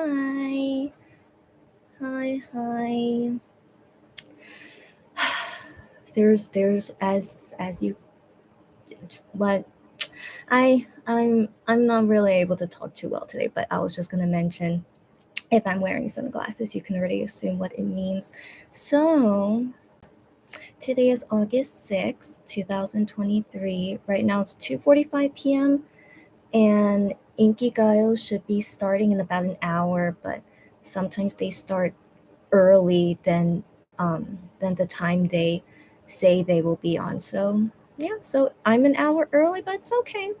Hi. Hi. There's as you but I'm not really able to talk too well today, but I was just gonna mention if I'm wearing sunglasses, you can already assume what it means. So today is August 6th, 2023. Right now it's 2:45 p.m. and Inkigayo should be starting in about an hour, but sometimes they start early than the time they say they will be on. So yeah, so I'm an hour early, but it's okay.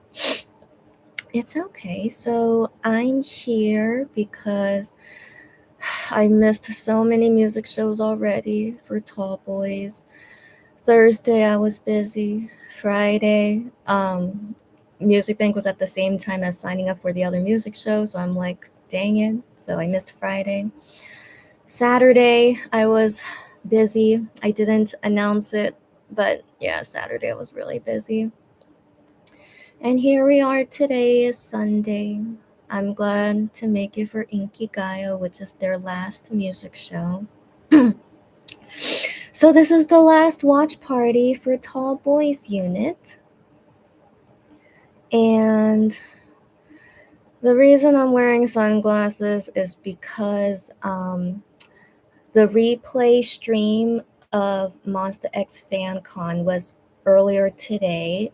It's okay. So I'm here because I missed so many music shows already for Tall Boys. Thursday I was busy. Friday, Music Bank was at the same time as signing up for the other music show, so I'm like, dang it. So I missed Friday. Saturday, I was busy. I didn't announce it, but yeah, Saturday I was really busy. And here we are today is Sunday. I'm glad to make it for Inkigayo, which is their last music show. So this is the last watch party for Tall Boys Unit. And the reason I'm wearing sunglasses is because the replay stream of Monster X FanCon was earlier today.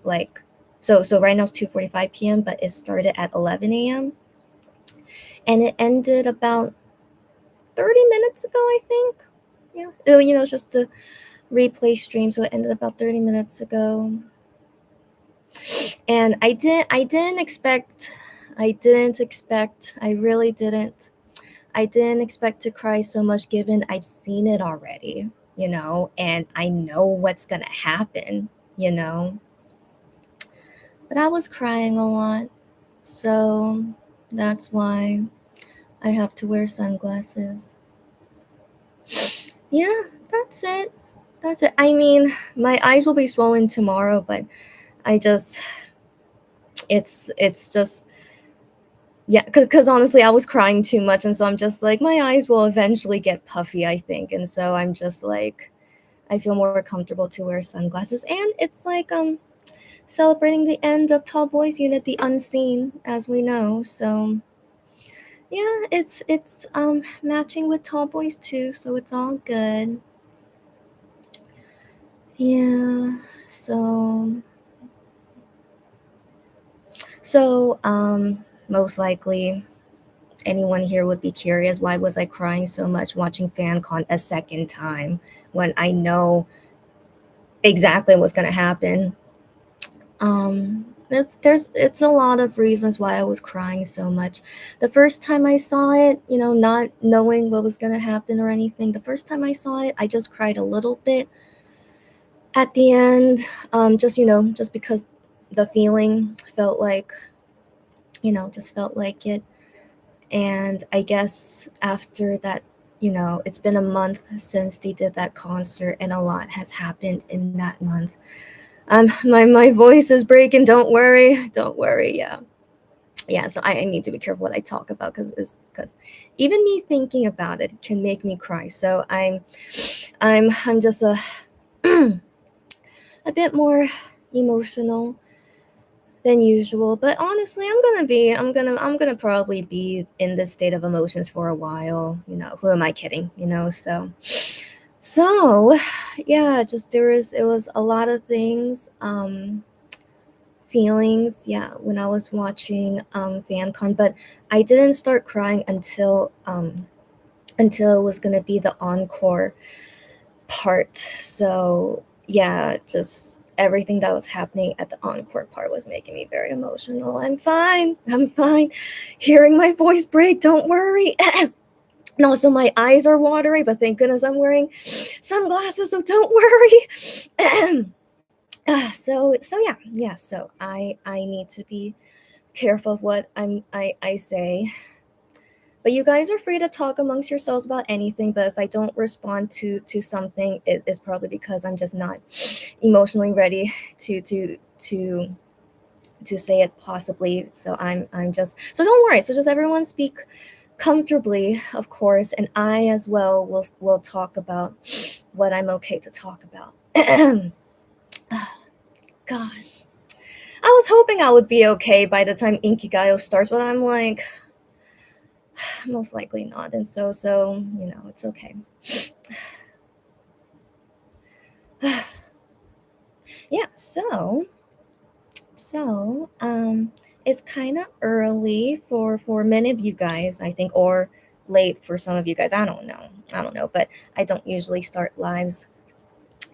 So right now it's 2:45 p.m., but it started at 11 a.m. and it ended about 30 minutes ago, I think. Yeah, it's just the replay stream, so it ended about 30 minutes ago. And I really didn't. I didn't expect to cry so much given I've seen it already, and I know what's gonna happen, you know. But I was crying a lot, so that's why I have to wear sunglasses. Yeah, that's it. That's it. I mean, my eyes will be swollen tomorrow, but I just, it's just, yeah, because honestly, I was crying too much, and so I'm just like, my eyes will eventually get puffy, I think, and so I'm just like, I feel more comfortable to wear sunglasses, and it's like celebrating the end of Tall Boys Unit, the unseen, as we know. So yeah, it's matching with Tall Boys too, so it's all good. Yeah. So most likely anyone here would be curious, why was I crying so much watching FanCon a second time when I know exactly what's gonna happen? It's a lot of reasons why I was crying so much. The first time I saw it, not knowing what was gonna happen or anything, the first time I saw it, I just cried a little bit at the end. Just because the feeling felt like, just felt like it. And I guess after that, it's been a month since they did that concert, and a lot has happened in that month. My voice is breaking. Don't worry. Yeah, yeah. So I need to be careful what I talk about because even me thinking about it can make me cry. So I'm just a bit more emotional than usual. But honestly, I'm gonna probably be in this state of emotions for a while. Who am I kidding? So yeah, just it was a lot of things. Feelings, yeah, when I was watching FanCon, but I didn't start crying until it was gonna be the encore part. So yeah, just everything that was happening at the encore part was making me very emotional. I'm fine. I'm fine. Hearing my voice break, don't worry. And also my eyes are watery, but thank goodness I'm wearing sunglasses, so don't worry. So yeah. So I need to be careful of what I say. But you guys are free to talk amongst yourselves about anything. But if I don't respond to something, it is probably because I'm just not emotionally ready to say it possibly. So I'm just so don't worry. So just everyone speak comfortably, of course, and I as well will talk about what I'm okay to talk about. Gosh, I was hoping I would be okay by the time Inkigayo starts, but I'm like, most likely not, and so it's okay. Yeah, so it's kind of early for many of you guys, I think, or late for some of you guys. I don't know, but I don't usually start lives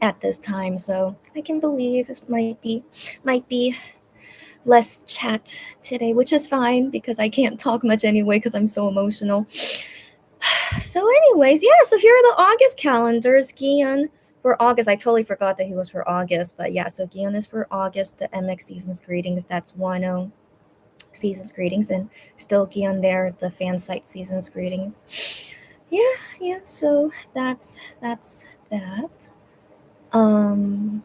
at this time, so I can believe it might be less chat today, which is fine because I can't talk much anyway because I'm so emotional. So anyways, yeah, so here are the August calendars. Gian for August. I totally forgot that he was for August, but yeah, so Gian is for August. The MX Seasons Greetings, that's 10 Seasons Greetings, and still Gian there, the fan site Seasons Greetings. Yeah, so that's that. Um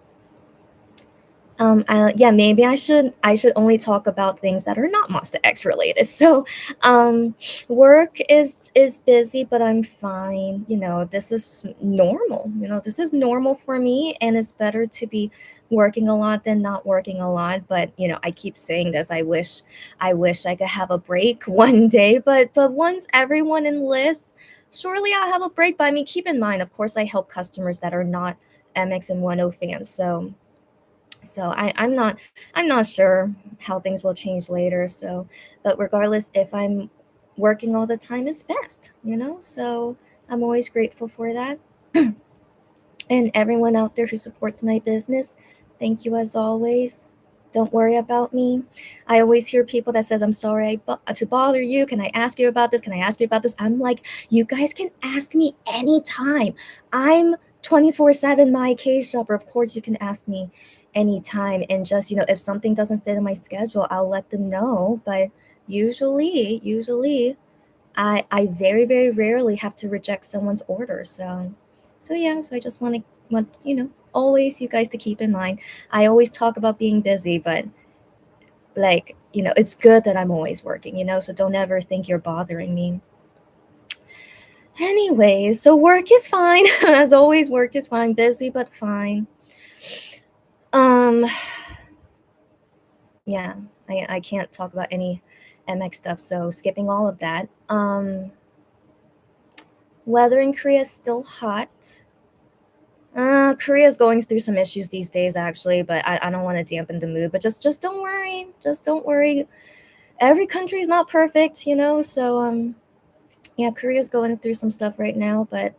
yeah, maybe I should only talk about things that are not Monster X related. So, um, work is busy, but I'm fine. This is normal. This is normal for me, and it's better to be working a lot than not working a lot. But I keep saying this. I wish I could have a break one day, but once everyone enlists, surely I'll have a break. But I mean, keep in mind, of course, I help customers that are not MX and 10 fans, so I'm not sure how things will change later. So, but regardless, if I'm working all the time is best. So I'm always grateful for that. And everyone out there who supports my business, thank you as always. Don't worry about me. I always hear people that says, "I'm sorry to bother you. Can I ask you about this? Can I ask you about this?" I'm like, you guys can ask me anytime. I'm 24/7 my case shopper. Of course, you can ask me anytime. And just if something doesn't fit in my schedule, I'll let them know. But usually, I very, very rarely have to reject someone's order. So yeah, so I just want always you guys to keep in mind. I always talk about being busy, but like, it's good that I'm always working, so don't ever think you're bothering me. Anyways, so work is fine. As always, work is fine. Busy, but fine. Um, yeah, I can't talk about any MX stuff, so skipping all of that. Weather in Korea is still hot. Korea's going through some issues these days, actually, but I don't want to dampen the mood. But just don't worry. Just don't worry. Every country is not perfect. So yeah, Korea's going through some stuff right now, but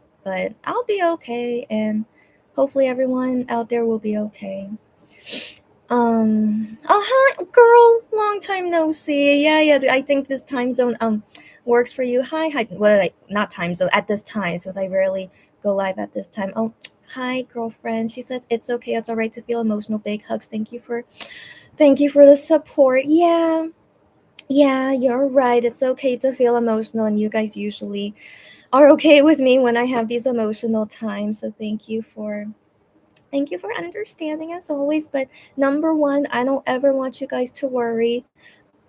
I'll be okay, and hopefully everyone out there will be okay. Oh hi, girl. Long time no see. Yeah. I think this time zone works for you. Hi. Well, like, not time zone at this time since I rarely go live at this time. Oh, hi, girlfriend. She says it's okay. It's all right to feel emotional. Big hugs. Thank you for the support. Yeah, you're right. It's okay to feel emotional, and you guys usually are okay with me when I have these emotional times. So thank you for understanding as always. But number one, I don't ever want you guys to worry.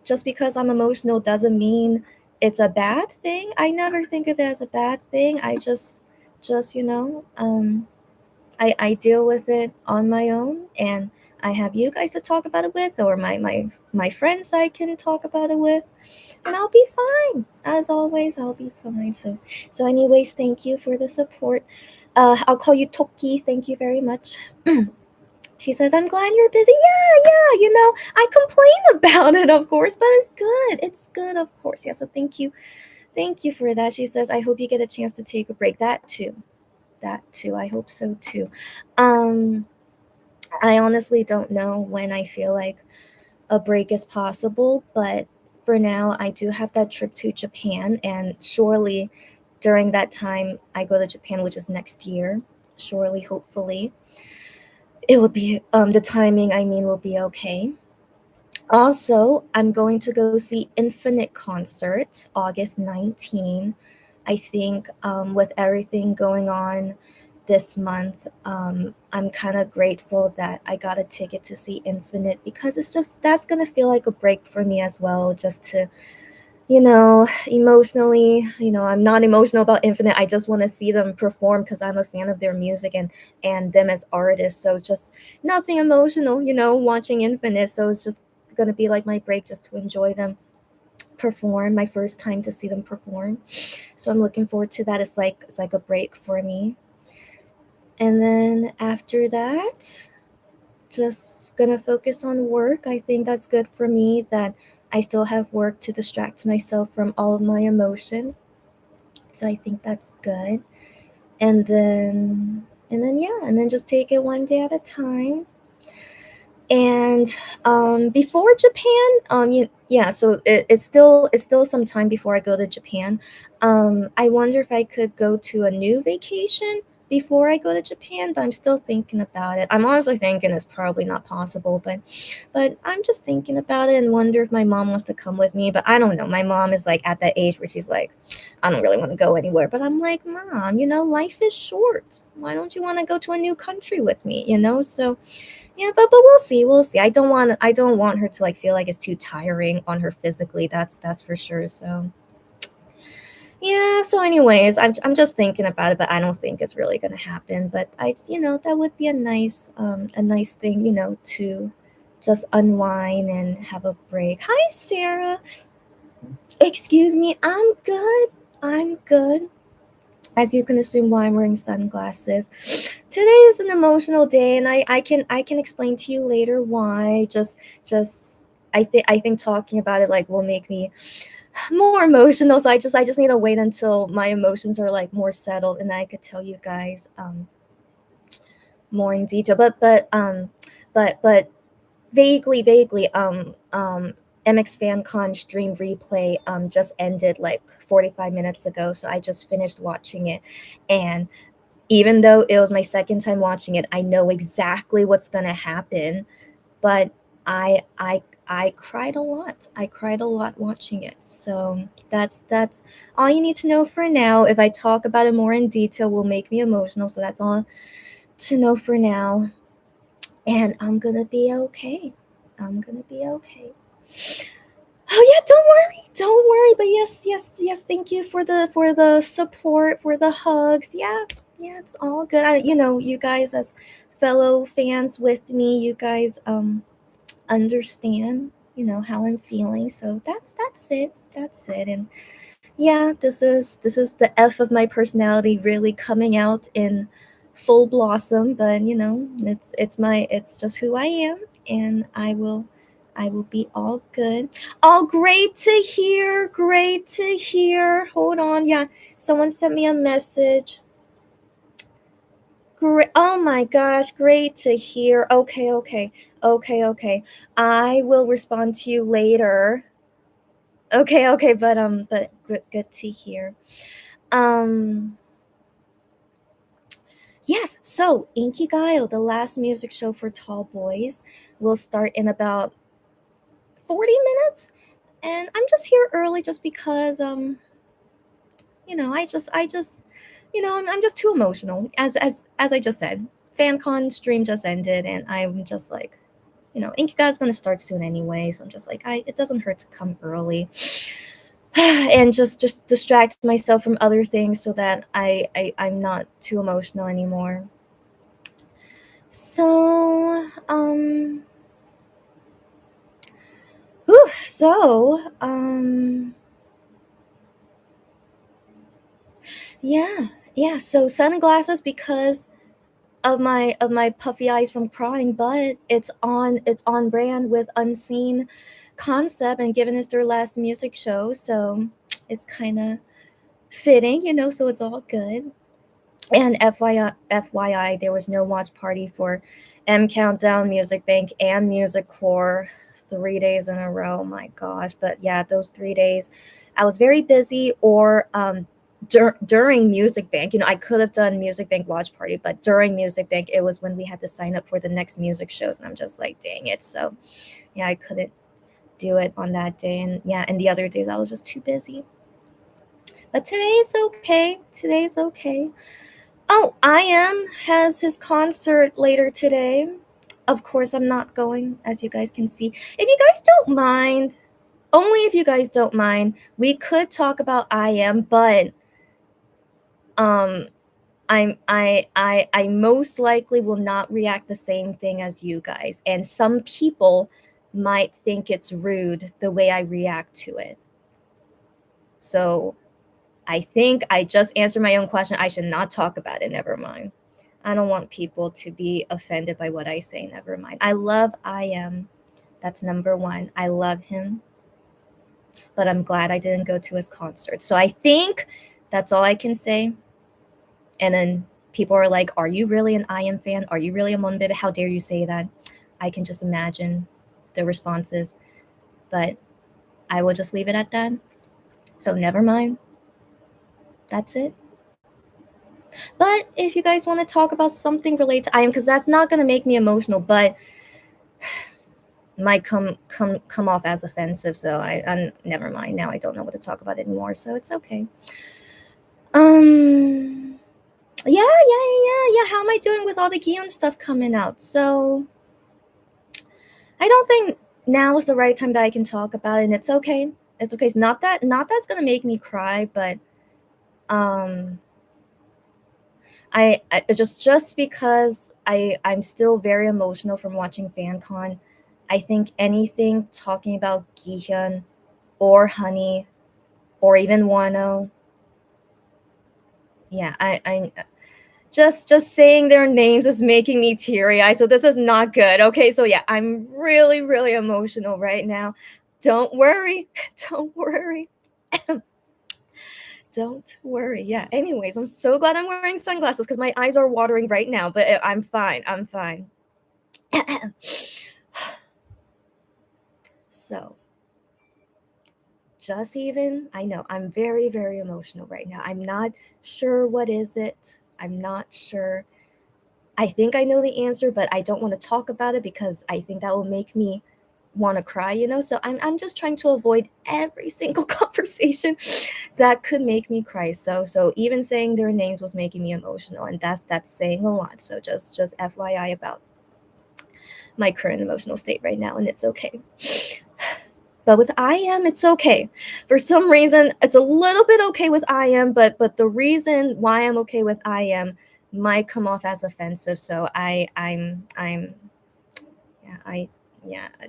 Just because I'm emotional doesn't mean it's a bad thing. I never think of it as a bad thing. I just I deal with it on my own, and I have you guys to talk about it with, or my friends I can talk about it with, and I'll be fine. As always, I'll be fine. So anyways, thank you for the support. I'll call you Toki. Thank you very much. She says, "I'm glad you're busy." Yeah. I complain about it, of course, but it's good. It's good, of course. Yeah. So thank you for that. She says, "I hope you get a chance to take a break." That too. I hope so too. Um, I honestly don't know when I feel like a break is possible, but for now, I do have that trip to Japan, and surely during that time, I go to Japan, which is next year. Surely, hopefully, it will be the timing. I mean, will be okay. Also, I'm going to go see Infinite concert August 19. I think with everything going on this month, I'm kind of grateful that I got a ticket to see Infinite because it's just that's gonna feel like a break for me as well, just to emotionally, I'm not emotional about Infinite. I just want to see them perform because I'm a fan of their music and them as artists. So just nothing emotional, watching Infinite. So it's just gonna be like my break just to enjoy them perform, my first time to see them perform. So I'm looking forward to that. It's like a break for me. And then after that, just gonna focus on work. I think that's good for me that I still have work to distract myself from all of my emotions. So I think that's good. And then yeah, and then just take it one day at a time. And before Japan, yeah, so it's still some time before I go to Japan. I wonder if I could go to a new vacation before I go to Japan, but I'm still thinking about it. I'm honestly thinking it's probably not possible, but I'm just thinking about it and wonder if my mom wants to come with me. But I don't know. My mom is like at that age where she's like, I don't really want to go anywhere. But I'm like, Mom, life is short. Why don't you want to go to a new country with me? So yeah, but we'll see. We'll see. I don't want her to like feel like it's too tiring on her physically. That's for sure. So yeah. So anyways, I'm just thinking about it, but I don't think it's really gonna happen. But that would be a nice thing, to just unwind and have a break. Hi, Sarah. Excuse me. I'm good. I'm good. As you can assume why I'm wearing sunglasses. Today is an emotional day, and I can explain to you later why. Just I think talking about it like will make me more emotional. So I just need to wait until my emotions are like more settled, and I could tell you guys more in detail. But vaguely MX FanCon stream replay just ended like 45 minutes ago, so I just finished watching it. And even though it was my second time watching it, I know exactly what's gonna happen. But I cried a lot. I cried a lot watching it. So that's all you need to know for now. If I talk about it more in detail, will make me emotional. So that's all to know for now. And I'm gonna be okay. I'm gonna be okay. Oh yeah, don't worry. But yes. Thank you for the support, for the hugs. Yeah, it's all good. You guys as fellow fans with me, you guys understand, how I'm feeling. So that's it. That's it. And yeah, this is the F of my personality really coming out in full blossom. But it's just who I am, and I will be all good. Oh, great to hear. Great to hear. Hold on. Yeah, someone sent me a message. Great. Oh my gosh, great to hear. Okay. I will respond to you later. Okay, but good to hear. Um yes, so Inkigayo, the last music show for tall boys, will start in about 40 minutes. And I'm just here early just because I just I'm just too emotional. As I just said. FanCon stream just ended, and I'm just like, Inkigayo's gonna start soon anyway, so I'm just like, it doesn't hurt to come early. And just distract myself from other things so that I'm not too emotional anymore. So whew, yeah, so sunglasses because of my puffy eyes from crying, but it's on brand with Unseen Concept, and given it's their last music show, so it's kind of fitting, so it's all good. And FYI, there was no watch party for M Countdown, Music Bank, and Music Core 3 days in a row. My gosh. But yeah, those 3 days, I was very busy. Or during Music Bank, I could have done Music Bank watch party, but during Music Bank, it was when we had to sign up for the next music shows. And I'm just like, dang it. So yeah, I couldn't do it on that day. And yeah, and the other days, I was just too busy. But today's okay. Today's okay. Oh, I am has his concert later today. Of course, I'm not going, as you guys can see. If you guys don't mind, only if you guys don't mind, we could talk about I.M, but I most likely will not react the same thing as you guys, and some people might think it's rude the way I react to it. So I think I just answered my own question. I should not talk about it. Never mind. I don't want people to be offended by what I say. Never mind. I love I.M. That's number one. I love him, but I'm glad I didn't go to his concert. So I think that's all I can say. And then people are like, are you really an I.M fan? Are you really a Monbebe? How dare you say that? I can just imagine the responses, but I will just leave it at that. So never mind. That's it. But if you guys want to talk about something related to I.M, because that's not going to make me emotional, but might come off as offensive. So I never mind. Now I don't know what to talk about anymore. So it's okay. Yeah. How am I doing with all the Gion stuff coming out? So I don't think now is the right time that I can talk about it, and it's okay. It's okay. It's not that's gonna make me cry, but I just because I'm still very emotional from watching FanCon. I think anything talking about Gihyun or Honey or even Wano, yeah, I just saying their names is making me teary-eyed, so this is not good. Okay, so yeah, I'm really, really emotional right now. Don't worry. Don't worry. Don't worry. Yeah, anyways, I'm so glad I'm wearing sunglasses because my eyes are watering right now, but I'm fine. I'm fine. So, just even, I know I'm very, very emotional right now. I'm not sure what is it. I'm not sure. I think I know the answer, but I don't want to talk about it because I think that will make me want to cry, you know? So I'm just trying to avoid every single conversation that could make me cry. So even saying their names was making me emotional, and that's saying a lot. So just FYI about my current emotional state right now, and it's okay. But with I.M, it's okay. For some reason, it's a little bit okay with I.M, but the reason why I'm okay with I.M might come off as offensive. So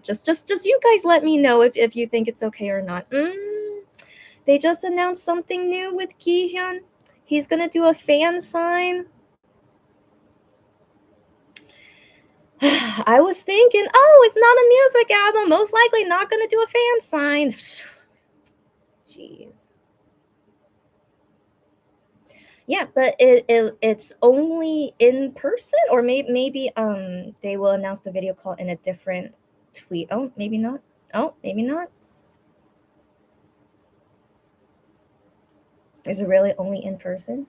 just you guys let me know if you think it's okay or not. They just announced something new with Gihyun. He's gonna do a fan sign. I was thinking, oh, it's not a music album. Most likely not gonna do a fan sign. Jeez. Yeah, but it's only in person, or maybe they will announce the video call in a different tweet. Oh, maybe not. Oh, maybe not. Is it really only in person?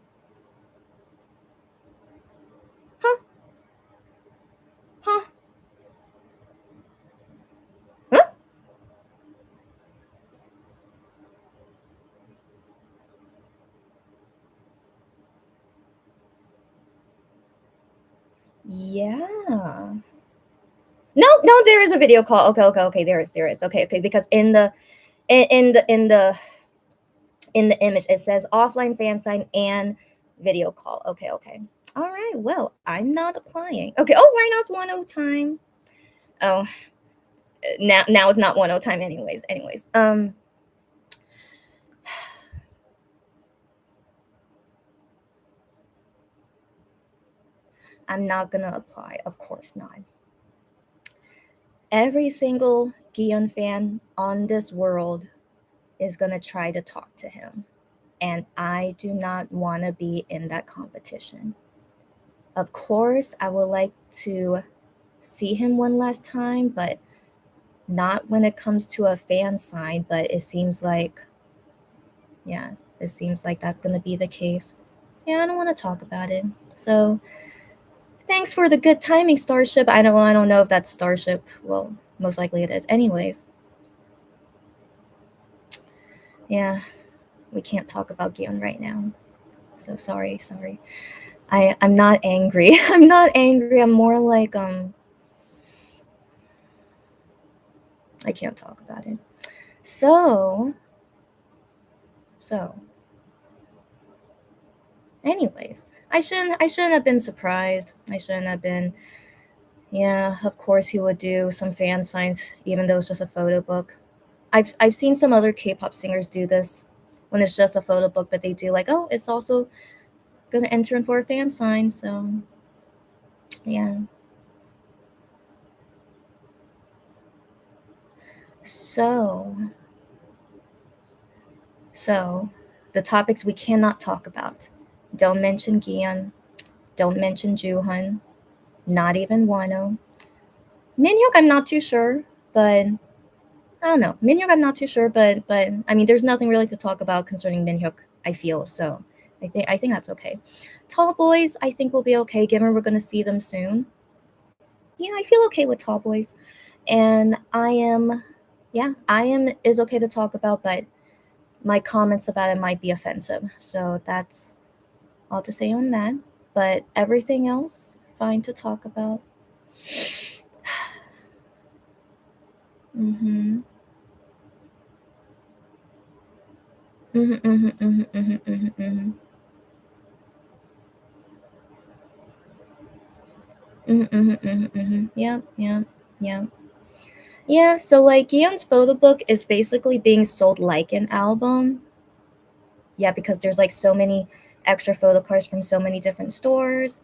Huh? Huh? Huh? Yeah. No, there is a video call. Okay. There is. Okay. Because in the image it says offline fan sign and video call. Okay. All right. Well, I'm not applying. Okay. Oh, right now it's 1:0 time. Oh, now it's not 1:0 time. Anyways. I'm not gonna apply. Of course not. Every single Gion fan on this world is gonna try to talk to him, and I do not want to be in that competition. Of course, I would like to see him one last time, but not when it comes to a fan sign. But it seems like, yeah, it seems like that's gonna be the case. Yeah, I don't want to talk about it. So thanks for the good timing, Starship. I don't know if that's Starship. Well, most likely it is. Anyways, yeah, we can't talk about Gion right now. So sorry. I'm not angry. I'm not angry. I'm more like I can't talk about it. So, so, anyways, I shouldn't have been surprised. I shouldn't have been. Yeah, of course he would do some fan signs, even though it's just a photo book. I've seen some other K-pop singers do this when it's just a photo book, but they do like, oh, it's also gonna enter in for a fan sign. So yeah. So so the topics we cannot talk about. Don't mention Gion. Don't mention Juhun. Not even Wano. Minhyuk, I'm not too sure, but I don't know. Minhyuk, I'm not too sure, but I mean, there's nothing really to talk about concerning Minhyuk. I feel so. I think that's okay. Tall boys, I think will be okay, given we're gonna see them soon. Yeah, I feel okay with tall boys, and I am is okay to talk about, but my comments about it might be offensive. So that's all to say on that. But everything else, fine to talk about. Mhm. Mhm. Mhm. Mhm. Mhm. Mhm. Mhm. Mhm. Mhm. Mhm. Mhm. Yeah. Yeah. Yeah. Yeah. So like Gion's photo book is basically being sold like an album. Yeah, because there's like so many extra photo cards from so many different stores.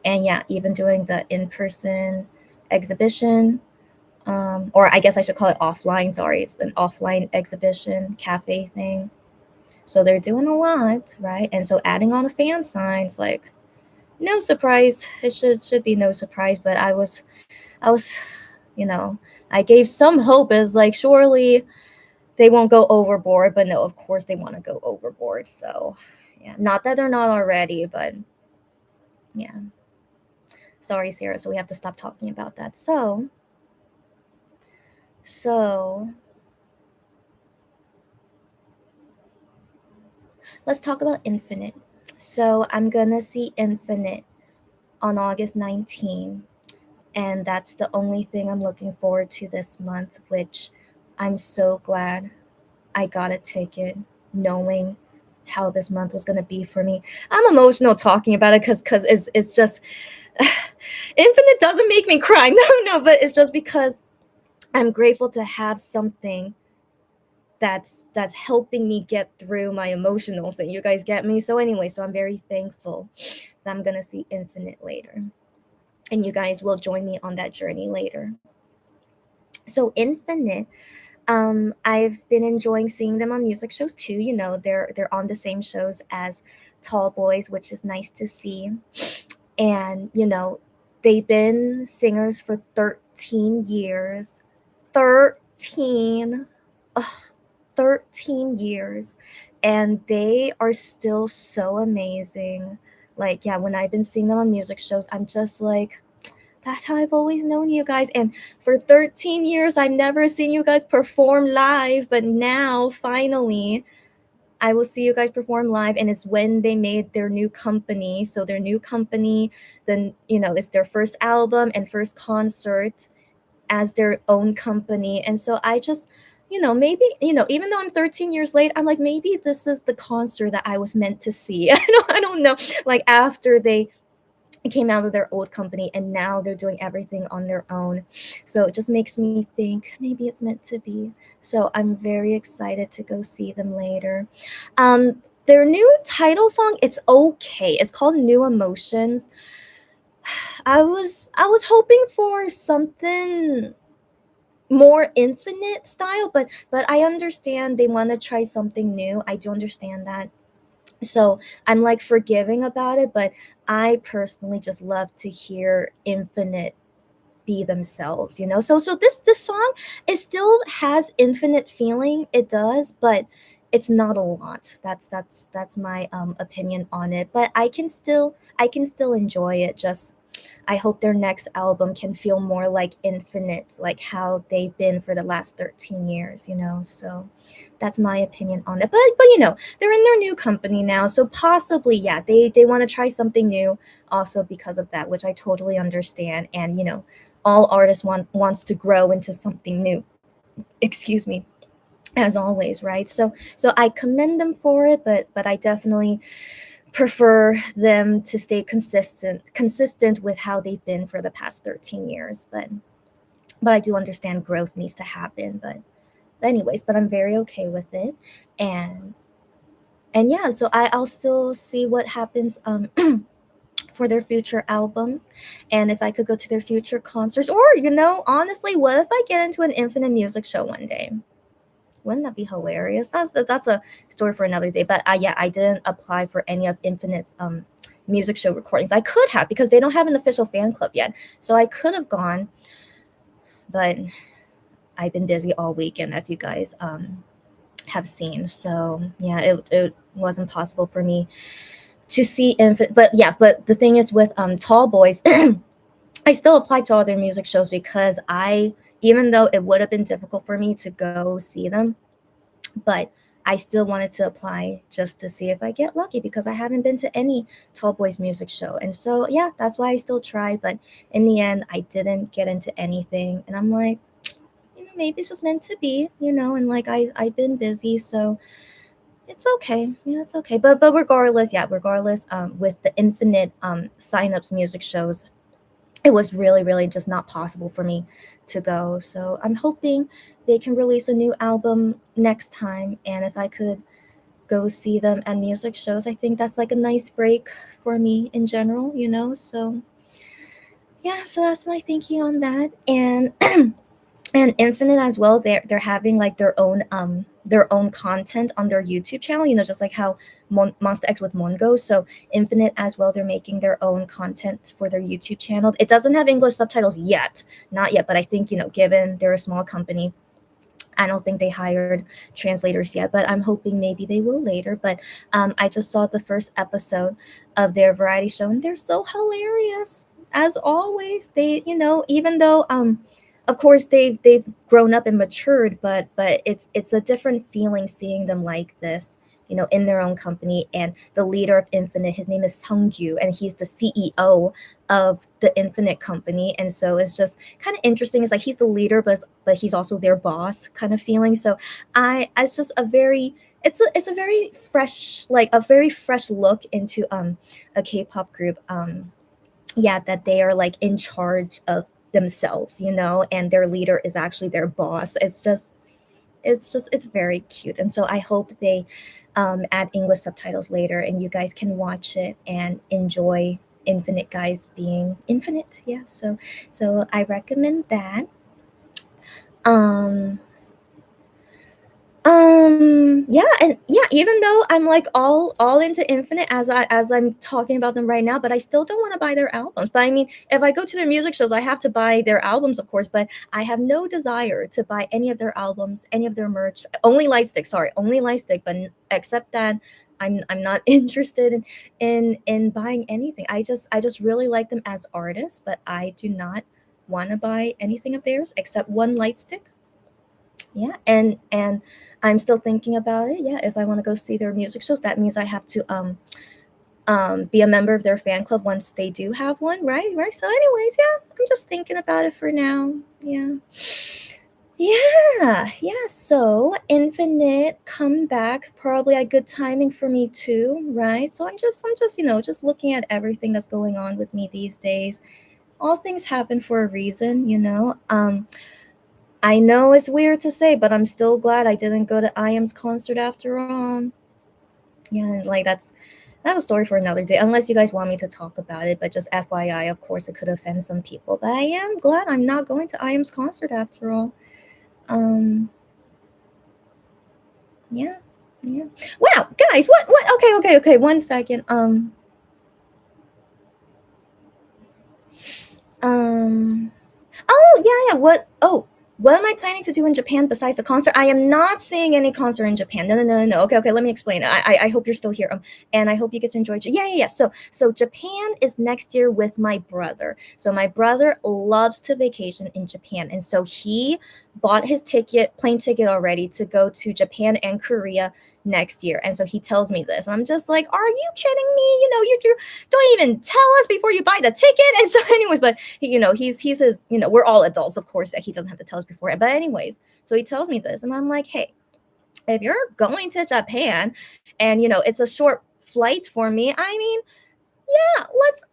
And yeah, even doing the in-person exhibition, or I guess I should call it offline. Sorry, it's an offline exhibition cafe thing. So they're doing a lot, right? And so adding on the fan signs, like no surprise. It should be no surprise. But I was, you know, I gave some hope as like surely they won't go overboard. But no, of course they want to go overboard. So yeah, not that they're not already, but yeah. Sorry, Sarah. So we have to stop talking about that. So let's talk about Infinite. So I'm gonna see Infinite on August 19th, and that's the only thing I'm looking forward to this month, which I'm so glad I got a ticket knowing how this month was gonna be for me. I'm emotional talking about it because it's just Infinite doesn't make me cry. No, but it's just because I'm grateful to have something that's helping me get through my emotional thing. You guys get me? So anyway, so I'm very thankful that I'm gonna see Infinite later. And you guys will join me on that journey later. So Infinite, I've been enjoying seeing them on music shows too. You know, they're on the same shows as Tall Boys, which is nice to see. And you know, they've been singers for 13 years. 13. Ugh, 13 years, and they are still so amazing. Like, yeah, when I've been seeing them on music shows, I'm just like, that's how I've always known you guys. And for 13 years, I've never seen you guys perform live, but now finally I will see you guys perform live. And it's when they made their new company. So their new company, then it's their first album and first concert as their own company. And so I just, maybe, even though I'm 13 years late, I'm like, maybe this is the concert that I was meant to see. I don't know. Like after they came out of their old company and now they're doing everything on their own. So it just makes me think maybe it's meant to be. So I'm very excited to go see them later. Their new title song, it's okay. It's called New Emotions. I was hoping for something more Infinite style, but I understand they want to try something new. I do understand that. So I'm like forgiving about it, but I personally just love to hear Infinite be themselves. So this song, it still has Infinite feeling, it does, but it's not a lot. That's my opinion on it, but I can still enjoy it. Just I hope their next album can feel more like Infinite, like how they've been for the last 13 years. So that's my opinion on it. But they're in their new company now, so possibly yeah, they want to try something new also because of that, which I totally understand. And all artists wants to grow into something new. Excuse me. as always, right? So I commend them for it, but I definitely prefer them to stay consistent with how they've been for the past 13 years. But I do understand growth needs to happen. But anyways, but I'm very okay with it. And yeah, so I'll still see what happens for their future albums, and if I could go to their future concerts, or honestly, what if I get into an Infinite music show one day? Wouldn't that be hilarious? That's a story for another day. But yeah, I didn't apply for any of Infinite's music show recordings. I could have, because they don't have an official fan club yet, so I could have gone, but I've been busy all weekend, as you guys have seen. So yeah, it wasn't possible for me to see Infinite. But yeah, but the thing is with Tall Boys, I still applied to all their music shows, because even though it would have been difficult for me to go see them, but I still wanted to apply just to see if I get lucky, because I haven't been to any Tall Boys music show. And so yeah, that's why I still tried. But in the end, I didn't get into anything, and I'm like, maybe it's just meant to be, and like I've been busy, so it's okay. Yeah, it's okay. But regardless, with the Infinite signups music shows, it was really, really just not possible for me to go. So I'm hoping they can release a new album next time. And if I could go see them at music shows, I think that's like a nice break for me in general. So yeah, so that's my thinking on that. And and Infinite as well, they're having like their own content on their YouTube channel, just like how Monster X with Mongo. So Infinite as well, they're making their own content for their YouTube channel. It doesn't have English subtitles yet, not yet, but I think, given they're a small company, I don't think they hired translators yet, but I'm hoping maybe they will later. But I just saw the first episode of their variety show, and they're so hilarious as always. They, even though of course they've grown up and matured, but it's a different feeling seeing them like this, in their own company. And the leader of Infinite, his name is Sungyu, and he's the CEO of the Infinite company. And so it's just kind of interesting. It's like he's the leader, but he's also their boss kind of feeling. So it's just it's a very fresh, like a very fresh look into a K-pop group. Yeah, that they are like in charge of themselves, and their leader is actually their boss. It's very cute. And so I hope they add English subtitles later, and you guys can watch it and enjoy Infinite guys being infinite. Yeah, so I recommend that. um yeah, and yeah, even though I'm like all into Infinite as I'm talking about them right now, but I still don't want to buy their albums. But I mean, if I go to their music shows, I have to buy their albums, of course, but I have no desire to buy any of their albums, any of their merch. Only Lightstick, sorry, only Lightstick, but except that, I'm not interested in buying anything. I just really like them as artists, but I do not want to buy anything of theirs except one Lightstick. Yeah, and I'm still thinking about it. Yeah, if I want to go see their music shows, that means I have to be a member of their fan club once they do have one, right. So anyways, yeah, I'm just thinking about it for now. Yeah, so Infinite comeback, probably a good timing for me too, right? So I'm just just looking at everything that's going on with me these days. All things happen for a reason. I know it's weird to say, but I'm still glad I didn't go to IM's concert after all. Yeah, and like that's a story for another day, unless you guys want me to talk about it. But just FYI, of course, it could offend some people. But I am glad I'm not going to IM's concert after all. Um, yeah, yeah. Wow, guys, what? Okay. 1 second. Um. Oh, yeah. What? Oh, what am I planning to do in Japan besides the concert? I am not seeing any concert in Japan. No. Okay. Let me explain. I hope you're still here. And I hope you get to enjoy. Yeah. So Japan is next year with my brother. So my brother loves to vacation in Japan, and so he bought his plane ticket already to go to Japan and Korea next year. And so he tells me this, and I'm just like, are you kidding me? You don't even tell us before you buy the ticket. And so anyways, but he's his, we're all adults, of course, that he doesn't have to tell us beforehand. But anyways, so he tells me this, and I'm like, hey, if you're going to Japan and it's a short flight for me, I mean, yeah, let's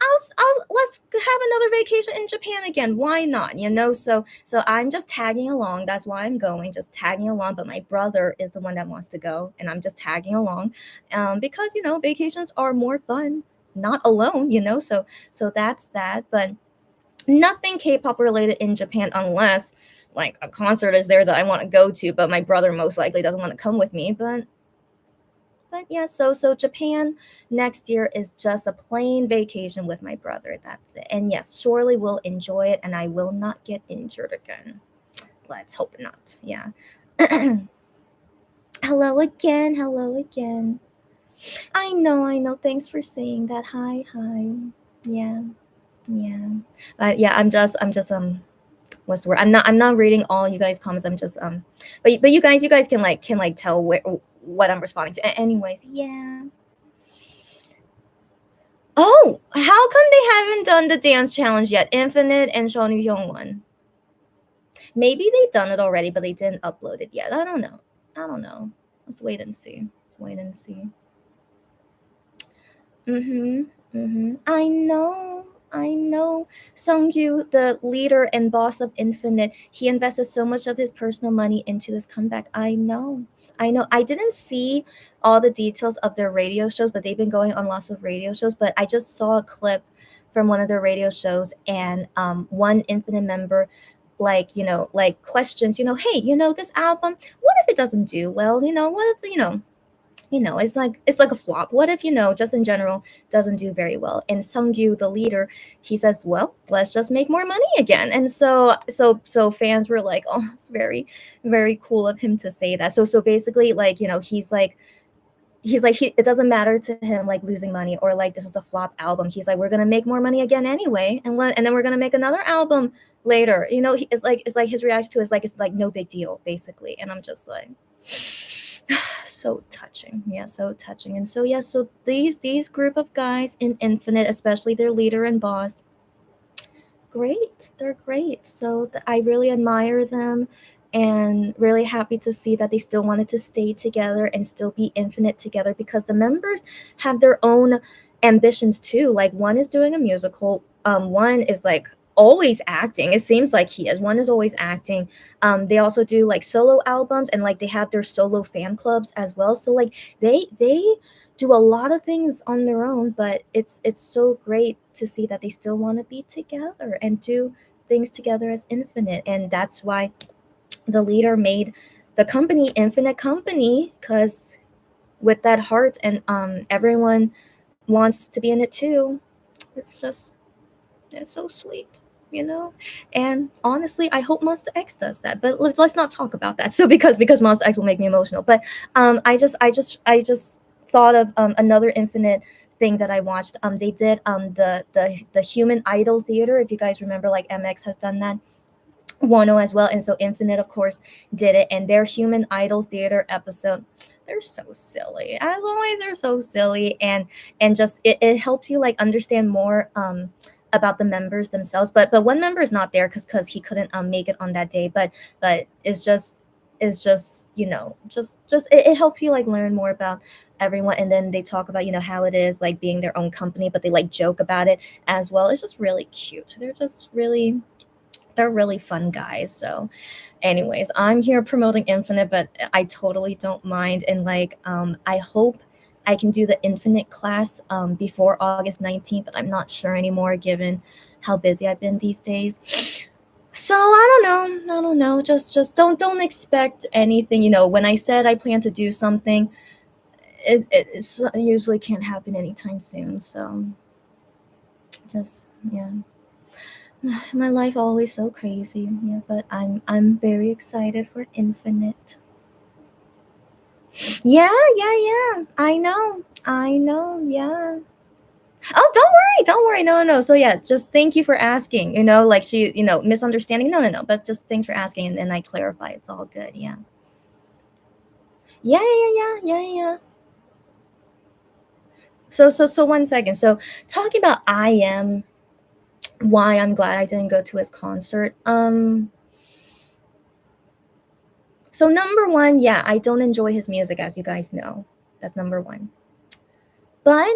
have another vacation in Japan again. Why not? So I'm just tagging along. That's why I'm going, just tagging along. But my brother is the one that wants to go, and I'm just tagging along, because vacations are more fun not alone. So that's that. But nothing K-pop related in Japan unless like a concert is there that I want to go to, but my brother most likely doesn't want to come with me. But yeah, so Japan next year is just a plain vacation with my brother. That's it. And yes, surely we'll enjoy it and I will not get injured again. Let's hope not. Yeah. Hello again. Hello again. I know, I know. Thanks for saying that. Hi, hi. Yeah, yeah. Yeah, I'm just what's the word? I'm not reading all you guys comments. I'm just but you guys can tell what I'm responding to. Anyways, yeah. Oh, how come they haven't done the dance challenge yet? Infinite and Shonu Hyungwon. Maybe they've done it already, but they didn't upload it yet. I don't know. I don't know. Let's wait and see. Let's wait and see. I know. I know. Sungyu, the leader and boss of Infinite, he invested so much of his personal money into this comeback. I know. I know. I didn't see all the details of their radio shows, but they've been going on lots of radio shows. But I just saw a clip from one of their radio shows, and one Infinite member, like questions, hey, this album, what if it doesn't do well? What if, it's like a flop. What if, just in general, doesn't do very well? And Sungyu, the leader, he says, well, let's just make more money again. And so fans were like, oh, it's very, very cool of him to say that. So basically, like, it doesn't matter to him like losing money or like this is a flop album. He's like, we're gonna make more money again anyway, and then we're gonna make another album later. It's like his reaction to it is like it's like no big deal, basically. And I'm just like, so touching. Yeah, so touching. And so yeah, so these group of guys in Infinite, especially their leader and boss, great. They're great. So I really admire them and really happy to see that they still wanted to stay together and still be Infinite together, because the members have their own ambitions too. Like one is doing a musical, one is like always acting. It seems like he is. One is always acting. They also do like solo albums, and like they have their solo fan clubs as well. So like they do a lot of things on their own, but it's so great to see that they still want to be together and do things together as Infinite. And that's why the leader made the company Infinite Company, because with that heart, and everyone wants to be in it too. It's so sweet, and honestly, I hope Monster X does that, but let's not talk about that. So because Monster X will make me emotional. But I just thought of another Infinite thing that I watched. They did the Human Idol Theater. If you guys remember, like MX has done that, Wano as well, and so Infinite of course did it. And their Human Idol Theater episode, they're so silly. As always, they're so silly, and just it helps you like understand more about the members themselves. But one member is not there because he couldn't make it on that day. But it's just it helps you like learn more about everyone. And then they talk about how it is like being their own company, but they like joke about it as well. It's just really cute. They're really fun guys. So anyways, I'm here promoting Infinite, but I totally don't mind. And like I hope I can do the Infinite class before August 19th, but I'm not sure anymore given how busy I've been these days. So I don't know. Just don't expect anything. When I said I plan to do something, it usually can't happen anytime soon. So just yeah. My life always so crazy. Yeah, but I'm very excited for Infinite. Yeah, yeah, yeah. I know. Yeah. Oh, don't worry. No, no. So yeah, just thank you for asking. Like she, misunderstanding. No, no, no. But just thanks for asking, and I clarify. It's all good. Yeah. Yeah, yeah, yeah, yeah, yeah, yeah. So 1 second. So talking about I am, why I'm glad I didn't go to his concert. So number one, yeah, I don't enjoy his music, as you guys know. That's number one. But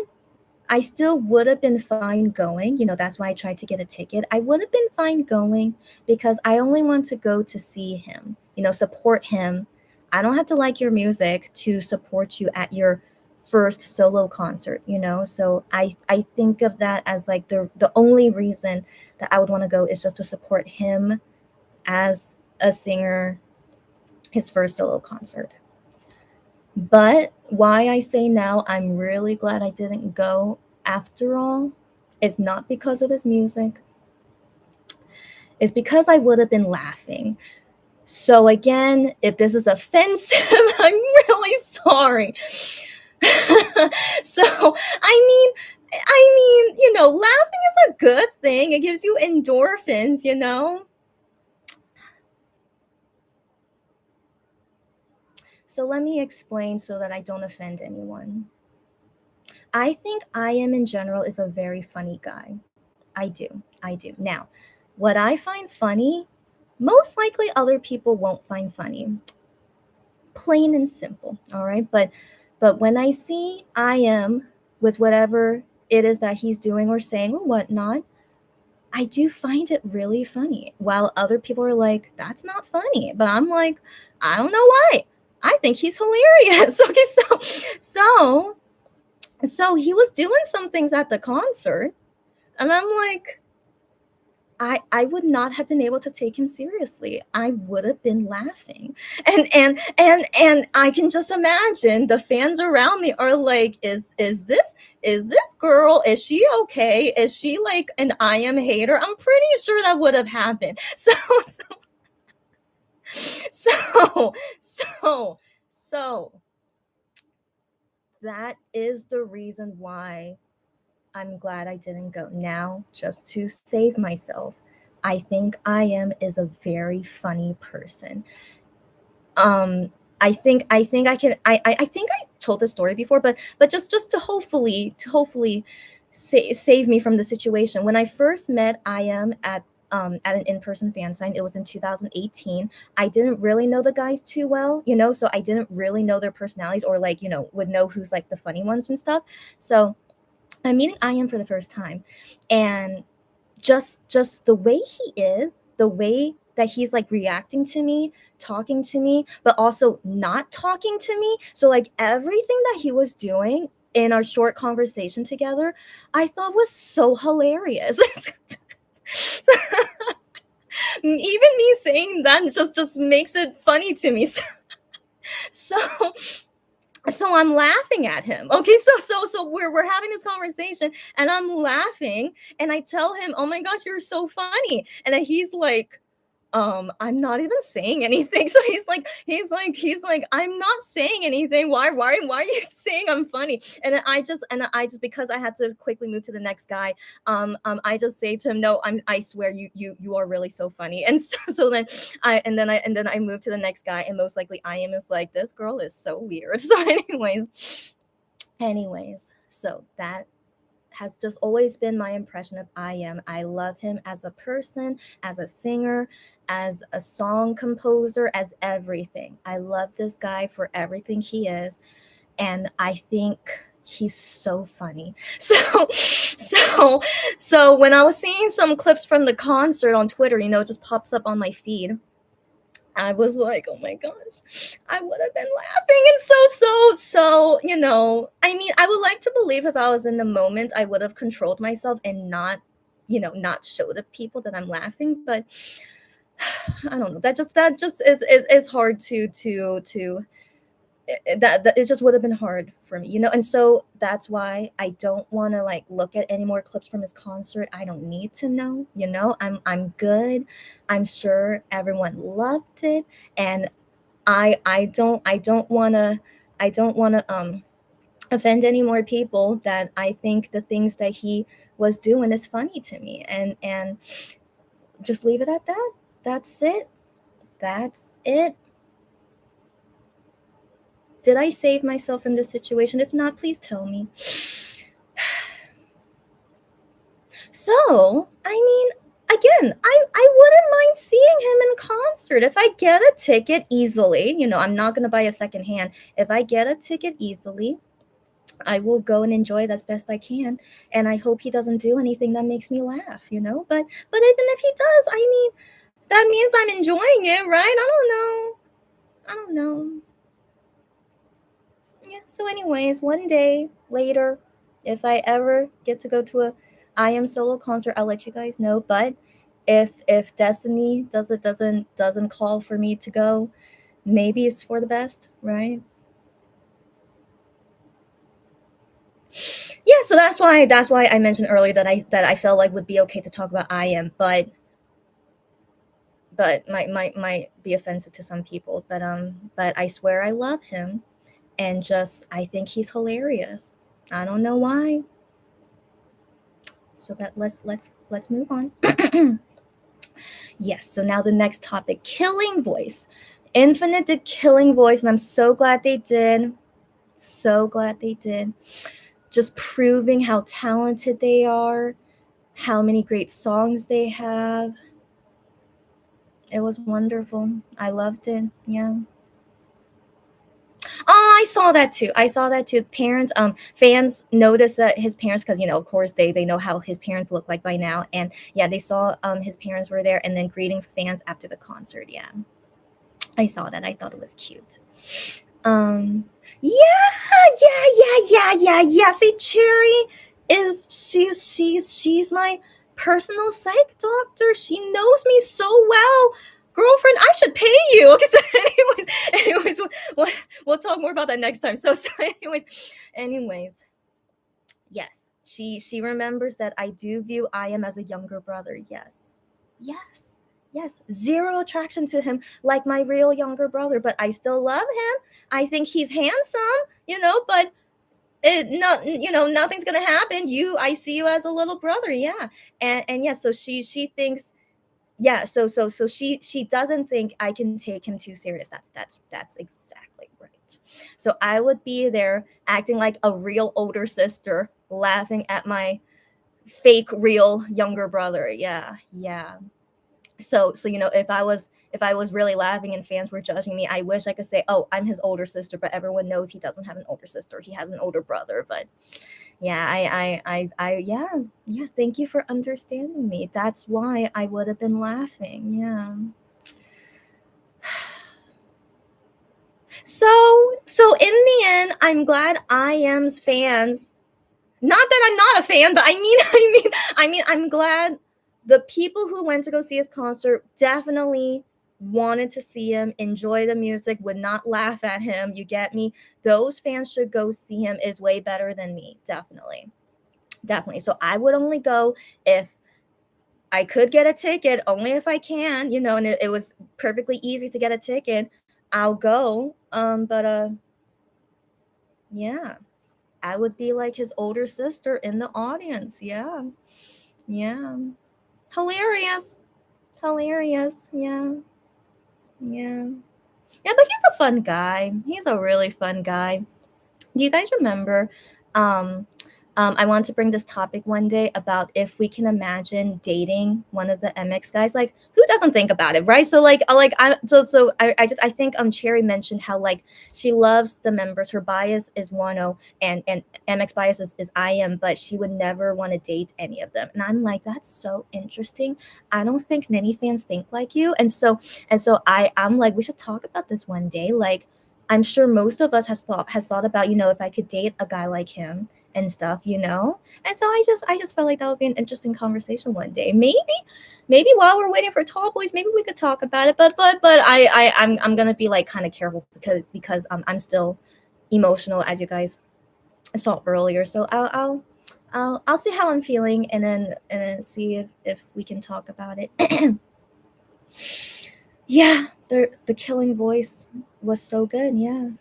I still would have been fine going. That's why I tried to get a ticket. I would have been fine going because I only want to go to see him, support him. I don't have to like your music to support you at your first solo concert, So I think of that as like the only reason that I would want to go is just to support him as a singer, his first solo concert. But why I say now I'm really glad I didn't go after all is not because of his music. It's because I would have been laughing. So again, if this is offensive, I'm really sorry. So I mean, laughing is a good thing. It gives you endorphins. So let me explain so that I don't offend anyone. I think I.M in general is a very funny guy. I do. Now, what I find funny, most likely other people won't find funny. Plain and simple, all right? But when I see I.M with whatever it is that he's doing or saying or whatnot, I do find it really funny. While other people are like, that's not funny. But I'm like, I don't know why. I think he's hilarious. Okay, so he was doing some things at the concert, and I'm like, I would not have been able to take him seriously. I would have been laughing. And I can just imagine the fans around me are like, is this girl, is she okay? Is she like an I.M hater? I'm pretty sure that would have happened. So that is the reason why I'm glad I didn't go. Now, just to save myself, I think I.M is a very funny person. I think I can I think I told the story before, but just to hopefully save me from the situation. When I first met I.M at an in-person fan sign, it was in 2018. I didn't really know the guys too well, so I didn't really know their personalities or like, would know who's like the funny ones and stuff. So I'm meeting I.M for the first time, and just the way he is, the way that he's like reacting to me, talking to me, but also not talking to me. So like everything that he was doing in our short conversation together, I thought was so hilarious. Even me saying that just makes it funny to me. So so I'm laughing at him. Okay, so we're having this conversation and I'm laughing and I tell him, "Oh my gosh, you're so funny." And then he's like, I'm not even saying anything. So he's like, I'm not saying anything. Why are you saying I'm funny? And I just because I had to quickly move to the next guy, I just say to him, no, I swear you are really so funny. And so then I move to the next guy, and most likely I.M is like, this girl is so weird. So anyways, so that has just always been my impression of I.M. I love him as a person, as a singer, as a song composer, as everything. I love this guy for everything he is, and I think he's so funny. So when I was seeing some clips from the concert on Twitter, it just pops up on my feed. I was like, oh my gosh, I would have been laughing. And I mean, I would like to believe if I was in the moment, I would have controlled myself and not show the people that I'm laughing. But I don't know. That just is hard to that it just would have been hard for me, and so that's why I don't want to like look at any more clips from his concert. I don't need to know, I'm good. I'm sure everyone loved it, and I don't want to offend any more people that I think the things that he was doing is funny to me, and just leave it at that. That's it. Did I save myself from this situation? If not, please tell me. So, I mean, again, I wouldn't mind seeing him in concert. If I get a ticket easily, I'm not going to buy a second hand. If I get a ticket easily, I will go and enjoy it as best I can. And I hope he doesn't do anything that makes me laugh, But even if he does, I mean, that means I'm enjoying it, right? I don't know. Yeah, so anyways, one day later, if I ever get to go to a I Am solo concert, I'll let you guys know. But if destiny doesn't call for me to go, maybe it's for the best, right? Yeah, so that's why I mentioned earlier that I felt like would be okay to talk about I Am, but might be offensive to some people. But I swear I love him, and just I think he's hilarious. I don't know why. So that let's move on. Yes, so now the next topic, Killing Voice. Infinite did Killing Voice, and I'm so glad they did. So glad they did. Just proving how talented they are, how many great songs they have. It was wonderful. I loved it. Yeah. Oh, I saw that too. I saw that too. Fans noticed that his parents, because of course they know how his parents look like by now, and yeah, they saw his parents were there, and then greeting fans after the concert. Yeah, I saw that. I thought it was cute. Yeah. See, Cherry she's my personal psych doctor. She knows me so well. Girlfriend, I should pay you. Okay, so anyways, we'll talk more about that next time. So anyways, yes, she remembers that I do view I Am as a younger brother. Yes, zero attraction to him like my real younger brother, but I still love him. I think he's handsome, but nothing's gonna happen. I see you as a little brother, yeah. And yeah, so she thinks, yeah, so she doesn't think I can take him too serious. That's exactly right. So I would be there acting like a real older sister, laughing at my fake real younger brother. Yeah. So if I was really laughing and fans were judging me, I wish I could say, oh, I'm his older sister, but everyone knows he doesn't have an older sister. He has an older brother. But yeah, yeah, thank you for understanding me. That's why I would have been laughing. Yeah. So in the end, I'm glad I Am's fans, not that I'm not a fan, but I'm glad the people who went to go see his concert definitely wanted to see him, enjoy the music, would not laugh at him. You get me? Those fans should go see him, is way better than me. Definitely. So I would only go if I could get a ticket, only if I can, and it was perfectly easy to get a ticket. I'll go. But yeah, I would be like his older sister in the audience. Yeah. Yeah. Hilarious. Hilarious. Yeah. Yeah. Yeah, but he's a fun guy. He's a really fun guy. Do you guys remember um I wanted to bring this topic one day about if we can imagine dating one of the MX guys. Like, who doesn't think about it, right? So I think Cherry mentioned how, like, she loves the members. Her bias is Wano, and MX bias is I Am, but she would never want to date any of them. And I'm like, that's so interesting. I don't think many fans think like you. And so I'm like, we should talk about this one day. Like, I'm sure most of us has thought about, if I could date a guy like him and stuff. And so I just felt like that would be an interesting conversation one day. Maybe while we're waiting for Tall Boys, maybe we could talk about it. But I'm gonna be like kind of careful because I'm still emotional, as you guys saw earlier. So I'll see how I'm feeling, and then see if we can talk about it. Yeah, the Killing Voice was so good. Yeah,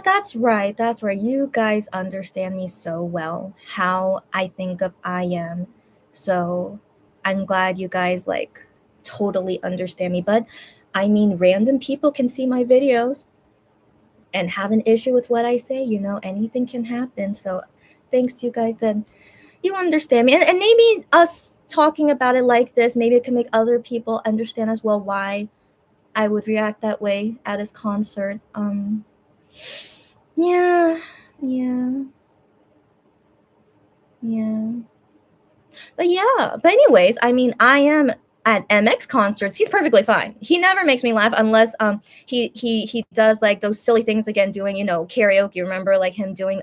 that's right. That's right. You guys understand me so well, how I think of I Am. So I'm glad you guys, like, totally understand me. But I mean, random people can see my videos and have an issue with what I say. Anything can happen. So thanks, you guys, that you understand me. And maybe us talking about it like this, maybe it can make other people understand as well why I would react that way at his concert. Yeah, yeah, yeah. But yeah, but anyways, I mean, I am at MX concerts. He's perfectly fine. He never makes me laugh unless he does like those silly things again, doing karaoke. Remember like him doing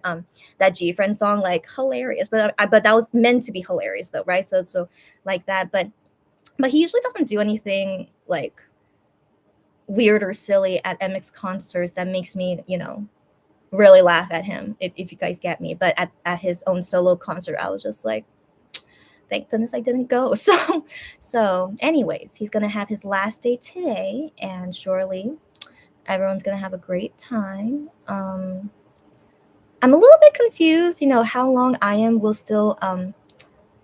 that G Friend song, like hilarious. But that was meant to be hilarious though, right? So like that. But he usually doesn't do anything like weird or silly at MX concerts that makes me really laugh at him, if you guys get me. But at his own solo concert, I was just like, thank goodness I didn't go. So anyways, he's gonna have his last day today, and surely everyone's gonna have a great time. I'm a little bit confused, how long IM will still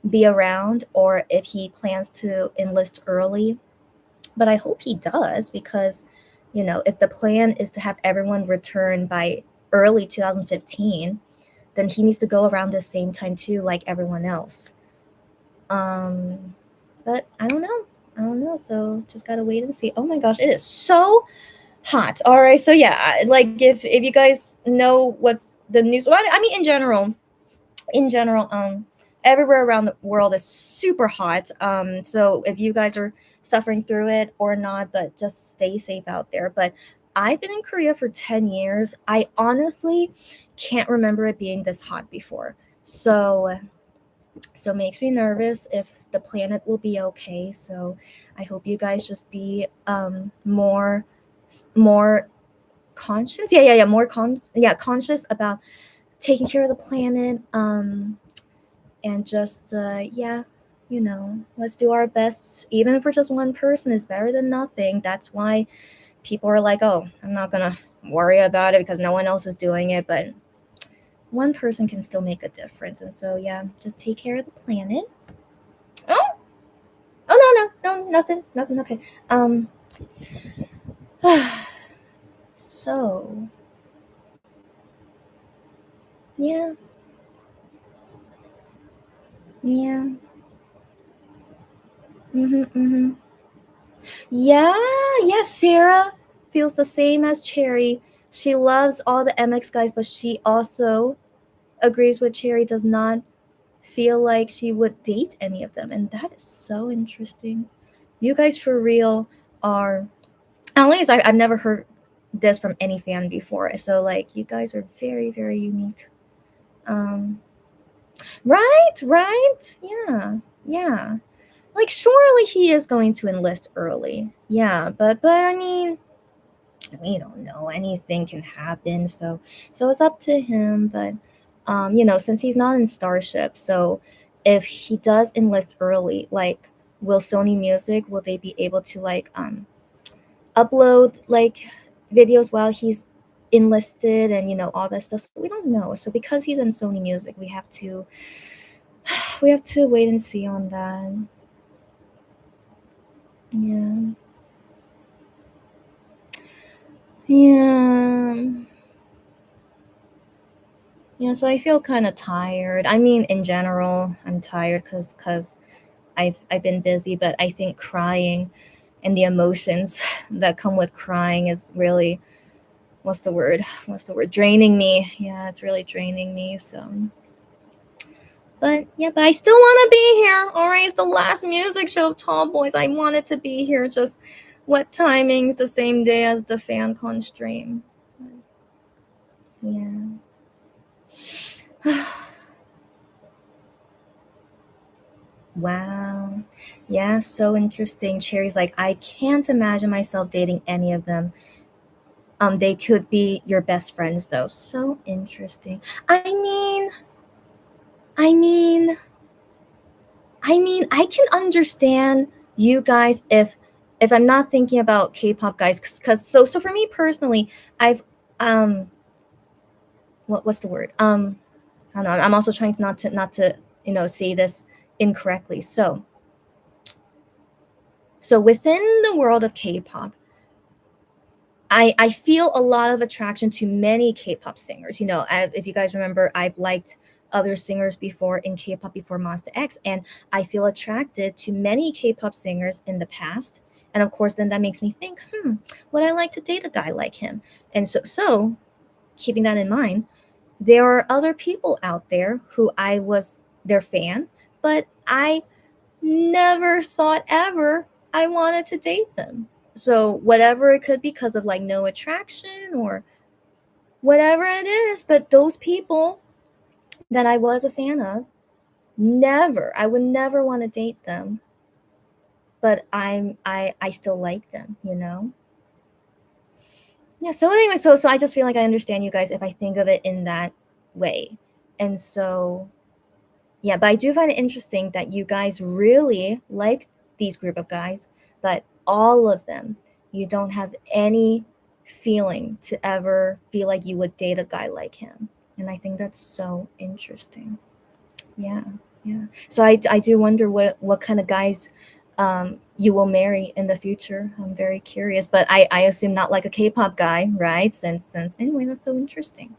be around, or if he plans to enlist early. But I hope he does, because if the plan is to have everyone return by early 2015, then he needs to go around the same time too, like everyone else. But I don't know. So just gotta wait and see. Oh my gosh, it is so hot. All right, so yeah, like if you guys know what's the news, well, I mean in general, everywhere around the world is super hot. So if you guys are suffering through it or not, but just stay safe out there. But I've been in Korea for 10 years. I honestly can't remember it being this hot before. So it makes me nervous if the planet will be okay. So I hope you guys just be more conscious. Conscious about taking care of the planet. And just let's do our best. Even for just one person is better than nothing. That's why people are like, oh, I'm not gonna worry about it because no one else is doing it. But one person can still make a difference. And so yeah, just take care of the planet. Oh no, nothing. Okay. So yeah. Mm-hmm. Yeah, Sarah feels the same as Cherry. She loves all the MX guys, but she also agrees with Cherry, does not feel like she would date any of them. And that is so interesting. You guys for real are, at least I've never heard this from any fan before. So like you guys are very, very unique. Right? Yeah. Like surely he is going to enlist early. Yeah, but I mean, we don't know, anything can happen, so it's up to him. But since he's not in Starship, so if he does enlist early, like will Sony Music, will they be able to like upload like videos while he's enlisted and all that stuff? So we don't know. So because he's in Sony Music, we have to wait and see on that. Yeah. Yeah, so I feel kind of tired. I mean, in general, I'm tired because I've been busy, but I think crying and the emotions that come with crying is really, what's the word? Draining me. Yeah, it's really draining me. So, but I still want to be here. All right, it's the last music show of Tall Boys. I wanted to be here. Just what timing's the same day as the FanCon stream? Yeah. Wow. Yeah, so interesting. Cherry's like, I can't imagine myself dating any of them. They could be your best friends though. So interesting. I can understand you guys if I'm not thinking about K-pop guys, because so for me personally, I've what's the word? I don't know. I'm also trying to not to say this incorrectly. So within the world of K-pop, I feel a lot of attraction to many K-pop singers. If you guys remember, I've liked other singers before in K-pop before Monsta X, and I feel attracted to many K-pop singers in the past. And of course, then that makes me think, would I like to date a guy like him? And so keeping that in mind, there are other people out there who I was their fan, but I never thought ever I wanted to date them. So whatever it could be, because of like no attraction or whatever it is, but those people that I was a fan of, I would never want to date them. But I still like them, you know? Yeah, so anyway, so I just feel like I understand you guys if I think of it in that way. And so yeah, but I do find it interesting that you guys really like these group of guys, but all of them, you don't have any feeling to ever feel like you would date a guy like him. And I think that's so interesting. Yeah, yeah. So I do wonder what kind of guys you will marry in the future. I'm very curious, but I assume not like a K-pop guy, right? Since anyway, that's so interesting.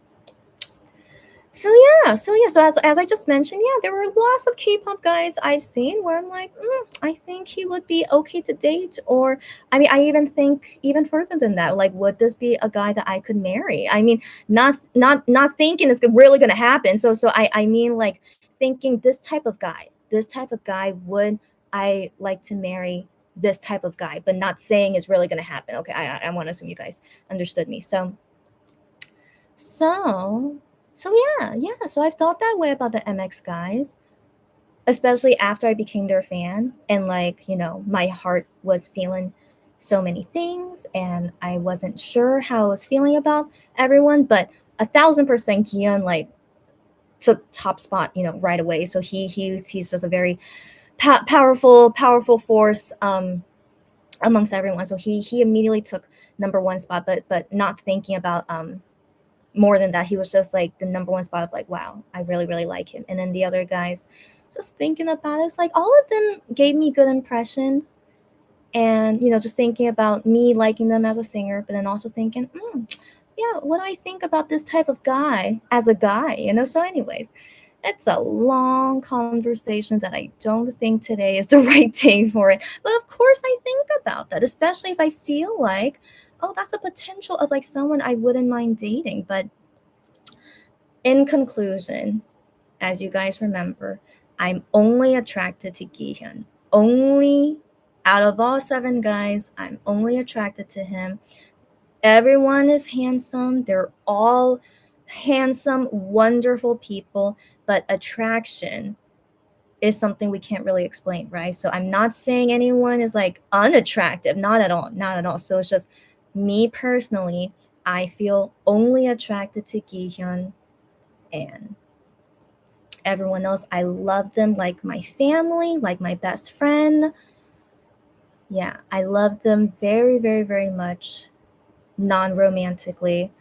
So as I just mentioned, yeah, there were lots of K-pop guys I've seen where I'm like, I think he would be okay to date, or I mean, I even think even further than that, like, would this be a guy that I could marry? I mean, not thinking it's really going to happen. So I mean, like, thinking this type of guy would I like to marry this type of guy, but not saying it's really going to happen. Okay, I want to assume you guys understood me. So, so yeah. So I've thought that way about the MX guys, especially after I became their fan, and like, my heart was feeling so many things, and I wasn't sure how I was feeling about everyone, but 1,000% Gion like took top spot, right away. So he's just a very powerful force amongst everyone. So he immediately took number one spot, but not thinking about more than that. He was just like the number one spot of like, wow, I really, really like him. And then the other guys, just thinking about it, it's like all of them gave me good impressions. And, just thinking about me liking them as a singer, but then also thinking, yeah, what do I think about this type of guy as a guy, So anyways, it's a long conversation that I don't think today is the right day for it. But of course I think about that, especially if I feel like, oh, that's a potential of like someone I wouldn't mind dating. But in conclusion, as you guys remember, I'm only attracted to Gihyun. Only out of all 7 guys, I'm only attracted to him. Everyone is handsome. They're all handsome, wonderful people, but attraction is something we can't really explain, right? So I'm not saying anyone is like unattractive, not at all, not at all. So it's just me personally, I feel only attracted to Gihyun, and everyone else, I love them like my family, like my best friend. Yeah, I love them very, very, very much, non-romantically.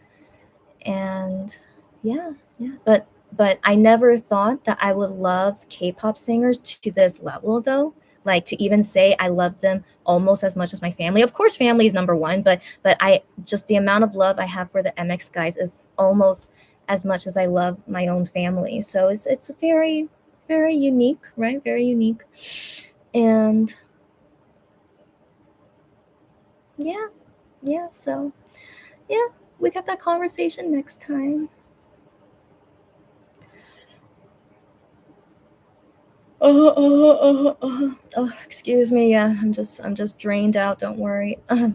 And yeah, but I never thought that I would love K-pop singers to this level, though. Like, to even say I love them almost as much as my family. Of course, family is number one, but I just, the amount of love I have for the MX guys is almost as much as I love my own family. So it's very, very unique, right? Very unique. And yeah. So yeah, we got that conversation next time. Oh, excuse me. Yeah, I'm just drained out. Don't worry. Uh-huh.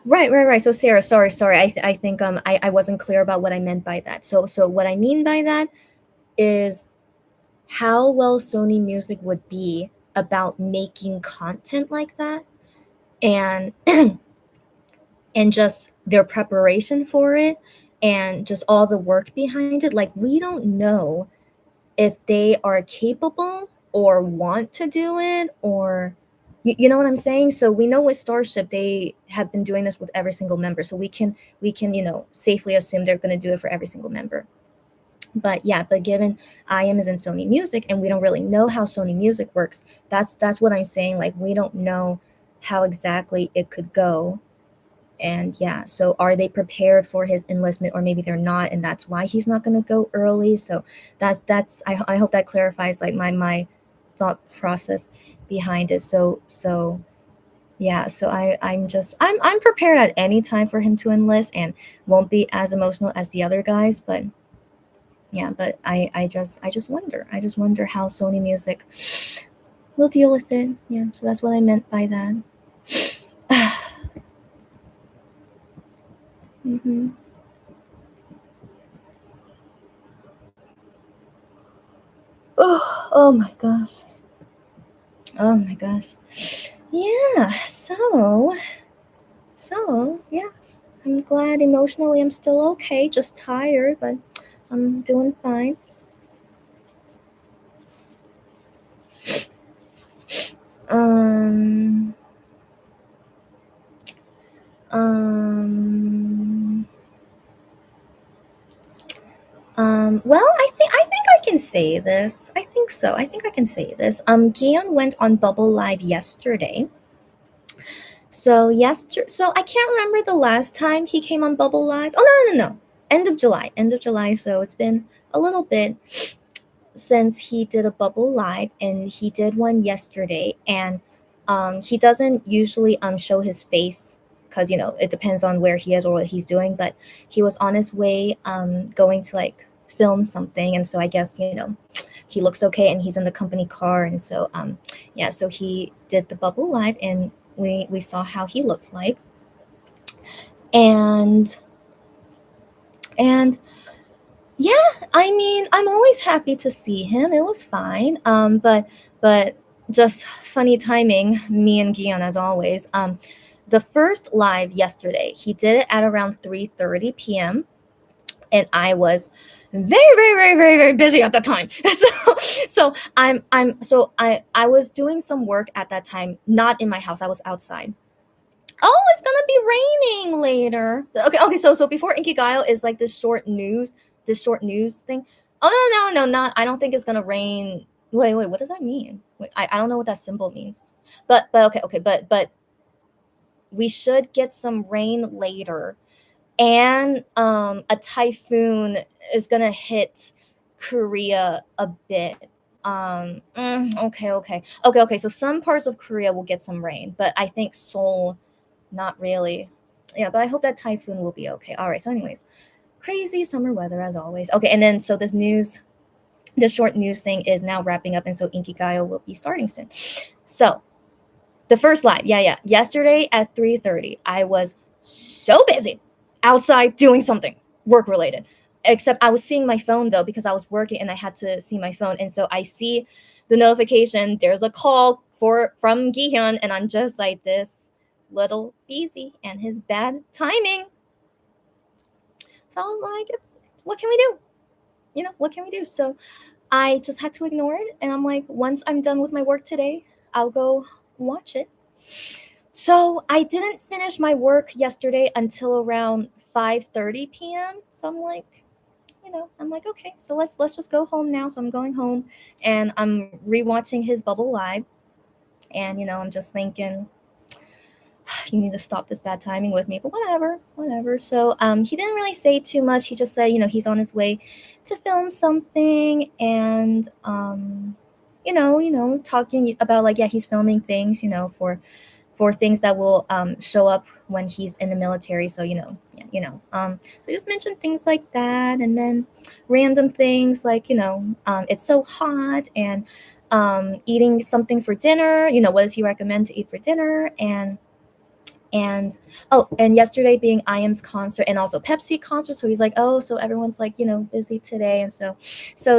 Right. So Sarah, sorry. I think I wasn't clear about what I meant by that. So what I mean by that is how well Sony Music would be about making content like that, and and just their preparation for it, and just all the work behind it. Like, we don't know if they are capable or want to do it, or you know what I'm saying. So we know with Starship they have been doing this with every single member, so we can safely assume they're going to do it for every single member. But yeah, but given IM is in Sony Music and we don't really know how Sony Music works, that's what I'm saying. Like, we don't know how exactly it could go. And yeah, so are they prepared for his enlistment, or maybe they're not, and that's why he's not going to go early. So that's I hope that clarifies like my thought process behind it. So yeah, so I'm prepared at any time for him to enlist, and won't be as emotional as the other guys. But yeah, but I just wonder how Sony Music will deal with it. Yeah, so that's what I meant by that. hmm oh my gosh. Oh my gosh. Yeah, so yeah, I'm glad emotionally I'm still okay, just tired, but I'm doing fine. Um um well, I think I can say this. I think so. I think I can say this. Gian went on Bubble Live yesterday. So I can't remember the last time he came on Bubble Live. Oh no. End of July. End of July. So it's been a little bit since he did a Bubble Live, and he did one yesterday. And he doesn't usually show his face, because it depends on where he is or what he's doing. But he was on his way going to like film something, and so I guess he looks okay, and he's in the company car, and so yeah, so he did the Bubble Live, and we saw how he looked like. And and yeah, I mean, I'm always happy to see him. It was fine. But just funny timing, me and Gian as always. The first live yesterday, he did it at around 3:30 p.m. and I was very busy at that time. So I was doing some work at that time, not in my house. I was outside. Oh, it's gonna be raining later. Okay. So before Inkigayo is like this short news thing. Oh no, not. I don't think it's gonna rain. Wait. What does that mean? Wait, I don't know what that symbol means. But okay. But we should get some rain later, and a typhoon is gonna hit Korea a bit. Okay. So some parts of Korea will get some rain, but I think Seoul, not really. Yeah, but I hope that typhoon will be okay. All right. So, anyways, crazy summer weather as always. Okay, and then so this short news thing is now wrapping up, and so Inkigayo will be starting soon. So the first live, yeah. Yesterday at 3:30, I was so busy outside doing something work related. Except I was seeing my phone though, because I was working and I had to see my phone. And so I see the notification, there's a call from Gihyun, and I'm just like, this little busy and his bad timing. So I was like, it's what can we do? What can we do? So I just had to ignore it, and I'm like, once I'm done with my work today, I'll go watch it. So I didn't finish my work yesterday until around 5:30 p.m. So I'm like, okay, so let's just go home now. So I'm going home, and I'm rewatching his Bubble Live, and I'm just thinking, you need to stop this bad timing with me, but whatever. So he didn't really say too much. He just said, he's on his way to film something, and talking about like, yeah, he's filming things, for things that will show up when he's in the military. So so just mention things like that, and then random things like it's so hot, and eating something for dinner. What does he recommend to eat for dinner? And oh, and yesterday being IM's concert and also Pepsi concert, so he's like, oh, so everyone's like busy today. And so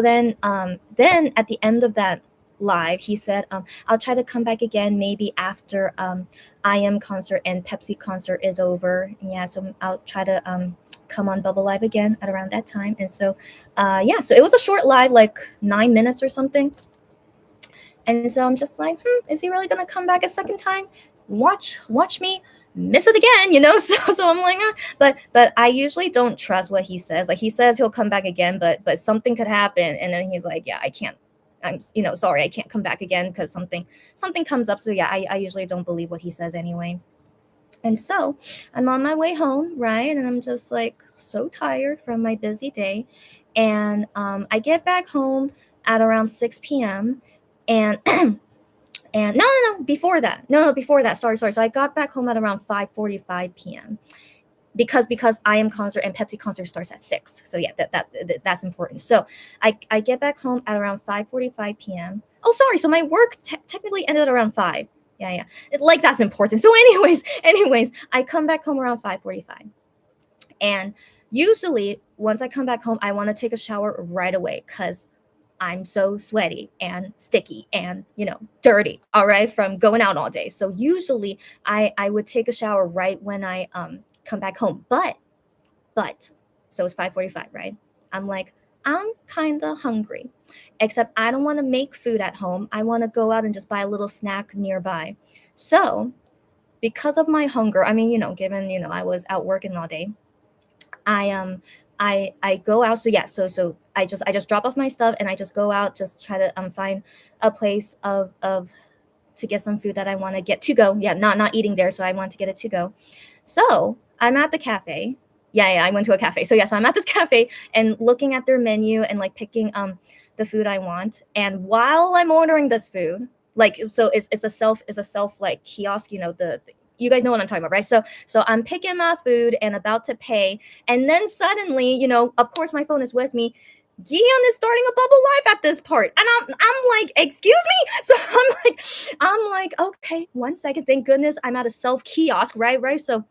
then at the end of that live, he said, I'll try to come back again maybe after IM concert and Pepsi concert is over. Yeah, so I'll try to come on Bubble Live again at around that time. And so yeah, so it was a short live, like 9 minutes or something. And so I'm just like, is he really gonna come back a second time? Watch me miss it again, So I'm like, but I usually don't trust what he says. Like, he says he'll come back again, but something could happen, and then he's like, yeah, I can't. I'm sorry, I can't come back again because something comes up. So yeah, I usually don't believe what he says anyway. And so I'm on my way home, right? And I'm just like so tired from my busy day. And I get back home at around 6 p.m. And and no, before that. No, before that. Sorry. So I got back home at around 5:45 p.m. because I am concert and Pepsi concert starts at 6. So yeah, that's important. So I get back home at around 5:45 p.m. Oh, sorry. So my work technically ended around 5. Yeah. Like that's important. So anyways, I come back home around 5:45. And usually once I come back home, I want to take a shower right away cuz I'm so sweaty and sticky and, dirty, all right, from going out all day. So usually I would take a shower right when I come back home. But so it's 5:45, right? I'm like, I'm kind of hungry. Except I don't want to make food at home. I want to go out and just buy a little snack nearby. So, because of my hunger, I mean, given, I was out working all day, I go out. So yeah, so I just drop off my stuff and I just go out, just try to find a place of to get some food that I want to get to go. Yeah, not eating there, so I want to get it to go. So I'm at the cafe. Yeah, I went to a cafe. So yeah, so I'm at this cafe and looking at their menu and like picking the food I want. And while I'm ordering this food, like so it's a self like kiosk, you guys know what I'm talking about, right? So I'm picking my food and about to pay, and then suddenly, of course my phone is with me. Gion is starting a bubble live at this part, and I'm like, excuse me. So I'm like, okay, 1 second. Thank goodness I'm at a self kiosk, right. So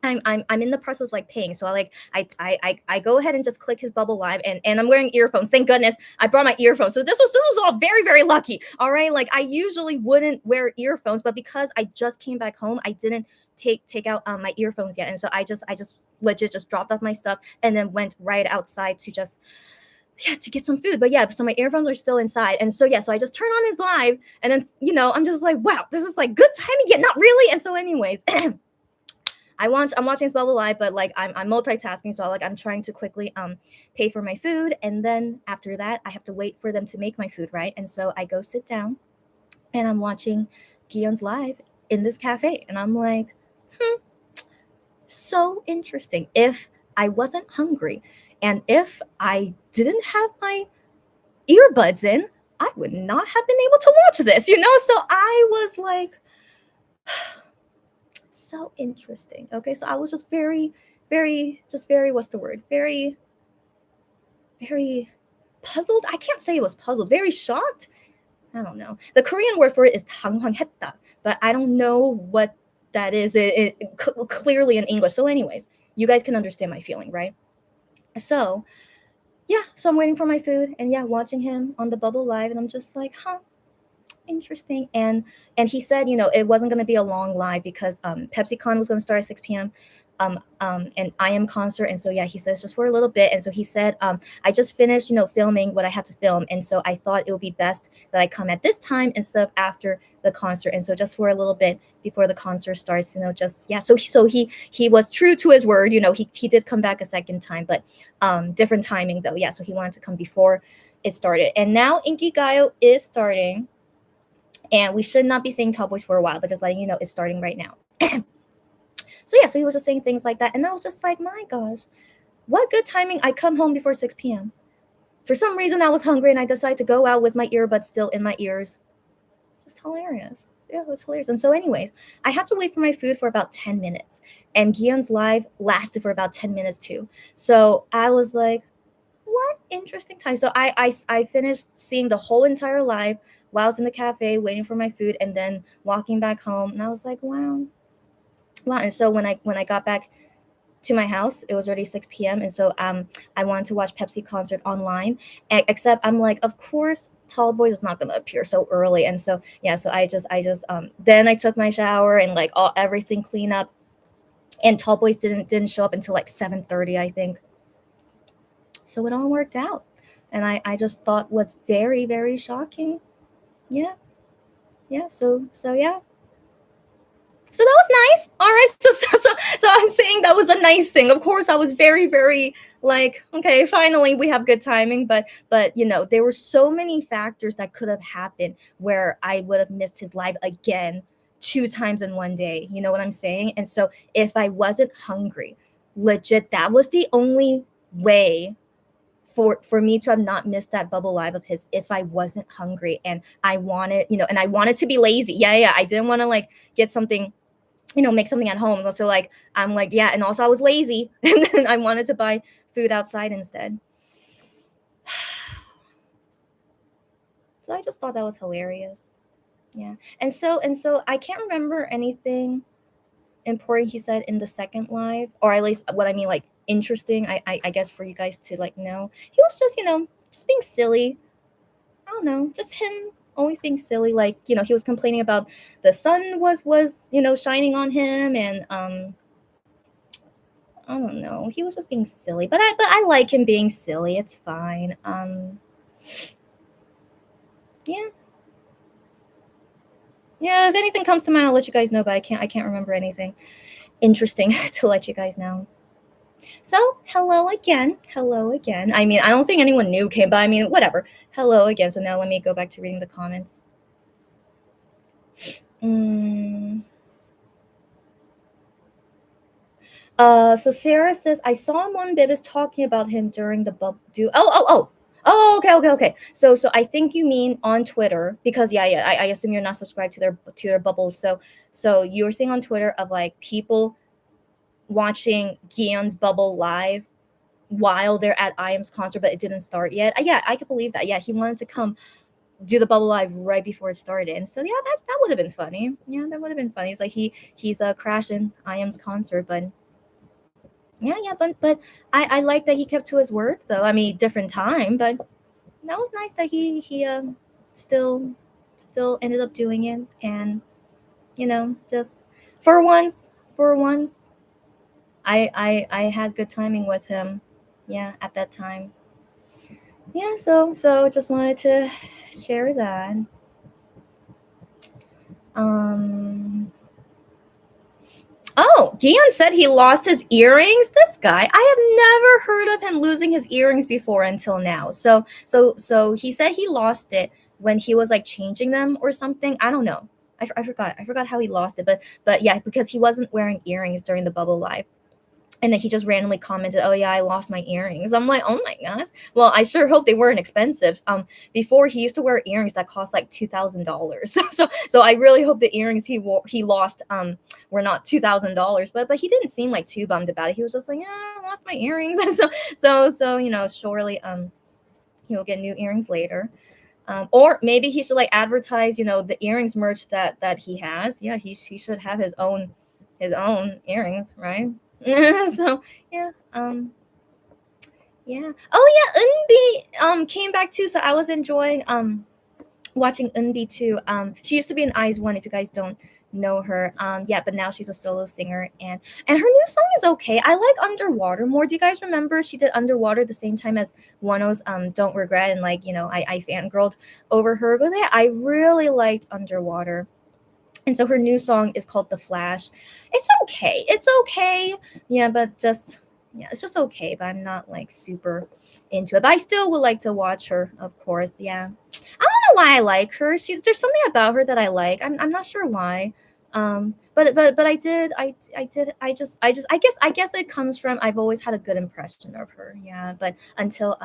I'm in the process of like paying. So I go ahead and just click his bubble live, and I'm wearing earphones. Thank goodness I brought my earphones. So this was all very, very lucky. All right. Like I usually wouldn't wear earphones, but because I just came back home, I didn't take out my earphones yet. And so I just legit just dropped off my stuff and then went right outside to just to get some food. But yeah, so my earphones are still inside. And so yeah, so I just turn on his live, and then I'm just like, wow, this is like good timing, yet not really. And so anyways, I'm watching this bubble live, but like I'm multitasking, so I'm trying to quickly pay for my food, and then after that I have to wait for them to make my food, right? And so I go sit down and I'm watching Gion's live in this cafe, and I'm like, so interesting. If I wasn't hungry and if I didn't have my earbuds in, I would not have been able to watch this, So I was like, so interesting. Okay, so I was just very, very, just very, what's the word? Very, very puzzled. I can't say it was puzzled. Very shocked. I don't know. The Korean word for it is 당황했다, but I don't know what that is. Clearly in English. So, anyways, you guys can understand my feeling, right? So, yeah. So I'm waiting for my food, and yeah, watching him on the bubble live, and I'm just like, interesting. And he said, it wasn't going to be a long live because PepsiCon was going to start at 6 p.m. And I am concert, and so yeah, he says just for a little bit. And so he said, I just finished filming what I had to film, and so I thought it would be best that I come at this time instead of after the concert. And so just for a little bit before the concert starts, just yeah. So he was true to his word. He did come back a second time, but different timing though. Yeah, so he wanted to come before it started. And now Inkigayo is starting. And we should not be saying Tall Boys for a while, but just letting you know it's starting right now. So yeah, so he was just saying things like that. And I was just like, my gosh, what good timing. I come home before 6 p.m. For some reason, I was hungry and I decided to go out with my earbuds still in my ears. Just hilarious. Yeah, it was hilarious. And so anyways, I had to wait for my food for about 10 minutes. And Gion's live lasted for about 10 minutes too. So I was like, what interesting time. So I finished seeing the whole entire live while I was in the cafe waiting for my food and then walking back home. And I was like, wow. And so when I got back to my house, it was already 6 p.m. And so I wanted to watch Pepsi concert online. Except I'm like, of course, Tall Boys is not gonna appear so early. And so yeah, so I just then I took my shower and like everything clean up. And Tall Boys didn't show up until like 7:30, I think. So it all worked out. And I just thought was very, very shocking. Yeah. So yeah. So that was nice. All right. So I'm saying that was a nice thing. Of course, I was very, very like, okay, finally we have good timing. But there were so many factors that could have happened where I would have missed his live again 2 times in one day. You know what I'm saying? And so if I wasn't hungry, legit, that was the only way for me to have not missed that bubble live of his, if I wasn't hungry and I wanted, and I wanted to be lazy. Yeah. I didn't want to like get something, make something at home. So like, I'm like, yeah. And also I was lazy and then I wanted to buy food outside instead. So I just thought that was hilarious. Yeah. And so I can't remember anything important he said in the second live, or at least what I mean, like interesting, I guess for you guys to like know. He was just, just being silly. I don't know, just him always being silly. Like, he was complaining about the sun was, shining on him, and I don't know. He was just being silly. But I like him being silly. It's fine. Yeah. Yeah, if anything comes to mind, I'll let you guys know, but I can't remember anything interesting to let you guys know. So, hello again. Hello again. I mean, I don't think anyone new came, but I mean, whatever. Hello again. So now let me go back to reading the comments. So Sarah says, I saw Mon Bibis talking about him during the okay. So I think you mean on Twitter, because I assume you're not subscribed to their bubbles. So you were saying on Twitter of like people watching Gion's bubble live while they're at IAM's concert, but it didn't start yet. Yeah, I could believe that. Yeah, he wanted to come do the bubble live right before it started, and so yeah, that would have been funny. Yeah, that would have been funny. It's like he's crashing IAM's concert, but yeah, but I like that he kept to his word, though. I mean, different time, but that was nice that he still ended up doing it, and just for once, I had good timing with him. Yeah, at that time. Yeah, so just wanted to share that. Oh, Gion said he lost his earrings. This guy, I have never heard of him losing his earrings before until now. So he said he lost it when he was like changing them or something. I don't know. I forgot how he lost it, but yeah, because he wasn't wearing earrings during the bubble live. And then he just randomly commented, "Oh yeah, I lost my earrings." I'm like, "Oh my gosh!" Well, I sure hope they weren't expensive. Before he used to wear earrings that cost like $2,000. So I really hope the earrings he lost were not $2,000. But he didn't seem like too bummed about it. He was just like, "Yeah, I lost my earrings." So surely he will get new earrings later. Or maybe he should like advertise, the earrings merch that he has. Yeah, he should have his own earrings, right? So yeah, yeah. Oh yeah, Eunbi came back too. So I was enjoying watching Eunbi too. She used to be in Eyes One, if you guys don't know her. Yeah, but now she's a solo singer, and her new song is okay. I like Underwater more. Do you guys remember she did Underwater the same time as Wano's Don't Regret, and like, I fangirled over her. But yeah, I really liked Underwater. And so her new song is called The Flash. It's okay. Yeah, but it's just okay, but I'm not like super into it. But I still would like to watch her, of course. Yeah. I don't know why I like her. There's something about her that I like. I'm not sure why. But I guess it comes from I've always had a good impression of her. Yeah, but until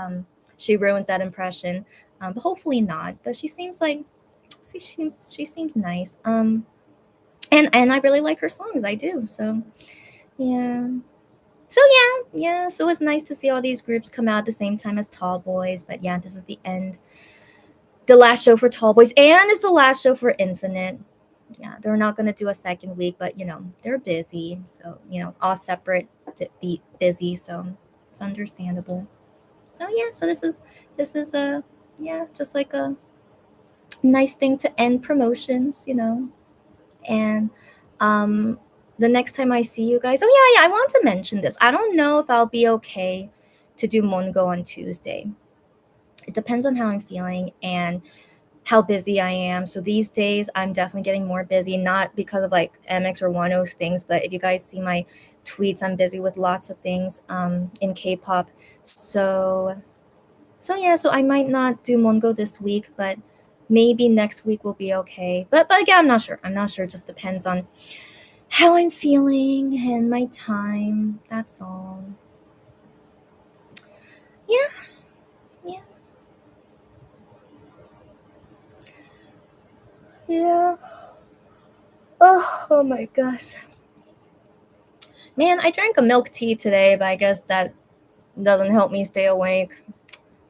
she ruins that impression. But hopefully not. But she seems nice. And I really like her songs. I do. So yeah. So it's nice to see all these groups come out at the same time as Tall Boys. But yeah, this is the last show for Tall Boys, and it's the last show for Infinite. Yeah, they're not gonna do a second week, but they're busy. So all separate to be busy. So it's understandable. So yeah, so this is just like a nice thing to end promotions, and the next time I see you guys, I want to mention this. I don't know if I'll be okay to do Mongo on Tuesday. It depends on how I'm feeling and how busy I am. So these days I'm definitely getting more busy, not because of like MX or Wano's things, but if you guys see my tweets, I'm busy with lots of things in K-pop. So I might not do Mongo this week, but maybe next week will be okay. But again, I'm not sure. It just depends on how I'm feeling and my time. That's all. Yeah, yeah, yeah. Oh my gosh. Man, I drank a milk tea today, but I guess that doesn't help me stay awake.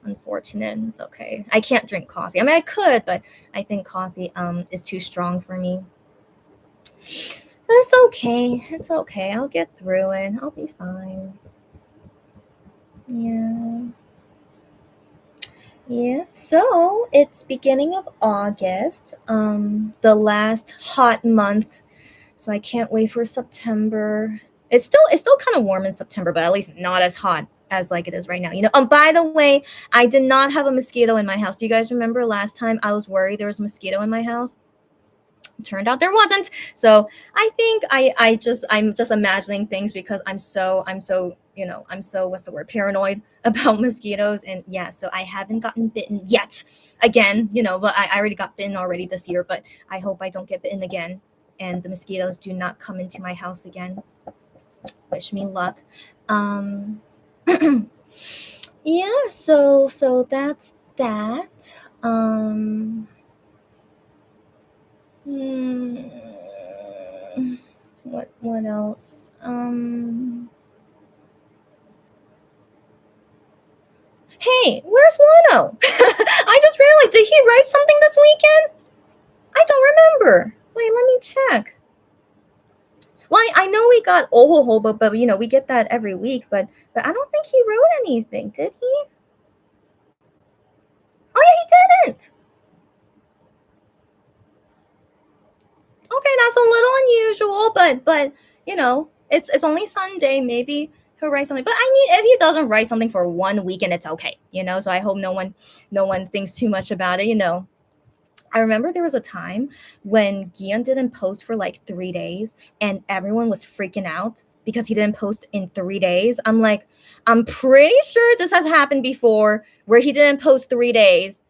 Unfortunate. It's okay. I can't drink coffee. I mean, I could, but I think coffee is too strong for me. It's okay. It's okay. I'll get through it. I'll be fine. Yeah. Yeah. So it's beginning of August. The last hot month. So I can't wait for September. It's still kind of warm in September, but at least not as hot as like it is right now. By the way, I did not have a mosquito in my house. Do you guys remember last time I was worried there was a mosquito in my house? Turned out there wasn't. So I think I'm just imagining things because I'm so, what's the word, paranoid about mosquitoes. And yeah, so I haven't gotten bitten yet again, but I already got bitten already this year, but I hope I don't get bitten again and the mosquitoes do not come into my house again. Wish me luck. um yeah, so that's that. Hmm. What else? Hey, where's Wano? I just realized, did he write something this weekend? I don't remember. Wait, let me check. Well, I know we got Ohoho, but we get that every week, but I don't think he wrote anything, did he? Oh yeah, he didn't. Okay, that's a little unusual, but it's only Sunday. Maybe he'll write something. But I mean, if he doesn't write something for 1 weekend, it's okay. So I hope no one thinks too much about it. I remember there was a time when Gian didn't post for like 3 days, and everyone was freaking out because he didn't post in 3 days. I'm like, I'm pretty sure this has happened before where he didn't post 3 days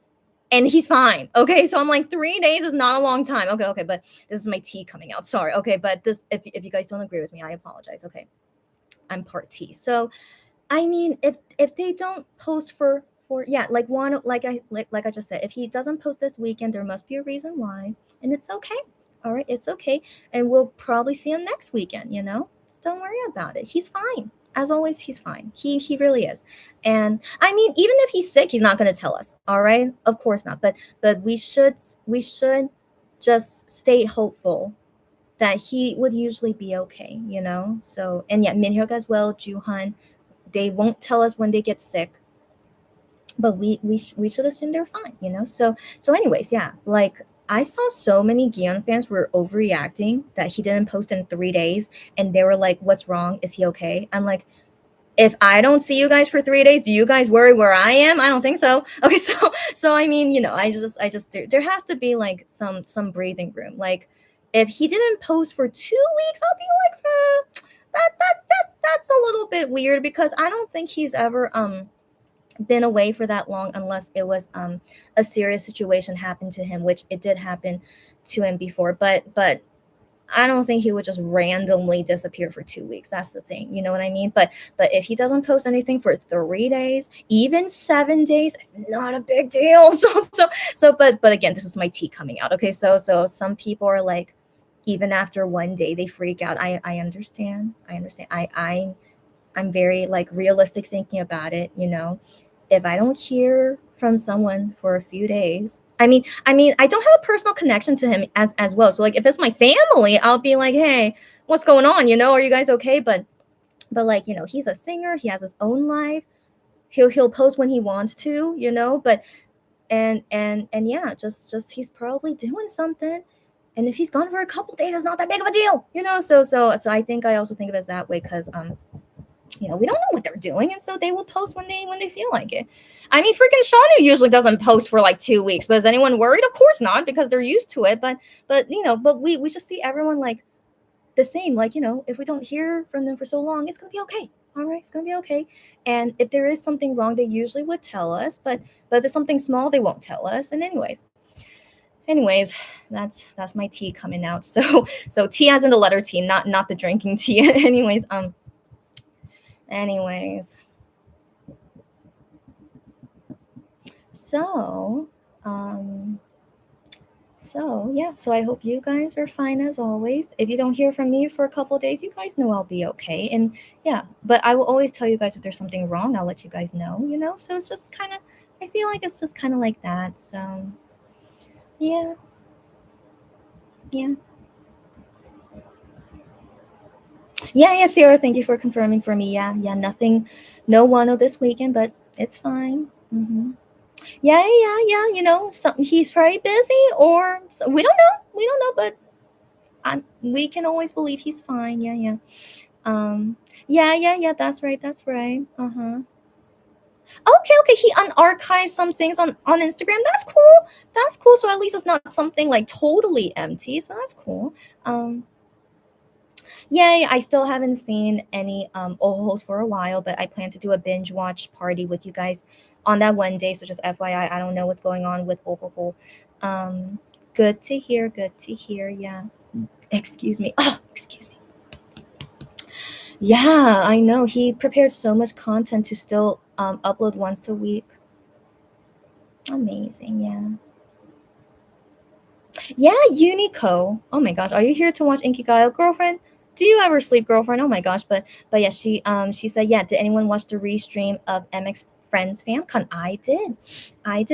and he's fine. Okay, so I'm like, 3 days is not a long time. Okay, but this is my tea coming out. Sorry. Okay, but this, if you guys don't agree with me, I apologize. Okay, I'm part tea. So I mean, if they don't post for yeah, like one, like I just said, if he doesn't post this weekend, there must be a reason why, and it's okay. All right, it's okay, and we'll probably see him next weekend. Don't worry about it. He's fine. As always, he's fine. He really is. And I mean, even if he's sick, he's not going to tell us. All right, of course not. But we should just stay hopeful that he would usually be okay. So, and yeah, Minhyuk as well, Juhan, they won't tell us when they get sick, but we should assume they're fine. So anyways, yeah, like I saw so many Gion fans were overreacting that he didn't post in 3 days, and they were like, what's wrong, is he okay? I'm like, if I don't see you guys for 3 days, do you guys worry where I am? I don't think so. Okay, so I mean, I just there has to be like some breathing room. Like if he didn't post for 2 weeks, I'll be like, that's a little bit weird, because I don't think he's ever been away for that long unless it was a serious situation happened to him, which it did happen to him before. But I don't think he would just randomly disappear for 2 weeks. That's the thing. You know what I mean? But if he doesn't post anything for 3 days, even 7 days, it's not a big deal. But again, this is my tea coming out. Okay, so some people are like, even after one day, they freak out. I understand. I understand. I'm very like realistic thinking about it. If I don't hear from someone for a few days, I mean, I don't have a personal connection to him as well. So like, if it's my family, I'll be like, hey, what's going on? Are you guys okay? But like, he's a singer. He has his own life. He'll post when he wants to. But and yeah, just he's probably doing something. And if he's gone for a couple days, it's not that big of a deal. So I think I also think of it as that way, because we don't know what they're doing, and so they will post when they feel like it. I mean, freaking Shanu usually doesn't post for like 2 weeks, but is anyone worried? Of course not, because they're used to it. But we just see everyone like the same. Like, if we don't hear from them for so long, it's gonna be okay. All right, it's gonna be okay. And if there is something wrong, they usually would tell us. But if it's something small, they won't tell us. And anyways, Anyways, that's my tea coming out. So tea as in the letter T, not the drinking tea. Anyways, so um so yeah, so I hope you guys are fine as always. If you don't hear from me for a couple days, you guys know I'll be okay. And yeah, but I will always tell you guys if there's something wrong, I'll let you guys know. So it's just kind of, I feel like it's just kind of like that. So yeah, yeah. Yeah, Sarah, thank you for confirming for me. Yeah, nothing, no one this weekend, but it's fine. Yeah. Something he's probably busy, or we don't know. We don't know, but we can always believe he's fine. Yeah. Um, yeah. That's right. That's right. Okay. He unarchived some things on Instagram. That's cool. That's cool. So at least it's not something like totally empty. So that's cool. Um, Yay, I still haven't seen any Ohos for a while, but I plan to do a binge watch party with you guys on that one day. So just FYI, I don't know what's going on with Ohoho. Um, good to hear. Good to hear. Yeah. Excuse me. Oh, excuse me. Yeah, I know. He prepared so much content to still upload once a week. Amazing. Yeah. Yeah, Unico. Oh my gosh, are you here to watch Inkigayo, girlfriend? Do you ever sleep, girlfriend? Oh my gosh, but yeah, she said, yeah. Did anyone watch the restream of MX Friends FanCon? I did.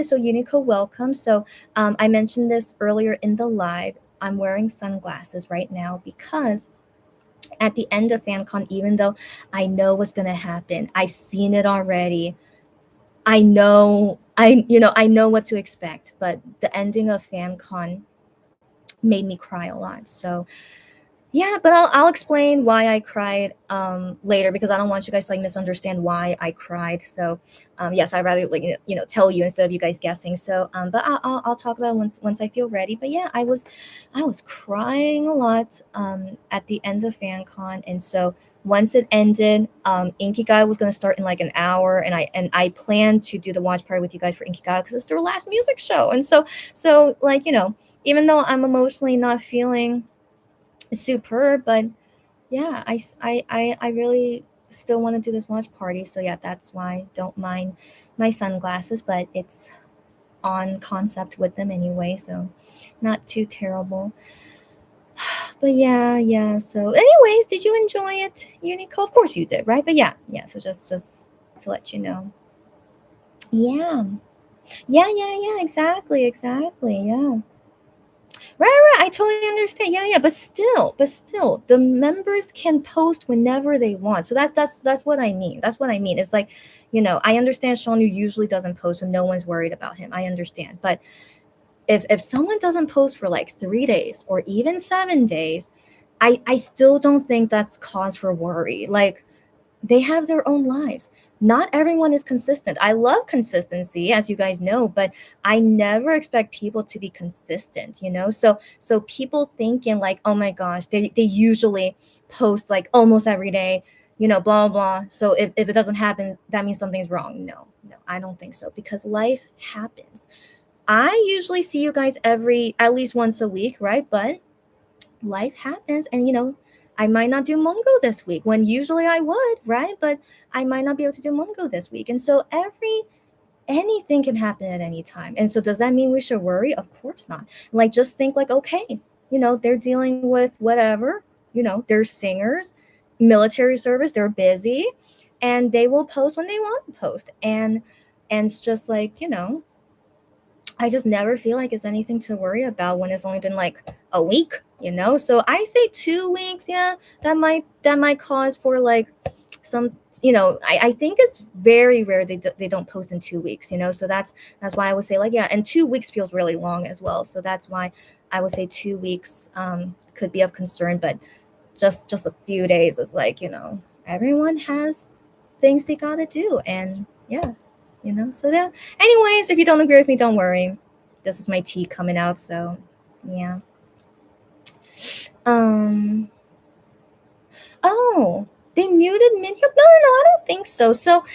So Unico, welcome. So I mentioned this earlier in the live. I'm wearing sunglasses right now because at the end of FanCon, even though I know what's gonna happen, I've seen it already. I know what to expect, but the ending of FanCon made me cry a lot. So yeah, but I'll explain why I cried later because I don't want you guys to like misunderstand why I cried. So so I'd rather like tell you instead of you guys guessing. So but I'll talk about it once I feel ready. But yeah, I was crying a lot at the end of FanCon, and so once it ended, Inkigai was gonna start in like an hour, and I planned to do the watch party with you guys for Inkigai because it's their last music show, and so like even though I'm emotionally not feeling superb, but yeah, I really still want to do this watch party. So yeah, that's why don't mind my sunglasses, but it's on concept with them anyway, so not too terrible. But yeah. So anyways, did you enjoy it, Unico? Of course you did, right? But yeah. So just to let you know. Yeah. Yeah. Exactly. Yeah. Right. I totally understand. Yeah. But still, the members can post whenever they want. So that's what I mean. That's what I mean. It's like, I understand Sean, who usually doesn't post, and no one's worried about him. I understand. But if someone doesn't post for like 3 days or even 7 days, I still don't think that's cause for worry. Like, they have their own lives. Not everyone is consistent. I love consistency, as you guys know, but I never expect people to be consistent. So people thinking like, oh my gosh, they usually post like almost every day, blah blah. So if it doesn't happen, that means something's wrong. No, I don't think so, because life happens. I usually see you guys at least once a week, right? But life happens, and I might not do Mungo this week when usually I would, right? But I might not be able to do Mungo this week, and so anything can happen at any time. And so does that mean we should worry? Of course not. Like, just think like, okay, they're dealing with whatever. They're singers, military service, they're busy, and they will post when they want to post. And it's just like, I just never feel like it's anything to worry about when it's only been like a week. So I say 2 weeks. Yeah, that might cause for like some. I think it's very rare they don't post in 2 weeks. So that's why I would say like, yeah, and 2 weeks feels really long as well. So that's why I would say 2 weeks could be of concern, but just a few days is like, everyone has things they gotta do, and yeah. So yeah. Anyways, if you don't agree with me, don't worry. This is my tea coming out, so yeah. Um. Oh, they muted Minhyuk. No, I don't think so. So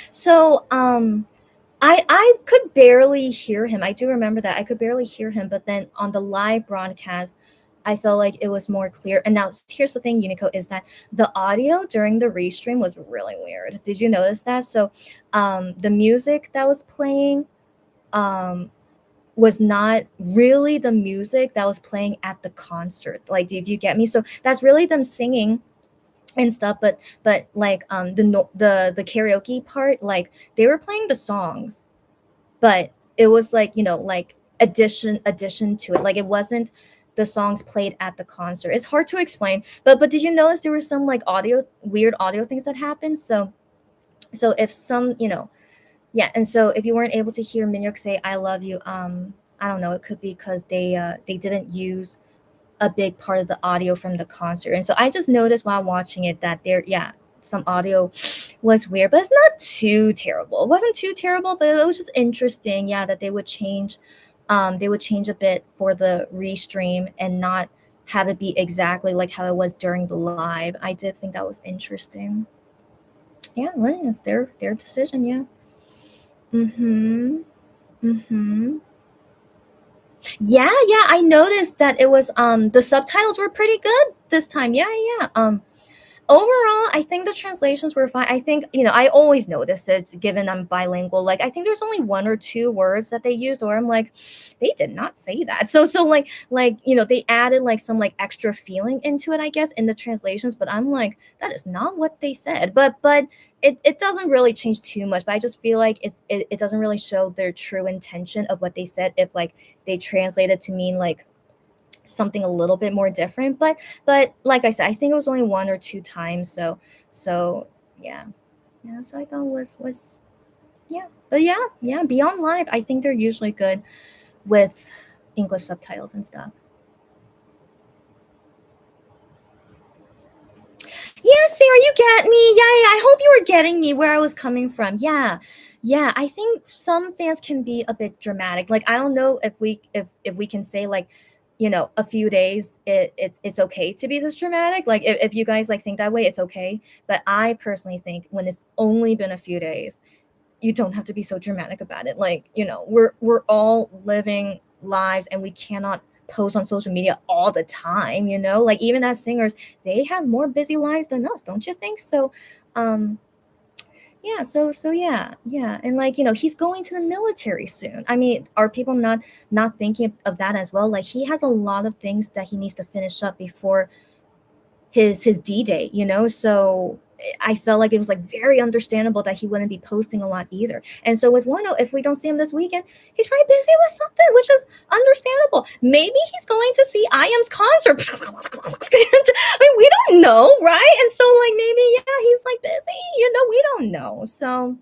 I could barely hear him. I do remember that. I could barely hear him, but then on the live broadcast, I felt like it was more clear. And now here's the thing, Unico, is that the audio during the restream was really weird. Did you notice that? So the music that was playing um was not really the music that was playing at the concert. Like, did you get me? So that's really them singing and stuff, but like the karaoke part, like they were playing the songs, but it was like, like addition to it. Like it wasn't the songs played at the concert. It's hard to explain, but did you notice there were some like weird audio things that happened? So if some, yeah, and so if you weren't able to hear Minhyuk say "I love you," I don't know, it could be because they didn't use a big part of the audio from the concert. And so I just noticed while watching it that some audio was weird, but it's not too terrible. It wasn't too terrible, but it was just interesting, yeah, that they would change a bit for the restream and not have it be exactly like how it was during the live. I did think that was interesting. Yeah, well, it's their decision, yeah. Mm-hmm. Mm-hmm. Yeah, I noticed that it was the subtitles were pretty good this time. Yeah. Overall, I think the translations were fine. I think, I always notice it given I'm bilingual. Like, I think there's only one or two words that they used where I'm like, they did not say that. So like, they added like some like extra feeling into it, I guess, in the translations, but I'm like, that is not what they said. But it doesn't really change too much, but I just feel like it doesn't really show their true intention of what they said if like they translated to mean like something a little bit more different. But like I said, I think it was only one or two times. So yeah. So I thought was yeah. But yeah, Beyond Live, I think they're usually good with English subtitles and stuff. Yeah, Sarah, you get me. Yeah, I hope you were getting me where I was coming from. Yeah, I think some fans can be a bit dramatic. Like, I don't know if we can say like, a few days it's okay to be this dramatic. Like, if you guys like think that way, it's okay. But I personally think when it's only been a few days, you don't have to be so dramatic about it. Like, we're all living lives and we cannot post on social media all the time, like even as singers, they have more busy lives than us, don't you think? So um yeah, so yeah, and like, he's going to the military soon. I mean, are people not thinking of that as well? Like, he has a lot of things that he needs to finish up before his D-Day, so I felt like it was like very understandable that he wouldn't be posting a lot either. And so with Wano, if we don't see him this weekend, he's probably busy with something, which is understandable. Maybe he's going to see IAM's concert. I mean, we don't know, right? And so like maybe he's like busy, we don't know. So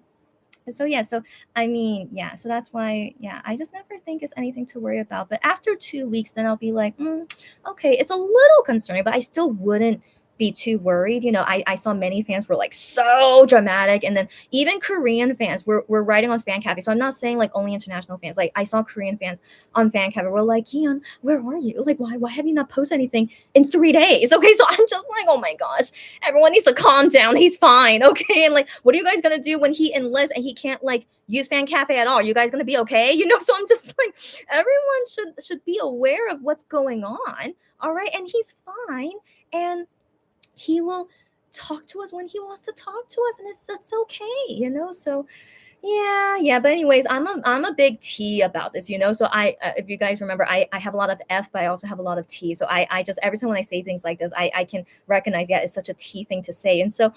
yeah, so I mean, yeah, so that's why, yeah, I just never think it's anything to worry about. But after 2 weeks, then I'll be like, okay, it's a little concerning, but I still wouldn't be too worried. I saw many fans were like so dramatic, and then even Korean fans were writing on Fan Cafe. So I'm not saying like only international fans. Like, I saw Korean fans on Fan Cafe were like, Kian, where are you? Like, why have you not posted anything in 3 days? Okay, so I'm just like, oh my gosh, everyone needs to calm down. He's fine, okay? And like, what are you guys gonna do when he enlists and he can't like use Fan Cafe at all? You guys gonna be okay? So I'm just like, everyone should be aware of what's going on, all right? And he's fine, and he will talk to us when he wants to talk to us, and it's okay. So yeah, but anyways, I'm a big T about this. So I if you guys remember, I have a lot of F, but I also have a lot of T. So I just, every time when I say things like this, I can recognize, yeah, it's such a T thing to say. And so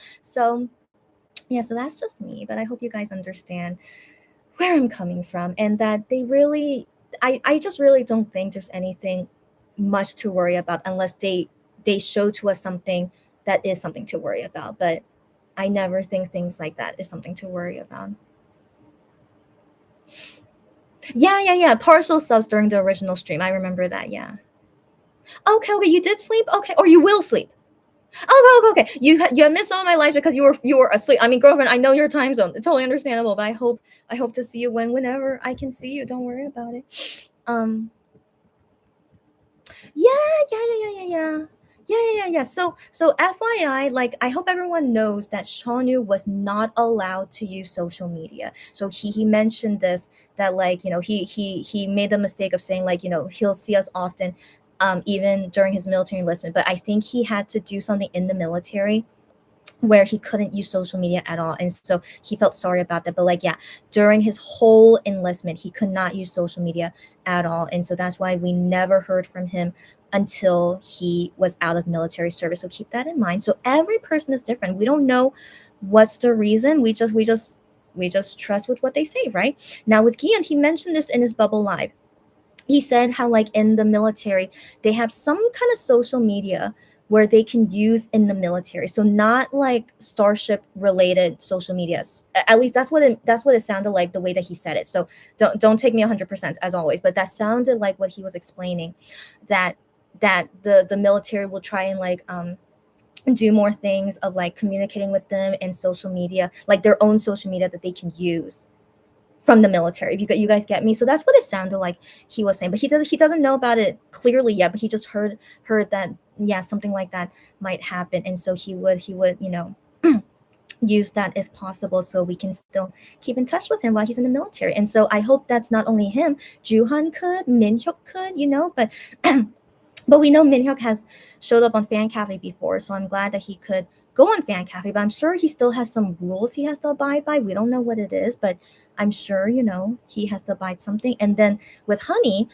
yeah, so that's just me, but I hope you guys understand where I'm coming from, and that I just really don't think there's anything much to worry about unless they show to us something that is something to worry about. But I never think things like that is something to worry about. Yeah. Partial subs during the original stream. I remember that. Yeah. Okay. You did sleep. Okay, or you will sleep. Okay. You missed some of my life because you were asleep. I mean, girlfriend, I know your time zone. It's totally understandable, but I hope to see you whenever I can see you. Don't worry about it. Yeah. yeah. So FYI, like I hope everyone knows that Shonu was not allowed to use social media. So he mentioned this, that like, you know, he made the mistake of saying like, you know, he'll see us often, even during his military enlistment. But I think he had to do something in the military where he couldn't use social media at all, and so he felt sorry about that. But like, yeah, during his whole enlistment he could not use social media at all, and so that's why we never heard from him until he was out of military service. So keep that in mind. So every person is different. We don't know what's the reason. We just trust with what they say, right? Now with Gian, he mentioned this in his Bubble Live. He said how like in the military they have some kind of social media where they can use in the military, so not like starship related social medias. At least that's what it sounded like, the way that he said it. So don't take me 100% as always, but that sounded like what he was explaining, that the military will try and like do more things of like communicating with them in social media, like their own social media that they can use from the military. If you guys get me. So that's what it sounded like he was saying, but he doesn't know about it clearly yet, but he just heard that, yeah, something like that might happen, and so he would use that if possible, so we can still keep in touch with him while he's in the military. And so I hope that's not only him. Juhan could, Minhyuk could, but but we know Minhyuk has showed up on Fan Cafe before, so I'm glad that he could go on Fan Cafe. But I'm sure he still has some rules he has to abide by. We don't know what it is, but I'm sure he has to abide something. And then with Honey,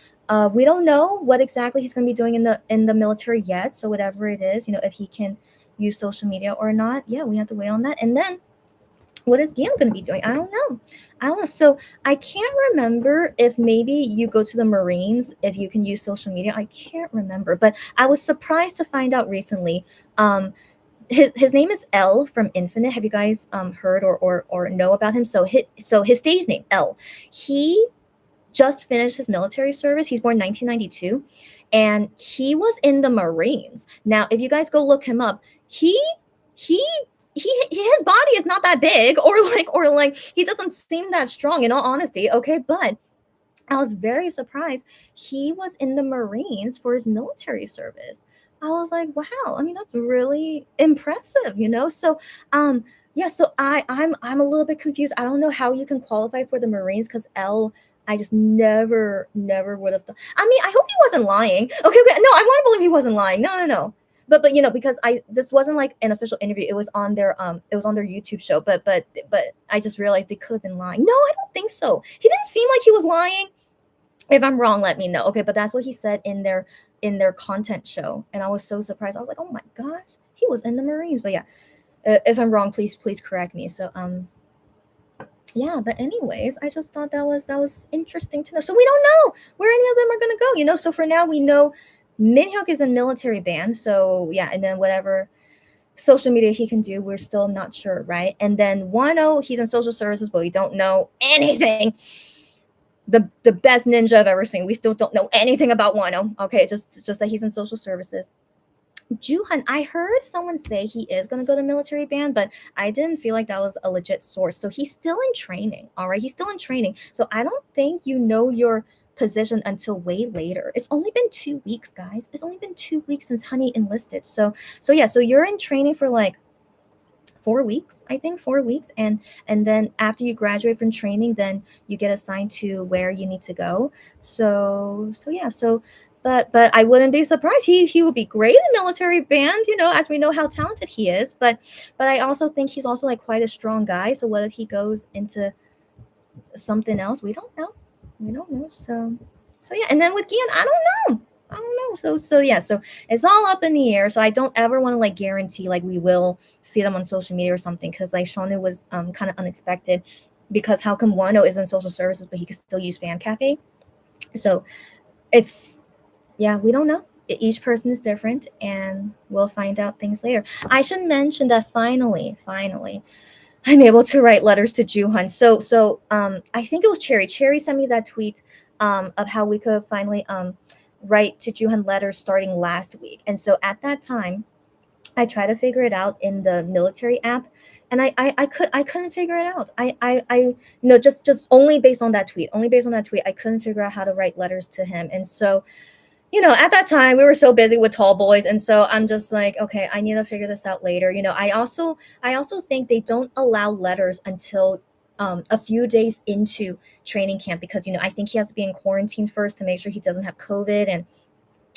we don't know what exactly he's going to be doing in the military yet. So whatever it is, if he can use social media or not, yeah, we have to wait on that. And then what is Gian going to be doing? I don't know. So I can't remember if maybe you go to the Marines if you can use social media. I can't remember, but I was surprised to find out recently. His name is L from Infinite. Have you guys heard or know about him? So his stage name L. He just finished his military service. He's born 1992, and he was in the Marines. Now, if you guys go look him up, he his body is not that big, or like he doesn't seem that strong, in all honesty. Okay, but I was very surprised he was in the Marines for his military service. I was like, wow. I mean, that's really impressive. So, yeah. So I'm a little bit confused. I don't know how you can qualify for the Marines because I just never would have thought. I mean, I hope he wasn't lying. Okay. No, I want to believe he wasn't lying. No. But because this wasn't like an official interview. It was on their YouTube show. But I just realized they could have been lying. No, I don't think so. He didn't seem like he was lying. If I'm wrong, let me know. Okay, but that's what he said in their content show, and I was so surprised. I was like, oh my gosh, he was in the Marines. But yeah, if I'm wrong, please correct me. So yeah, but anyways, I just thought that was interesting to know. So we don't know where any of them are gonna go. So for now we know Minhyuk is a military band. So yeah, and then whatever social media he can do, we're still not sure, right? And then Wano, he's in social services, but we don't know anything. The best ninja I've ever seen. We still don't know anything about Wano. Okay, just that he's in social services. Juhan, I heard someone say he is going to go to military band, but I didn't feel like that was a legit source. So he's still in training. All right, he's still in training. So I don't think your position until way later. It's only been 2 weeks, guys. It's only been 2 weeks since Honey enlisted. So yeah, so you're in training for like 4 weeks, I think 4 weeks, and then after you graduate from training, then you get assigned to where you need to go. So yeah, but I wouldn't be surprised. He would be great in military band, as we know how talented he is. But I also think he's also like quite a strong guy. So what if he goes into something else? We don't know. So yeah, and then with Gian, I don't know. So yeah, so it's all up in the air. So I don't ever want to like guarantee like we will see them on social media or something, because like Shonu was kind of unexpected, because how come Wano is in social services but he can still use Fan Cafe? So it's, yeah, we don't know. Each person is different, and we'll find out things later. I should mention that finally I'm able to write letters to Juhan. So I think it was Cherry. Cherry sent me that tweet of how we could finally write to Juhan letters starting last week. And so at that time, I tried to figure it out in the military app, and I couldn't figure it out. I no, just only based on that tweet. I couldn't figure out how to write letters to him. And so at that time we were so busy with tall boys, and so I'm just like, okay, I need to figure this out later. I also think they don't allow letters until a few days into training camp, because I think he has to be in quarantine first to make sure he doesn't have COVID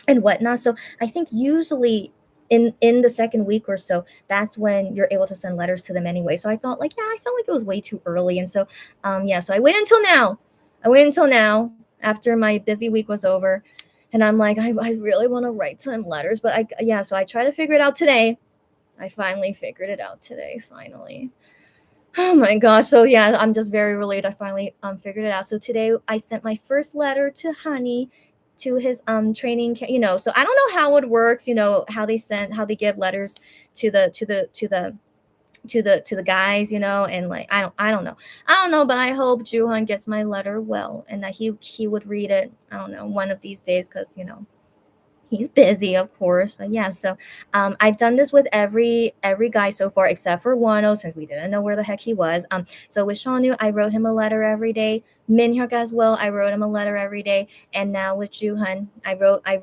and whatnot. So I think usually in the second week or so, that's when you're able to send letters to them anyway. So I thought, like, yeah, I felt like it was way too early, and so yeah, so I waited until now. After my busy week was over, and I'm like, I really want to write some letters, but so I tried to figure it out today. I finally figured it out today, finally. Oh my gosh. So yeah, I'm just very relieved I finally figured it out. So today I sent my first letter to Honey, to his training so I don't know how it works, how they give letters to the guys, and like I don't know, but I hope Juhan gets my letter well, and that he would read it, I don't know, one of these days, because he's busy, of course. But yeah, so I've done this with every guy so far except for Wano, since we didn't know where the heck he was. So with Shanu, I wrote him a letter every day. Minhyuk as well, I wrote him a letter every day. And now with Juhan, I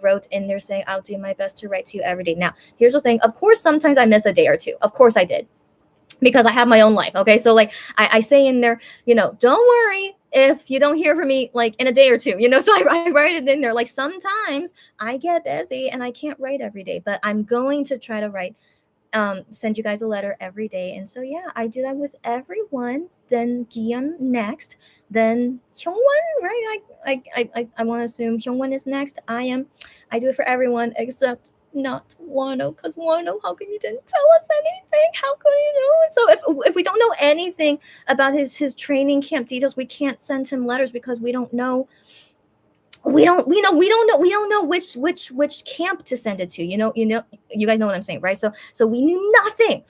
wrote in there saying I'll do my best to write to you every day. Now, here's the thing. Of course, sometimes I miss a day or two. Of course I did, because I have my own life. Okay. So like I say in there, don't worry if you don't hear from me like in a day or two, so I write it in there. Like sometimes I get busy and I can't write every day, but I'm going to try to send you guys a letter every day. And so yeah, I do that with everyone. Then Gion next, then Hyungwon, right? I want to assume Hyungwon is next. I do it for everyone except not Wano, because Wano, how come you didn't tell us anything? How could you know? So if we don't know anything about his training camp details, we can't send him letters, because we don't know. We don't know which camp to send it to. You guys know what I'm saying, right? So we knew nothing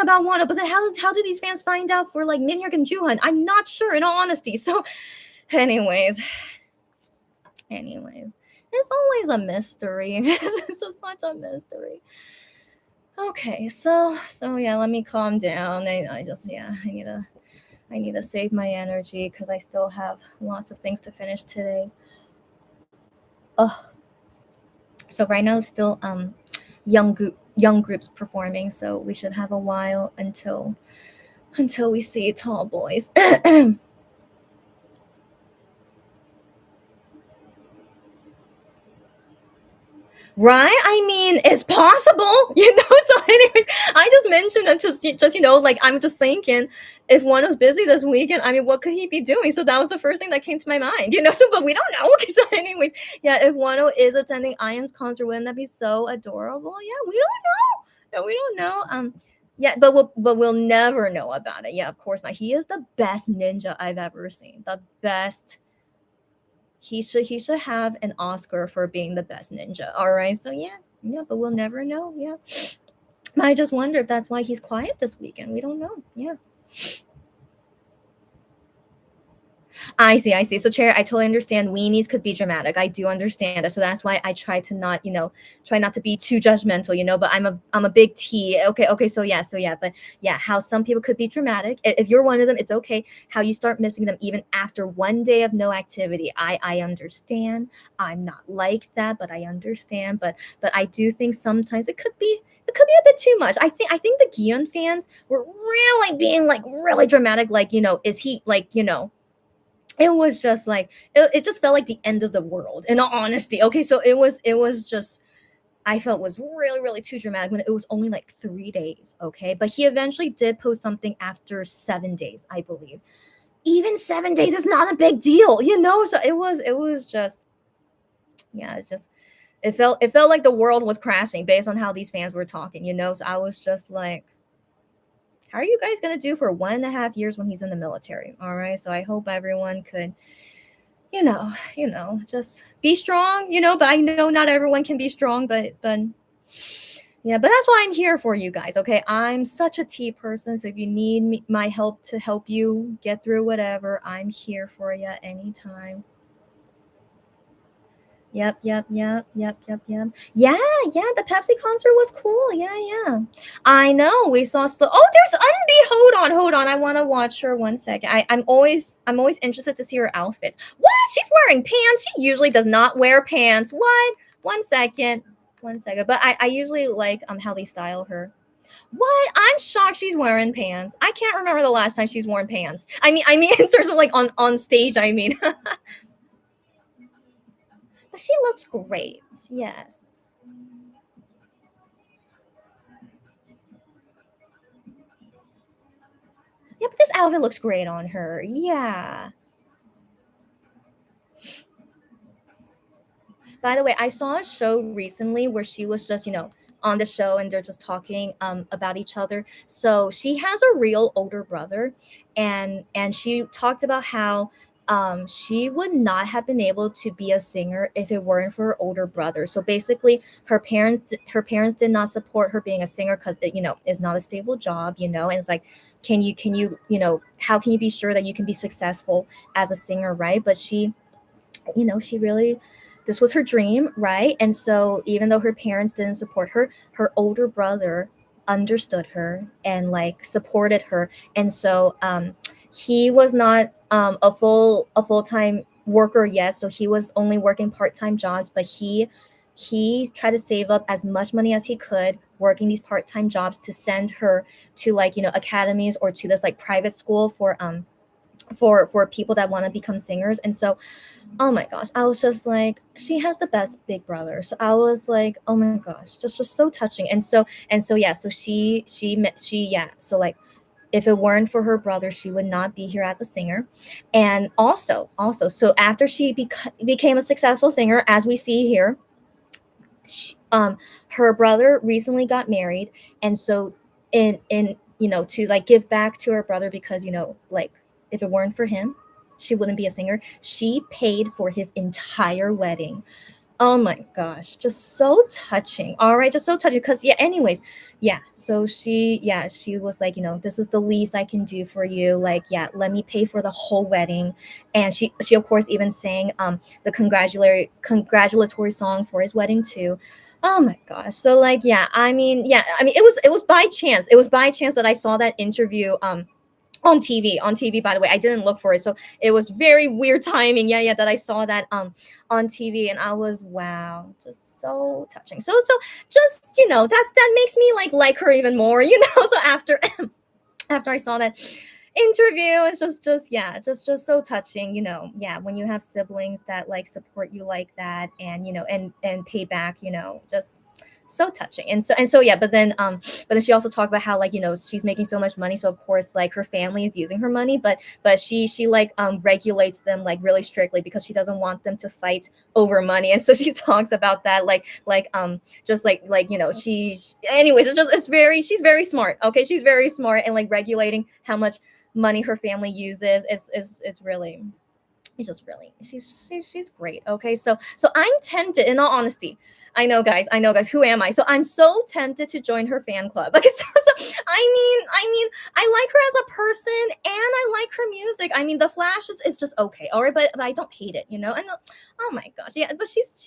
about Wano. But then how do these fans find out for like Minhyuk and Juhan? I'm not sure, in all honesty. So anyways, it's always a mystery. It's just such a mystery. Okay, so yeah, let me calm down. I just, yeah, I need to save my energy, because I still have lots of things to finish today. Oh, so right now it's still young groups performing, so we should have a while until we see tall boys. Right? I mean, it's possible, So, anyways, I just mentioned that, just like, I'm just thinking, if one was busy this weekend, I mean, what could he be doing? So that was the first thing that came to my mind, So, but we don't know. Okay, so, anyways, yeah, if Wano is attending IM's concert, wouldn't that be so adorable? Yeah, we don't know. No, we don't know. Yeah, but we'll never know about it. Yeah, of course not. He is the best ninja I've ever seen. The best. He should have an Oscar for being the best ninja. All right. So yeah, but we'll never know. Yeah. I just wonder if that's why he's quiet this weekend. We don't know. Yeah. I see, I see. So, Chair, I totally understand weenies could be dramatic. I do understand that. So that's why I try to not, try not to be too judgmental, but I'm a big T. Okay, okay. So yeah, but yeah, how some people could be dramatic. If you're one of them, it's okay. How you start missing them even after one day of no activity. I understand. I'm not like that, but I understand. But I do think sometimes it could be a bit too much. I think the Gion fans were really being like really dramatic, like, is he like, it was just like it just felt like the end of the world, in all honesty. Okay, so it was just, I felt was really, really too dramatic when it was only like 3 days. Okay, but he eventually did post something after 7 days, I believe. Even 7 days is not a big deal, so it was just, yeah, it's just, it felt like the world was crashing based on how these fans were talking, so I was just like, how are you guys going to do for 1.5 years when he's in the military? All right. So I hope everyone could, just be strong, but I know not everyone can be strong, but yeah, but that's why I'm here for you guys. Okay. I'm such a tea person. So if you need my help to help you get through whatever, I'm here for you anytime. Yep. Yeah, yeah, the Pepsi concert was cool. Yeah. I know. We saw Oh, there's Unbi. Hold on. I want to watch her 1 second. I'm always interested to see her outfits. What? She's wearing pants. She usually does not wear pants. What? 1 second. 1 second. But I usually like how they style her. What? I'm shocked she's wearing pants. I can't remember the last time she's worn pants. I mean in terms of like on stage, I mean. But she looks great. Yes. Yeah, but this outfit looks great on her. Yeah. By the way, I saw a show recently where she was just, on the show and they're just talking about each other. So she has a real older brother, and she talked about how she would not have been able to be a singer if it weren't for her older brother. So basically, her parents did not support her being a singer because it's not a stable job, and it's like, how can you be sure that you can be successful as a singer, right? But she really, this was her dream, right? And so even though her parents didn't support her, her older brother understood her and like supported her. And so he was not a full-time worker yet, so he was only working part-time jobs, but he tried to save up as much money as he could working these part-time jobs to send her to like academies or to this like private school for people that want to become singers. And so, oh my gosh, I was just like, she has the best big brother. So I was like, oh my gosh, just so touching. And so yeah, so she yeah, so like, if it weren't for her brother, she would not be here as a singer. And also, so after she became a successful singer, as we see here, her brother recently got married. And so in to like give back to her brother, because like, if it weren't for him, she wouldn't be a singer. She paid for his entire wedding. Oh my gosh, just so touching. All right, just so touching. Because yeah, anyways, yeah. So she was like, this is the least I can do for you. Like, yeah, let me pay for the whole wedding. And she of course even sang the congratulatory song for his wedding too. Oh my gosh. So like, yeah, I mean, it was by chance. It was by chance that I saw that interview on TV, by the way. I didn't look for it, so it was very weird timing. Yeah, that I saw that on TV, and I was, wow, just so touching. So just, that makes me like her even more. So after I saw that interview, it's just yeah, just so touching. Yeah, when you have siblings that like support you like that, and and pay back, just so touching. And so yeah, but then she also talked about how, like, she's making so much money, so of course like her family is using her money, but she like regulates them like really strictly, because she doesn't want them to fight over money. And so she talks about that, like just like anyways, she's very smart. Okay, she's very smart, and like regulating how much money her family uses is it's really, it's just really, she's great. Okay, so I'm tempted, in all honesty. I know guys, who am I? So I'm so tempted to join her fan club. Okay, so I mean, I like her as a person, and I like her music. I mean, the Flash is just okay, all right, but I don't hate it, and oh my gosh, yeah, but she's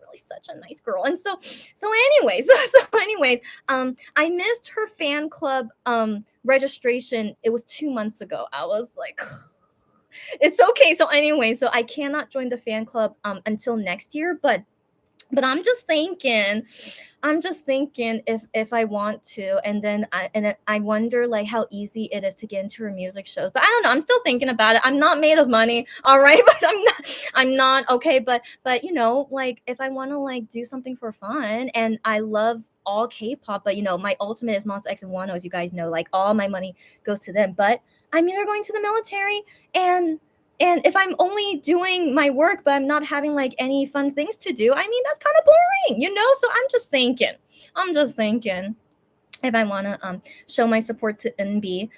really such a nice girl. And so anyways, so anyways, I missed her fan club registration. It was 2 months ago. I was like, it's okay. So anyway, so I cannot join the fan club until next year, but I'm just thinking if I want to. And then I wonder like how easy it is to get into her music shows. But I don't know, I'm still thinking about it. I'm not made of money, all right, but I'm not okay. But like, if I want to like do something for fun, and I love all K-pop, but my ultimate is Monster X and Wano, as you guys know, like all my money goes to them. But I'm either going to the military, and if I'm only doing my work, but I'm not having like any fun things to do, I mean, that's kind of boring. So I'm just thinking if I want to show my support to NB.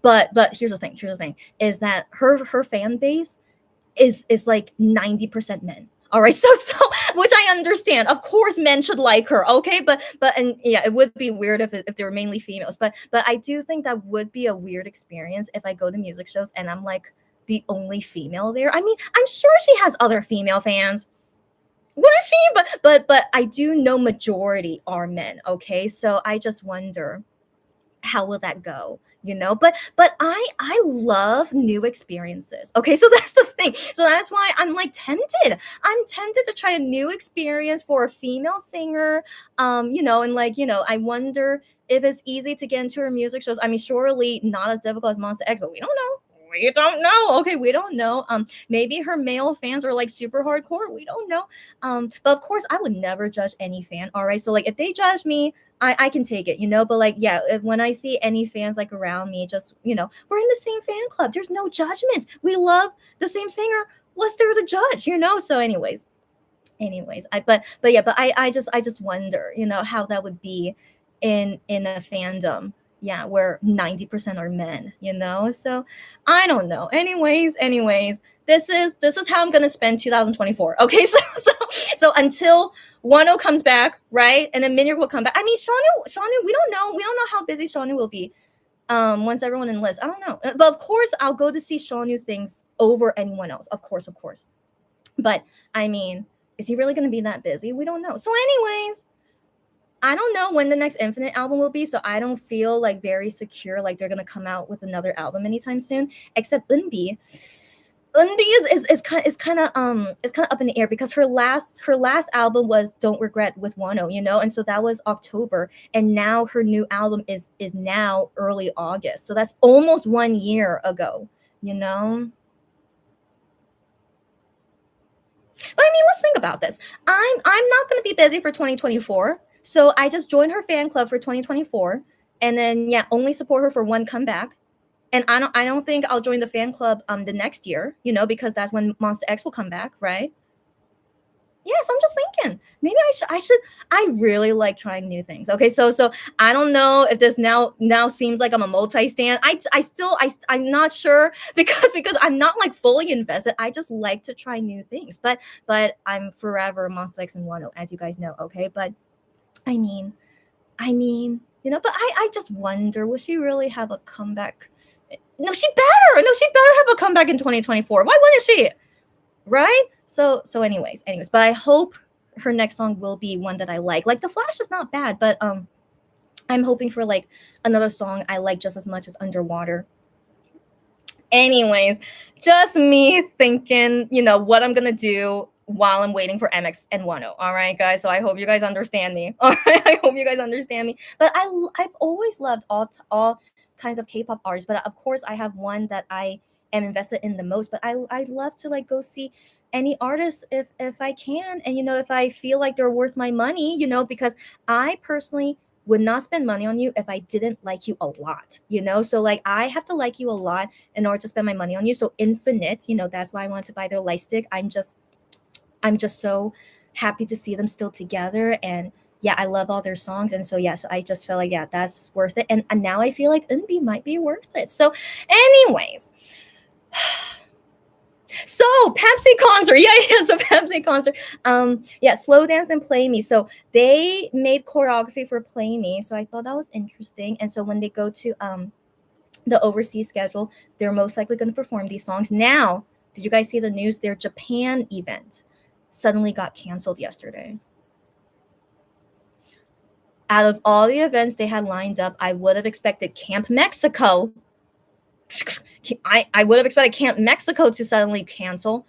But here's the thing is that her fan base is like 90% men. All right, so which I understand. Of course, men should like her, okay? But and yeah, it would be weird if they were mainly females. But I do think that would be a weird experience if I go to music shows and I'm like the only female there. I mean, I'm sure she has other female fans. What is she? But I do know majority are men. Okay, so I just wonder how will that go, but I love new experiences. Okay, so that's the thing. So that's why I'm like tempted. I'm tempted to try a new experience for a female singer. And like, I wonder if it's easy to get into her music shows. I mean, surely not as difficult as Monster X, but we don't know. Okay, we don't know. Maybe her male fans are like super hardcore. We don't know. But of course I would never judge any fan. All right, so like if they judge me, I can take it, but like, yeah, when I see any fans like around me, just, we're in the same fan club. There's no judgment. We love the same singer. What's there to judge? So anyways, I just wonder, how that would be in a fandom, yeah, where 90% are men. So I don't know. Anyways, this is how I'm gonna spend 2024. Okay, so until Wano comes back, right, and then Minyuk will come back. I mean, Shawnu, we don't know how busy Shawnu will be once everyone enlists. I don't know, but of course I'll go to see Shawnu things over anyone else, of course. But I mean, is he really going to be that busy? We don't know. So anyways, I don't know when the next Infinite album will be, so I don't feel like very secure like they're going to come out with another album anytime soon, except Eunbi. Eunbi is kind of up in the air because her last album was Don't Regret with Wano, and so that was October, and now her new album is now early August. So that's almost 1 year ago, you know? But I mean, let's think about this. I'm not going to be busy for 2024, so I just joined her fan club for 2024, and then yeah, only support her for one comeback. And I don't think I'll join the fan club the next year, because that's when Monster X will come back, right? Yes, I'm just thinking maybe I really like trying new things. Okay, so I don't know if this now seems like I'm a multi-stand. I'm not sure because I'm not like fully invested. I just like to try new things, but I'm forever Monster X and Wano, as you guys know. Okay, but I mean, but I just wonder, will she really have a comeback? No, she better have a comeback in 2024. Why wouldn't she? Right? So anyways, but I hope her next song will be one that I like. Like The Flash is not bad, but I'm hoping for like another song I like just as much as Underwater. Anyways, just me thinking, what I'm gonna do while I'm waiting for MX and Wano. All right, guys. So I hope you guys understand me. All right, I hope you guys understand me. But I've always loved all kinds of K-pop artists, but of course I have one that I am invested in the most. But I'd love to like go see any artist if I can, and if I feel like they're worth my money, because I personally would not spend money on you if I didn't like you a lot. So like I have to like you a lot in order to spend my money on you. So Infinite, that's why I wanted to buy their light stick. I'm just so happy to see them still together, and yeah, I love all their songs, and so yeah, so I just feel like yeah, that's worth it, and now I feel like Eunbi might be worth it. So, anyways, so Pepsi concert, yeah, so Pepsi concert, yeah, Slow Dance and Play Me. So they made choreography for Play Me, so I thought that was interesting, and so when they go to the overseas schedule, they're most likely going to perform these songs. Now, did you guys see the news? Their Japan event suddenly got canceled yesterday. Out of all the events they had lined up, I would have expected Camp Mexico. I would have expected Camp Mexico to suddenly cancel,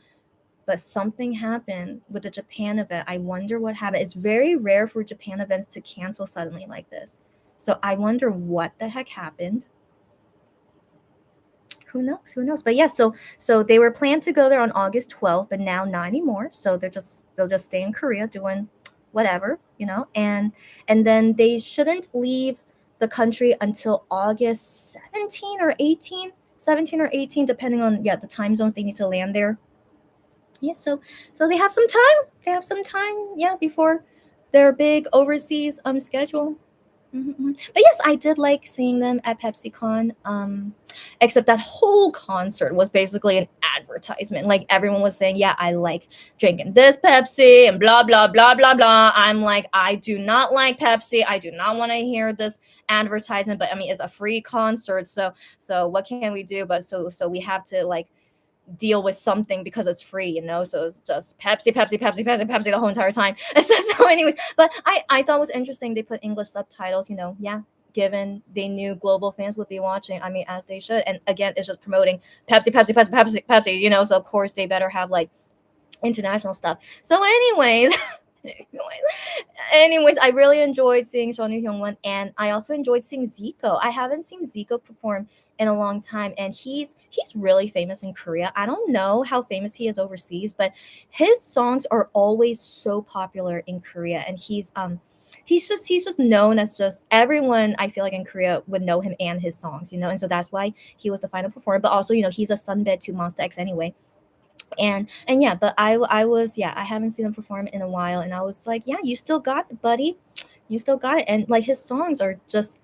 but something happened with the Japan event. I wonder what happened. It's very rare for Japan events to cancel suddenly like this. So I wonder what the heck happened. Who knows? But yeah, so they were planned to go there on August 12th, but now not anymore. So they'll just stay in Korea doing whatever, and then they shouldn't leave the country until August 17 or 18, depending on the time zones they need to land there. Yeah, so they have some time. Yeah, before their big overseas schedule. But yes, I did like seeing them at PepsiCon. Except that whole concert was basically an advertisement. Like everyone was saying, yeah, I like drinking this Pepsi and blah blah blah blah blah. I'm like, I do not like Pepsi. I do not want to hear this advertisement. But I mean, it's a free concert, so what can we do? But so we have to like deal with something because it's free, so it's just Pepsi, Pepsi, Pepsi, Pepsi, Pepsi the whole entire time. So anyways, but I thought it was interesting they put English subtitles, yeah, given they knew global fans would be watching. I mean, as they should. And again, it's just promoting Pepsi, Pepsi, Pepsi, Pepsi, Pepsi, so of course they better have like international stuff. So anyways, anyways, I really enjoyed seeing Seonu Hyungwon, and I also enjoyed seeing Zico. I haven't seen Zico perform in a long time, and he's really famous in Korea. I don't know how famous he is overseas, but his songs are always so popular in Korea, and he's just known as, just everyone, I feel like, in Korea would know him and his songs, and so that's why he was the final performer. But also, he's a sunbed to Monsta X anyway. And yeah, but I was, yeah, I haven't seen him perform in a while, and I was like, yeah, you still got it, buddy. You still got it. And like, his songs are just,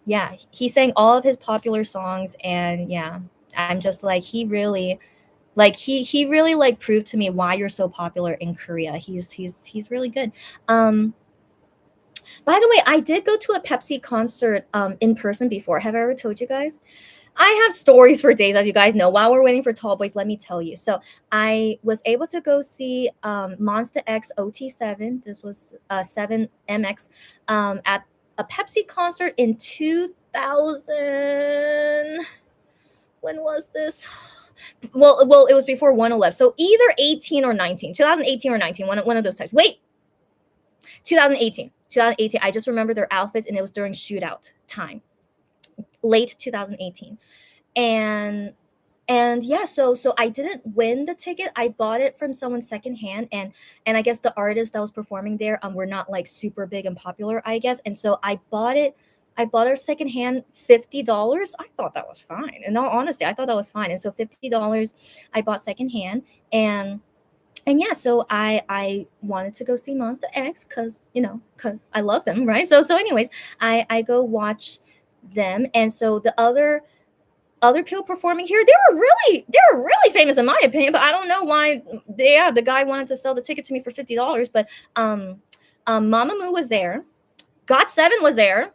yeah, he sang all of his popular songs, and yeah, I'm just like, he really like proved to me why you're so popular in Korea. He's really good. By the way, I did go to a Pepsi concert in person before. Have I ever told you guys? I have stories for days, as you guys know. While we're waiting for Tall Boys, let me tell you. So I was able to go see Monsta X OT7. This was 7MX at a Pepsi concert in 2000. When was this? Well, it was before 111. So either 18 or 19, 2018 or 19, one of those times. Wait, 2018. 2018. I just remember their outfits, and it was during shootout time, late 2018. And yeah, so I didn't win the ticket. I bought it from someone secondhand, and I guess the artists that was performing there were not like super big and popular, I guess. And so I bought it. I bought it secondhand, $50. I thought that was fine. In all honesty, I thought that was fine. And so $50 I bought secondhand. And yeah, so I wanted to go see Monsta X because I love them, right? So anyways, I go watch them. And so the other people performing here, they were really famous in my opinion, but I don't know why the guy wanted to sell the ticket to me for $50. But Mamamoo was there, GOT7 was there,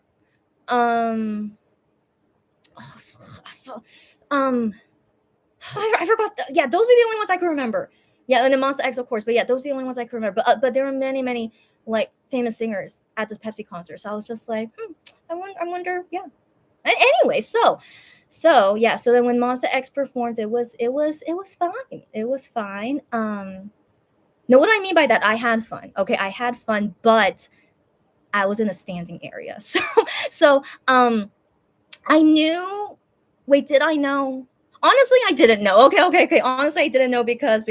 I forgot yeah, those are the only ones I can remember. Yeah, and then Monsta X, of course, but yeah, those are the only ones I can remember. But there were many like famous singers at this Pepsi concert, so I was just like, I wonder, yeah. Anyway, so yeah, so then when Monsta X performed, it was fine. It was fine. No, what I mean by that, I had fun. Okay, I had fun, but I was in a standing area. So I knew. Wait, did I know? Honestly, I didn't know. Okay. Honestly, I didn't know because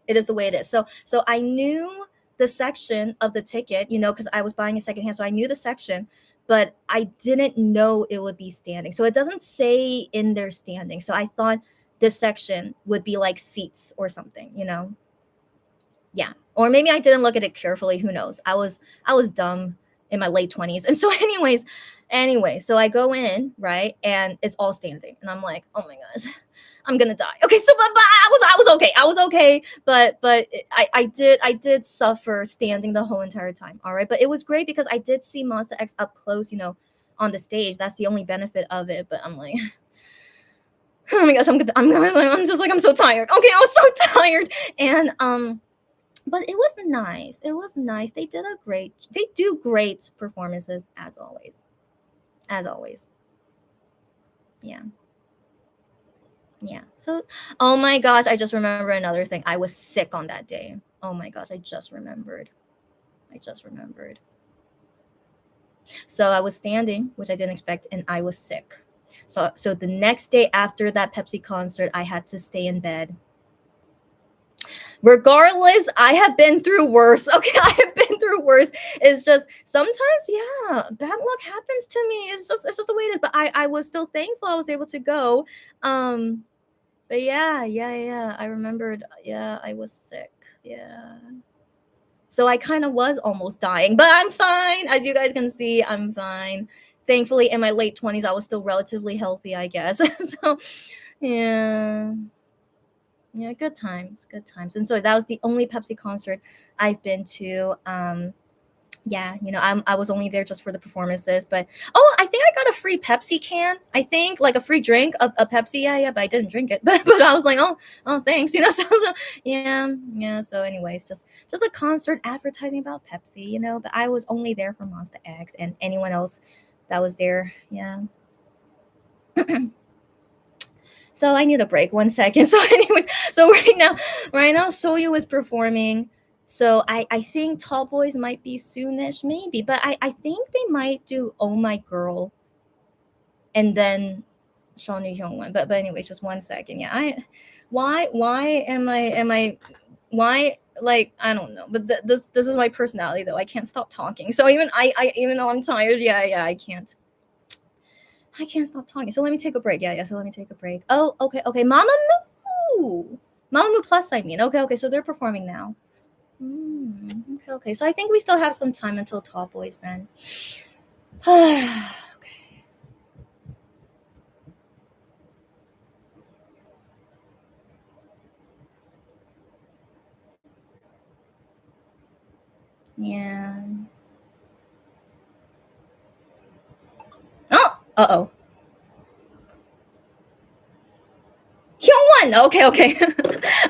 it is the way it is. So I knew the section of the ticket, because I was buying a secondhand, so I knew the section, but I didn't know it would be standing. So it doesn't say in their standing. So I thought this section would be like seats or something, Yeah. Or maybe I didn't look at it carefully. Who knows? I was dumb in my late 20s. And so anyway, so I go in, right? And it's all standing. And I'm like, oh my gosh, I'm gonna die. Okay, so but I was okay. I was okay, but I did suffer standing the whole entire time. All right. But it was great because I did see Monsta X up close, on the stage. That's the only benefit of it. But I'm like, oh my gosh, I'm just like, I'm so tired. Okay, I was so tired. And but it was nice. It was nice. They do great performances as always. As always. Yeah. Yeah. So, oh my gosh, I just remember another thing. I was sick on that day. Oh my gosh, I just remembered. So I was standing, which I didn't expect, and I was sick. So the next day after that Pepsi concert, I had to stay in bed. Regardless, I have been through worse. Okay, I have been through worse. It's just sometimes, yeah, bad luck happens to me. It's just the way it is. But I was still thankful I was able to go. But yeah. I remembered. Yeah, I was sick. Yeah. So I kind of was almost dying, but I'm fine. As you guys can see, I'm fine. Thankfully, in my late 20s, I was still relatively healthy, I guess. So, yeah. Yeah, good times. And so that was the only Pepsi concert I've been to. yeah, I was only there just for the performances. But oh, I think I got a free Pepsi can. I think like a free drink, a Pepsi. Yeah, but I didn't drink it. But I was like, oh, thanks. So yeah. So, anyways, just a concert advertising about Pepsi. But I was only there for Monster X and anyone else that was there. Yeah. So I need a break. 1 second. So, anyways, so right now, Soyu is performing. So I think Tall Boys might be soonish, maybe, but I think they might do Oh My Girl, and then Shawnee Hyungwon. But anyways, just 1 second. Yeah, why am I why, like, I don't know, but this is my personality though. I can't stop talking. So even though I'm tired, yeah, I can't stop talking. So let me take a break. Yeah. So let me take a break. Oh, okay. Mama Moo Plus. I mean, okay. So they're performing now. Okay. So I think we still have some time until Tall Boys then. Okay. Yeah. Oh. Uh-oh. Hyungwon. Okay.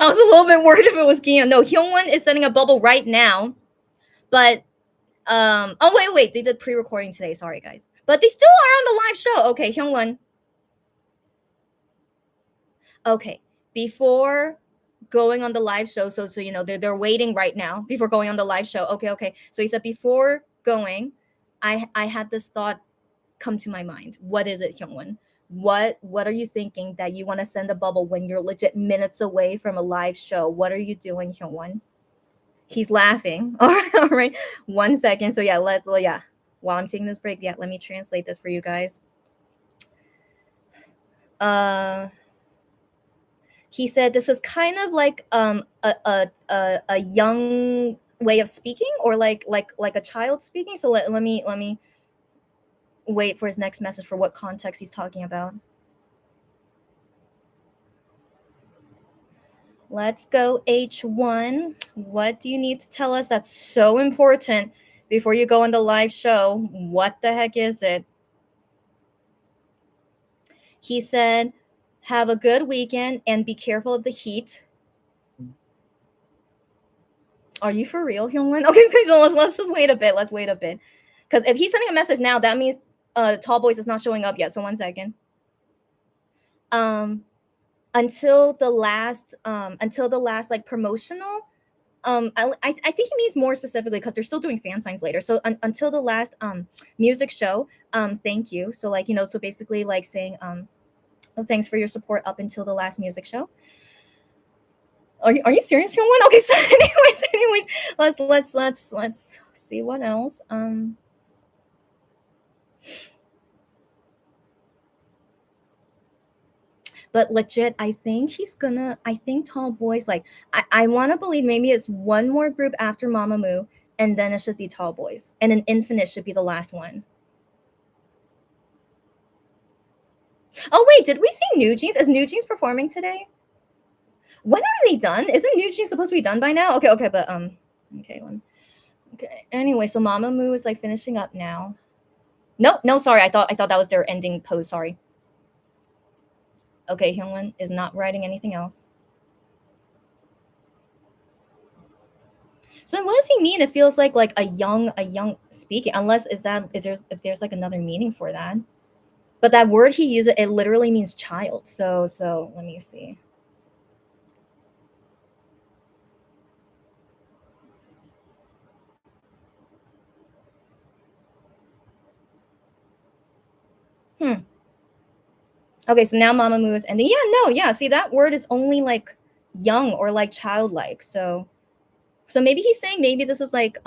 I was a little bit worried if it was Gion. No, Hyungwon is setting a bubble right now, but oh wait, they did pre-recording today. Sorry guys, but they still are on the live show. Okay, Hyungwon. Okay, before going on the live show, so they're waiting right now before going on the live show. Okay. So he said before going, I had this thought come to my mind. What is it, Hyungwon? What are you thinking that you want to send a bubble when you're legit minutes away from a live show? What are you doing, Hyungwon? He's laughing. All right. 1 second. So yeah. While I'm taking this break, yeah, let me translate this for you guys. He said this is kind of like a young way of speaking, or like a child speaking. So let me wait for his next message for what context he's talking about. Let's go, H1. What do you need to tell us that's so important before you go on the live show? What the heck is it? He said, have a good weekend and be careful of the heat. Are you for real, Hyungwon? Okay, so let's just wait a bit. Let's wait a bit. Because if he's sending a message now, that means Tall Boys is not showing up yet. So 1 second. Until the last like promotional, I think he means more specifically because they're still doing fan signs later. So until the last music show, thank you. So so basically like saying oh, thanks for your support up until the last music show. Are you serious, Hyungwon? Okay, so anyways, let's see what else. But legit, I think Tall Boys, like, I want to believe maybe it's one more group after Mamamoo, and then it should be Tall Boys, and then Infinite should be the last one. Oh wait, did we see New Jeans? Is New Jeans performing today? When are they done? Isn't New Jeans supposed to be done by now? Okay, but okay. Anyway, so Mamamoo is like finishing up now. No, sorry. I thought that was their ending pose. Sorry. Okay, Hyungwon is not writing anything else. So what does he mean? It feels like a young speaking, unless if there's like another meaning for that. But that word he uses, it literally means child. So let me see. Okay, so now Mamamoo is ending. Yeah. See, that word is only like young or like childlike. So maybe he's saying maybe this is like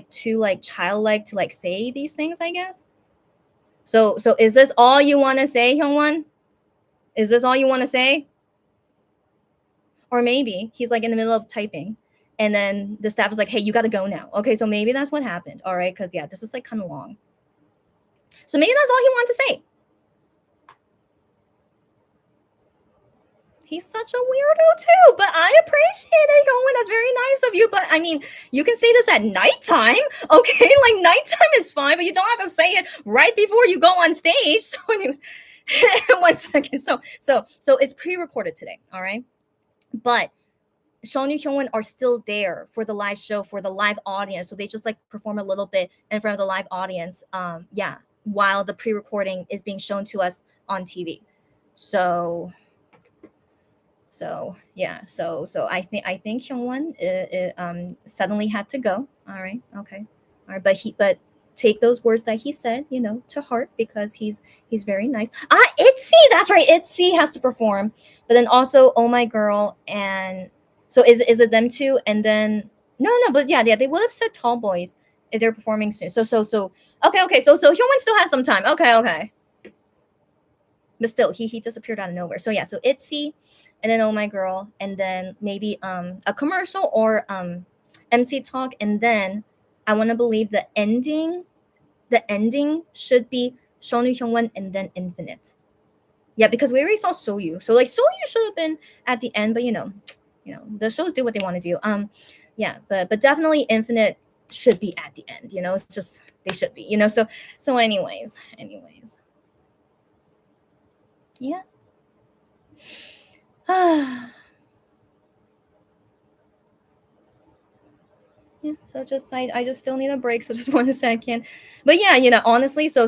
too like childlike to like say these things, I guess. So is this all you want to say, Hyungwon? Is this all you want to say? Or maybe he's like in the middle of typing, and then the staff is like, hey, you got to go now. Okay, so maybe that's what happened. All right, because yeah, this is like kind of long. So maybe that's all he wanted to say. He's such a weirdo too, but I appreciate it, Hyungwon. That's very nice of you. But I mean, you can say this at nighttime, okay? Like nighttime is fine, but you don't have to say it right before you go on stage. So anyways, 1 second. So it's pre-recorded today, all right? But Seonu Hyungwon are still there for the live show, for the live audience. So they just like perform a little bit in front of the live audience. Yeah, while the pre-recording is being shown to us on TV. So yeah, so I think Hyungwon suddenly had to go. All right, okay, all right, but take those words that he said, to heart, because he's very nice. Itzy, that's right, Itzy has to perform, but then also Oh My Girl, and so is it them two, and then no, but yeah, they would have said Tall Boys if they're performing soon. So okay, so Hyungwon still has some time. Okay. But still, he disappeared out of nowhere. So yeah, so Itzy, and then Oh My Girl, and then maybe a commercial or MC talk, and then I want to believe the ending should be Seonu Hyungwon and then Infinite. Yeah, because we already saw Soyu, so like Soyu should have been at the end, but the shows do what they want to do. Yeah, but definitely Infinite should be at the end. It's just they should be. So anyways. Yeah. Yeah, so just I just still need a break, so just 1 second. But yeah, honestly, so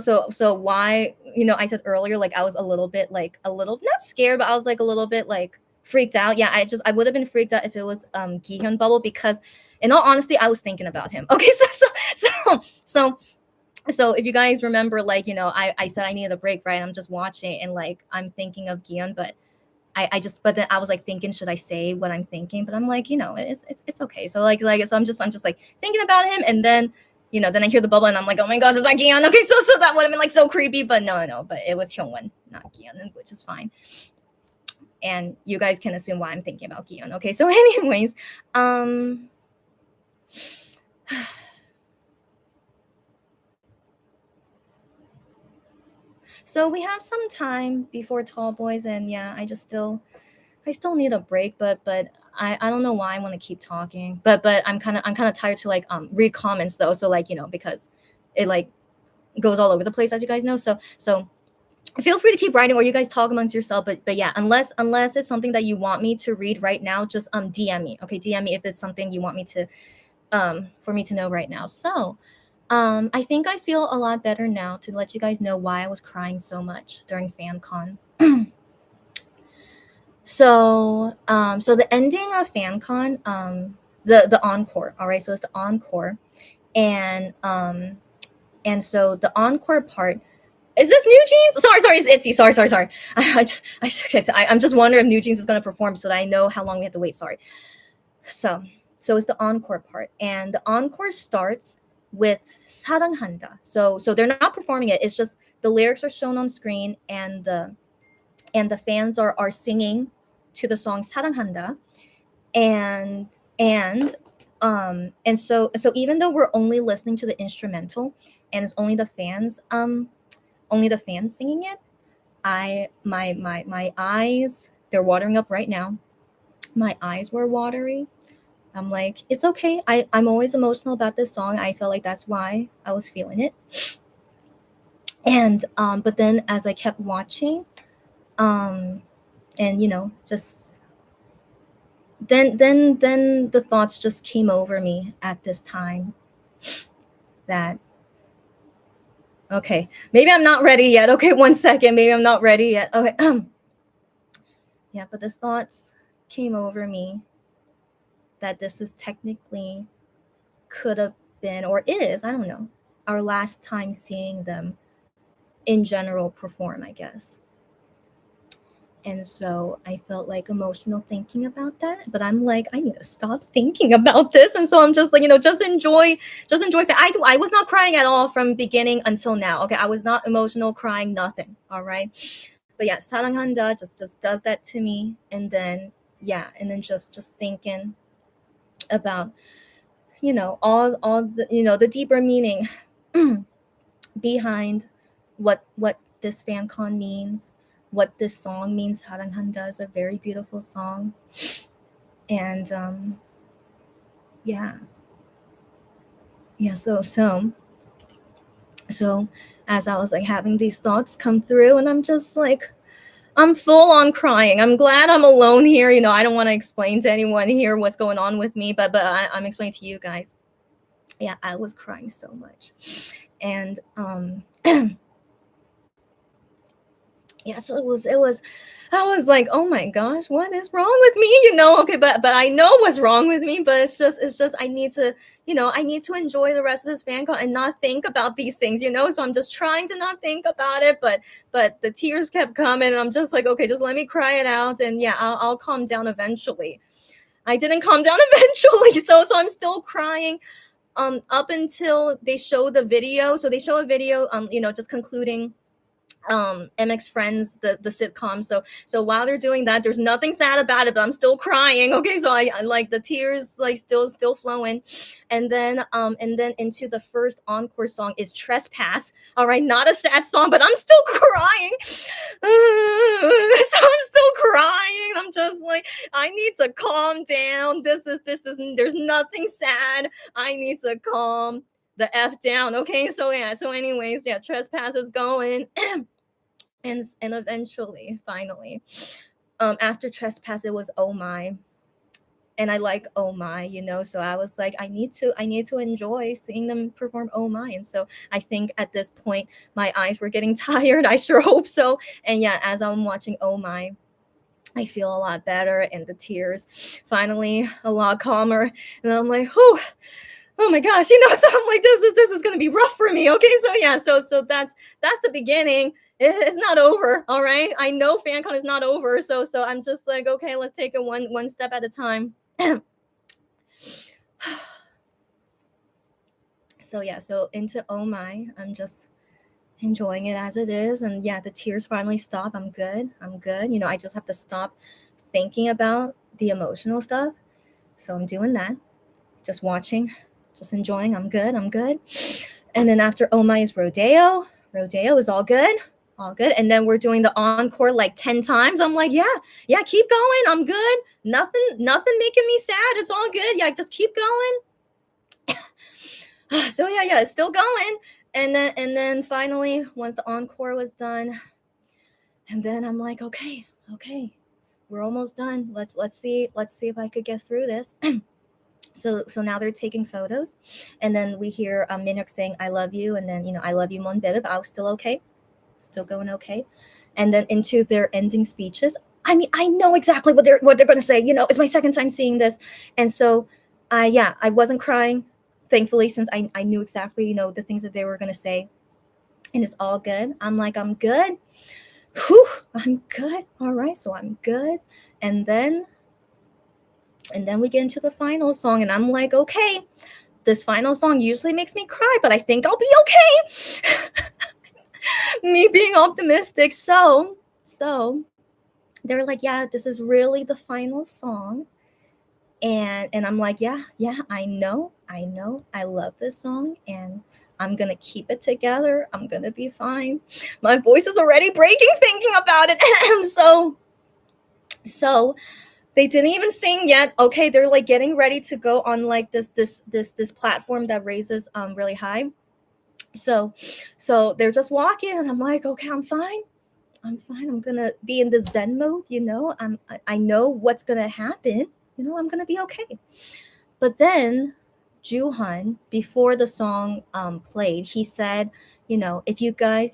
why, I said earlier, like I was a little bit, like a little not scared, but I was like a little bit like freaked out. Yeah, I would have been freaked out if it was Gihyun bubble, because in all honesty, I was thinking about him. Okay, so so if you guys remember, like, I said I needed a break, right? I'm just watching and like I'm thinking of Gihyun, but but then I was like thinking, should I say what I'm thinking? But I'm like, it's okay. So so I'm just like thinking about him, and then then I hear the bubble, and I'm like, oh my gosh, is that Gion? Okay, so that would have been like so creepy, but no, but it was Hyungwon, not Gion, which is fine. And you guys can assume why I'm thinking about Gion. Okay, so anyways, so we have some time before Tall Boys, and yeah, I still need a break, but I don't know why I want to keep talking, but I'm kind of tired to like read comments though, so like because it like goes all over the place, as you guys know. So feel free to keep writing, or you guys talk amongst yourself, but yeah, unless it's something that you want me to read right now, just DM me. Okay, DM me if it's something you want me to for me to know right now. So I think I feel a lot better now to let you guys know why I was crying so much during FanCon. So the ending of FanCon, the encore, all right, so it's the encore, and so the encore part, is this New Jeans? Sorry, it's Itzy. Sorry. I'm just wondering if New Jeans is going to perform, so that I know how long we have to wait. Sorry. So it's the encore part, and the encore starts with 사랑한다. So they're not performing it. It's just the lyrics are shown on screen, and the fans are singing to the song 사랑한다, and so even though we're only listening to the instrumental, and it's only the fans singing it, my eyes, they're watering up right now. My eyes were watery. I'm like, it's okay. I'm always emotional about this song. I felt like that's why I was feeling it. And but then as I kept watching, and just then the thoughts just came over me at this time that, okay, maybe I'm not ready yet. Okay, 1 second, maybe I'm not ready yet. Okay. Yeah, but the thoughts came over me that this is technically could have been, or is, I don't know, our last time seeing them in general perform, I guess. And so I felt like emotional thinking about that, but I'm like, I need to stop thinking about this. And so I'm just like, just enjoy. I was not crying at all from beginning until now. Okay, I was not emotional, crying, nothing. All right, but yeah, 사랑한다 just does that to me, and then just thinking about all the deeper meaning behind what this FanCon means, what this song means. 사랑한다 is a very beautiful song. And yeah. So as I was like having these thoughts come through, and I'm just like, I'm full on crying. I'm glad I'm alone here. I don't want to explain to anyone here what's going on with me, but I'm explaining to you guys. Yeah, I was crying so much. And yeah, so it was I was like, oh my gosh, what is wrong with me? Okay, but I know what's wrong with me, but it's just I need to, I need to enjoy the rest of this fan call and not think about these things, so I'm just trying to not think about it, but the tears kept coming, and I'm just like, okay, just let me cry it out, and yeah, I'll calm down eventually. I didn't calm down eventually, so I'm still crying up until they show the video. So they show a video, just concluding MX Friends, the sitcom. So while they're doing that, there's nothing sad about it, but I'm still crying. Okay, so I like the tears like still flowing, and then into the first encore song is Trespass. All right, not a sad song, but I'm still crying. So I'm still crying. I'm just like, I need to calm down. This is there's nothing sad. I need to calm the F down. Okay, so yeah, so anyways, yeah, Trespass is going. And eventually, finally, after Trespass, it was Oh My, and I like Oh My, so I was like, I need to enjoy seeing them perform Oh My. And so I think at this point my eyes were getting tired. I sure hope so. And yeah, as I'm watching Oh My, I feel a lot better, and the tears finally a lot calmer, and I'm like, oh my gosh, so I'm like, this is gonna be rough for me. Okay, so yeah, so that's the beginning. It's not over. All right, I know FanCon is not over, so I'm just like, okay, let's take it one step at a time. So yeah, so into Oh My, I'm just enjoying it as it is, and yeah, the tears finally stop. I'm good. I just have to stop thinking about the emotional stuff, so I'm doing that, just watching, just enjoying. I'm good. And then after Oh My is Rodeo is all good. And then we're doing the encore like 10 times. I'm like, yeah, keep going. I'm good. Nothing making me sad. It's all good. Yeah, just keep going. So yeah, it's still going. And then finally, once the encore was done, and then I'm like, okay, we're almost done. Let's see if I could get through this. So now they're taking photos, and then we hear Minhyuk saying "I love you," and then I love you, Mon Bibib. I was still okay, still going okay, and then into their ending speeches. I mean, I know exactly what they're going to say. It's my second time seeing this, and so I wasn't crying, thankfully, since I knew exactly the things that they were going to say, and it's all good. I'm like, I'm good. Whew, I'm good. All right, so I'm good, and then we get into the final song, and I'm like, okay, this final song usually makes me cry, but I think I'll be okay. Me being optimistic. So they're like, yeah, this is really the final song. And I'm like, yeah, I know. I love this song, and I'm going to keep it together. I'm going to be fine. My voice is already breaking thinking about it. So they didn't even sing yet. Okay, they're like getting ready to go on like this platform that raises really high. So they're just walking, and I'm like, okay, I'm fine. I'm gonna be in the Zen mode. I know what's gonna happen. I'm gonna be okay. But then Juhan, before the song played, he said, if you guys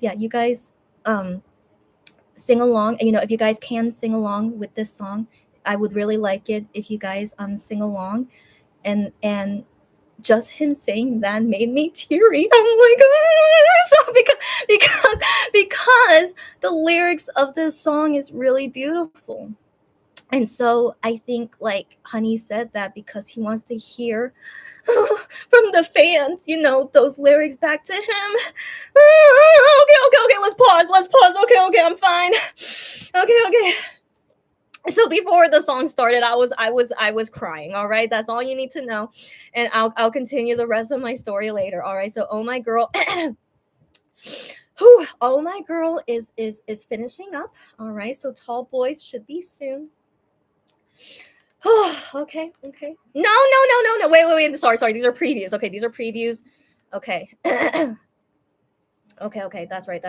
sing along, if you guys can sing along with this song, I would really like it if you guys sing along. And just him saying that made me teary. I'm like, so because the lyrics of this song is really beautiful. And so I think like Honey said that because he wants to hear from the fans, those lyrics back to him. Okay, let's pause. Okay, I'm fine. Okay. So before the song started, I was crying. All right, that's all you need to know, and I'll continue the rest of my story later. All right, so Oh My Girl. Whew, oh, my girl is finishing up. All right, so Tall Boys should be soon. Okay. No. Wait. Sorry. These are previews. Okay, these are previews. Okay. Okay. That's right.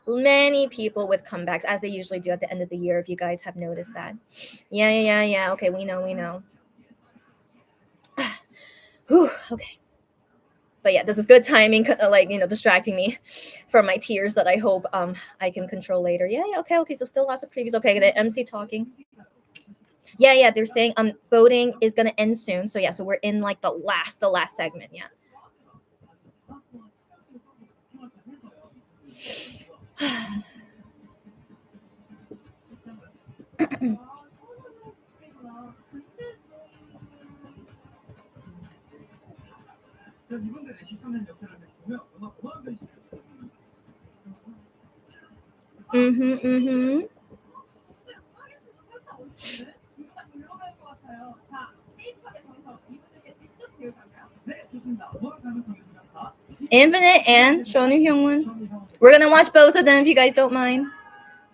Many people with comebacks, as they usually do at the end of the year. If you guys have noticed that. Yeah. Okay, we know. Whew, okay. But yeah, this is good timing, like, distracting me from my tears that I hope I can control later. Yeah. Okay. So still lots of previews. Okay, the MC talking. Yeah. They're saying voting is gonna end soon. So yeah, so we're in like the last segment. Yeah. Mm-hmm. Infinite and Shonu Hyungwon. We're gonna watch both of them if you guys don't mind.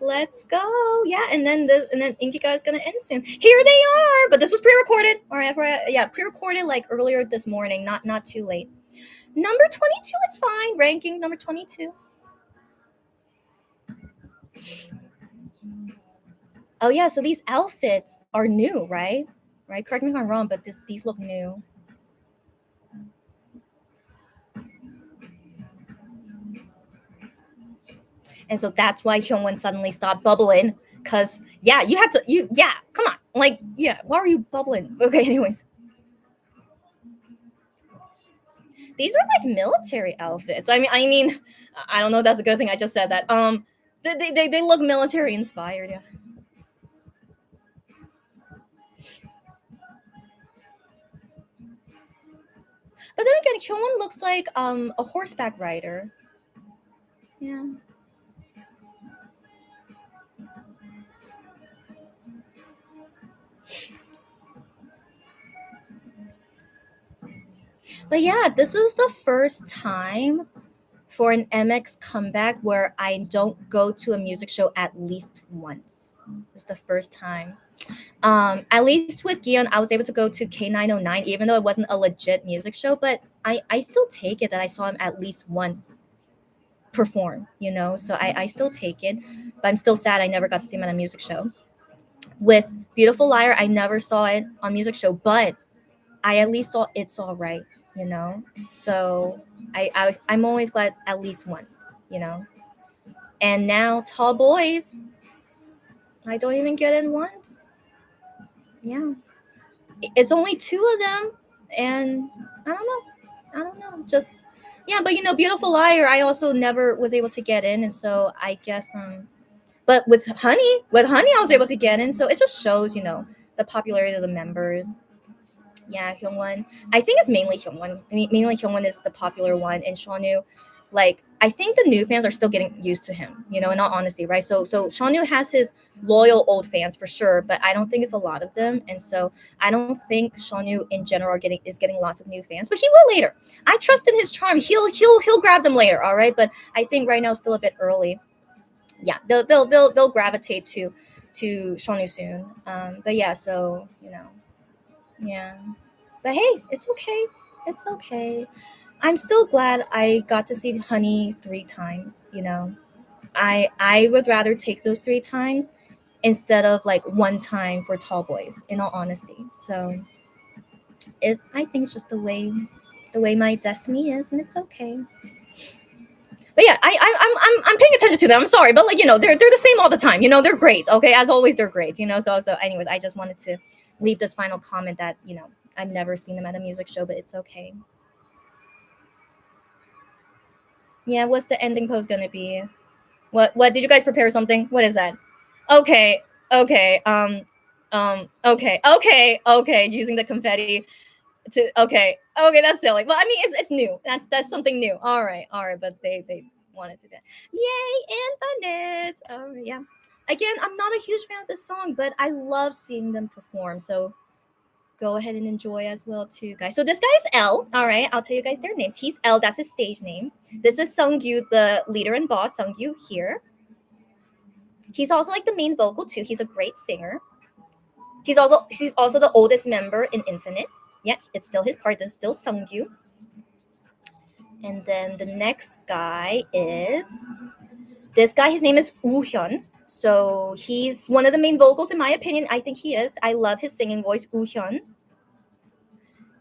Let's go. Yeah, and then Inkika is gonna end soon. Here they are, but this was pre-recorded. All right, yeah, pre-recorded like earlier this morning, not too late. Number 22 is fine. Ranking number 22. Oh yeah, so these outfits are new, right? Right. Correct me if I'm wrong, but these look new. And so that's why Hyungwon suddenly stopped bubbling. Cause yeah, come on. Like, yeah, why are you bubbling? Okay, anyways. These are like military outfits. I mean, I don't know if that's a good thing. I just said that. They look military inspired, yeah. But then again, Hyungwon looks like a horseback rider. Yeah. But yeah, this is the first time for an MX comeback where I don't go to a music show at least once. It's the first time. At least with Gion, I was able to go to K909, even though it wasn't a legit music show, but I still take it that I saw him at least once perform, so I still take it, but I'm still sad I never got to see him at a music show. With Beautiful Liar, I never saw it on music show, but I at least saw It's All Right, so I'm always glad at least once, and now Tall Boys, I don't even get in once. Yeah, it's only two of them, and I don't know, just yeah. But Beautiful Liar, I also never was able to get in, and so I guess but with Honey, I was able to get in, so it just shows the popularity of the members. Yeah, Hyungwon. I think it's mainly Hyungwon. I mean, mainly Hyungwon is the popular one, and Shonu, like, I think the new fans are still getting used to him. In all honesty, right? So Shonu has his loyal old fans for sure, but I don't think it's a lot of them, and so I don't think Shonu in general is getting lots of new fans. But he will later. I trust in his charm. He'll grab them later. All right, but I think right now it's still a bit early. Yeah, they'll gravitate to Shonu soon. But yeah, so yeah. But hey, it's okay. It's okay. I'm still glad I got to see Honey 3 times. I would rather take those 3 times instead of like one time for Tall Boys. In all honesty, so I think it's just the way my destiny is, and it's okay. But yeah, I'm paying attention to them. I'm sorry, but like they're the same all the time. They're great. Okay, as always, they're great. So anyways, I just wanted to leave this final comment that I've never seen them at a music show, but it's okay. Yeah, what's the ending pose gonna be? What did you guys prepare something? What is that? Okay. Okay. Using the confetti to that's silly. Well, I mean it's new. That's something new. All right, but they wanted to do. Yay, Infinite. Oh yeah. Again, I'm not a huge fan of this song, but I love seeing them perform. So go ahead and enjoy as well too, guys. So this guy is L. All right, I'll tell you guys their names. He's L. That's his stage name. This is Seungyu, the leader and boss. Seungyu here. He's also like the main vocal too. He's a great singer. He's also the oldest member in Infinite. Yeah, it's still his part. This is still Seungyu. And then the next guy is this guy. His name is Woo Hyun. So he's one of the main vocals, in my opinion. I think he is. I love his singing voice, Woo Hyun.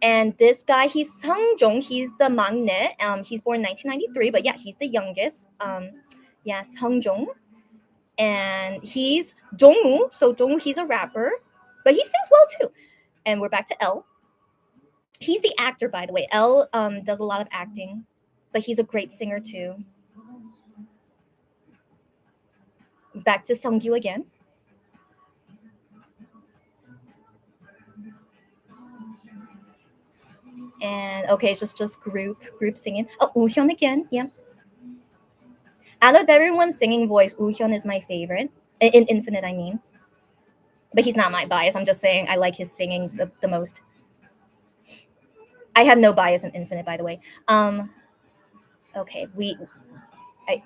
And this guy, he's Sung Jong. He's the maknae. He's born in 1993, but yeah, he's the youngest. Yeah, Sung Jong. And he's Jongwoo. So Jongwoo, he's a rapper, but he sings well too. And we're back to L. He's the actor, by the way. L does a lot of acting, but he's a great singer too. Back to Seungyu again. And okay, it's just group singing. Oh, Woo Hyun again. Yeah. Out of everyone's singing voice, Woo Hyun is my favorite. In Infinite, I mean. But he's not my bias. I'm just saying I like his singing the most. I have no bias in Infinite, by the way. Okay,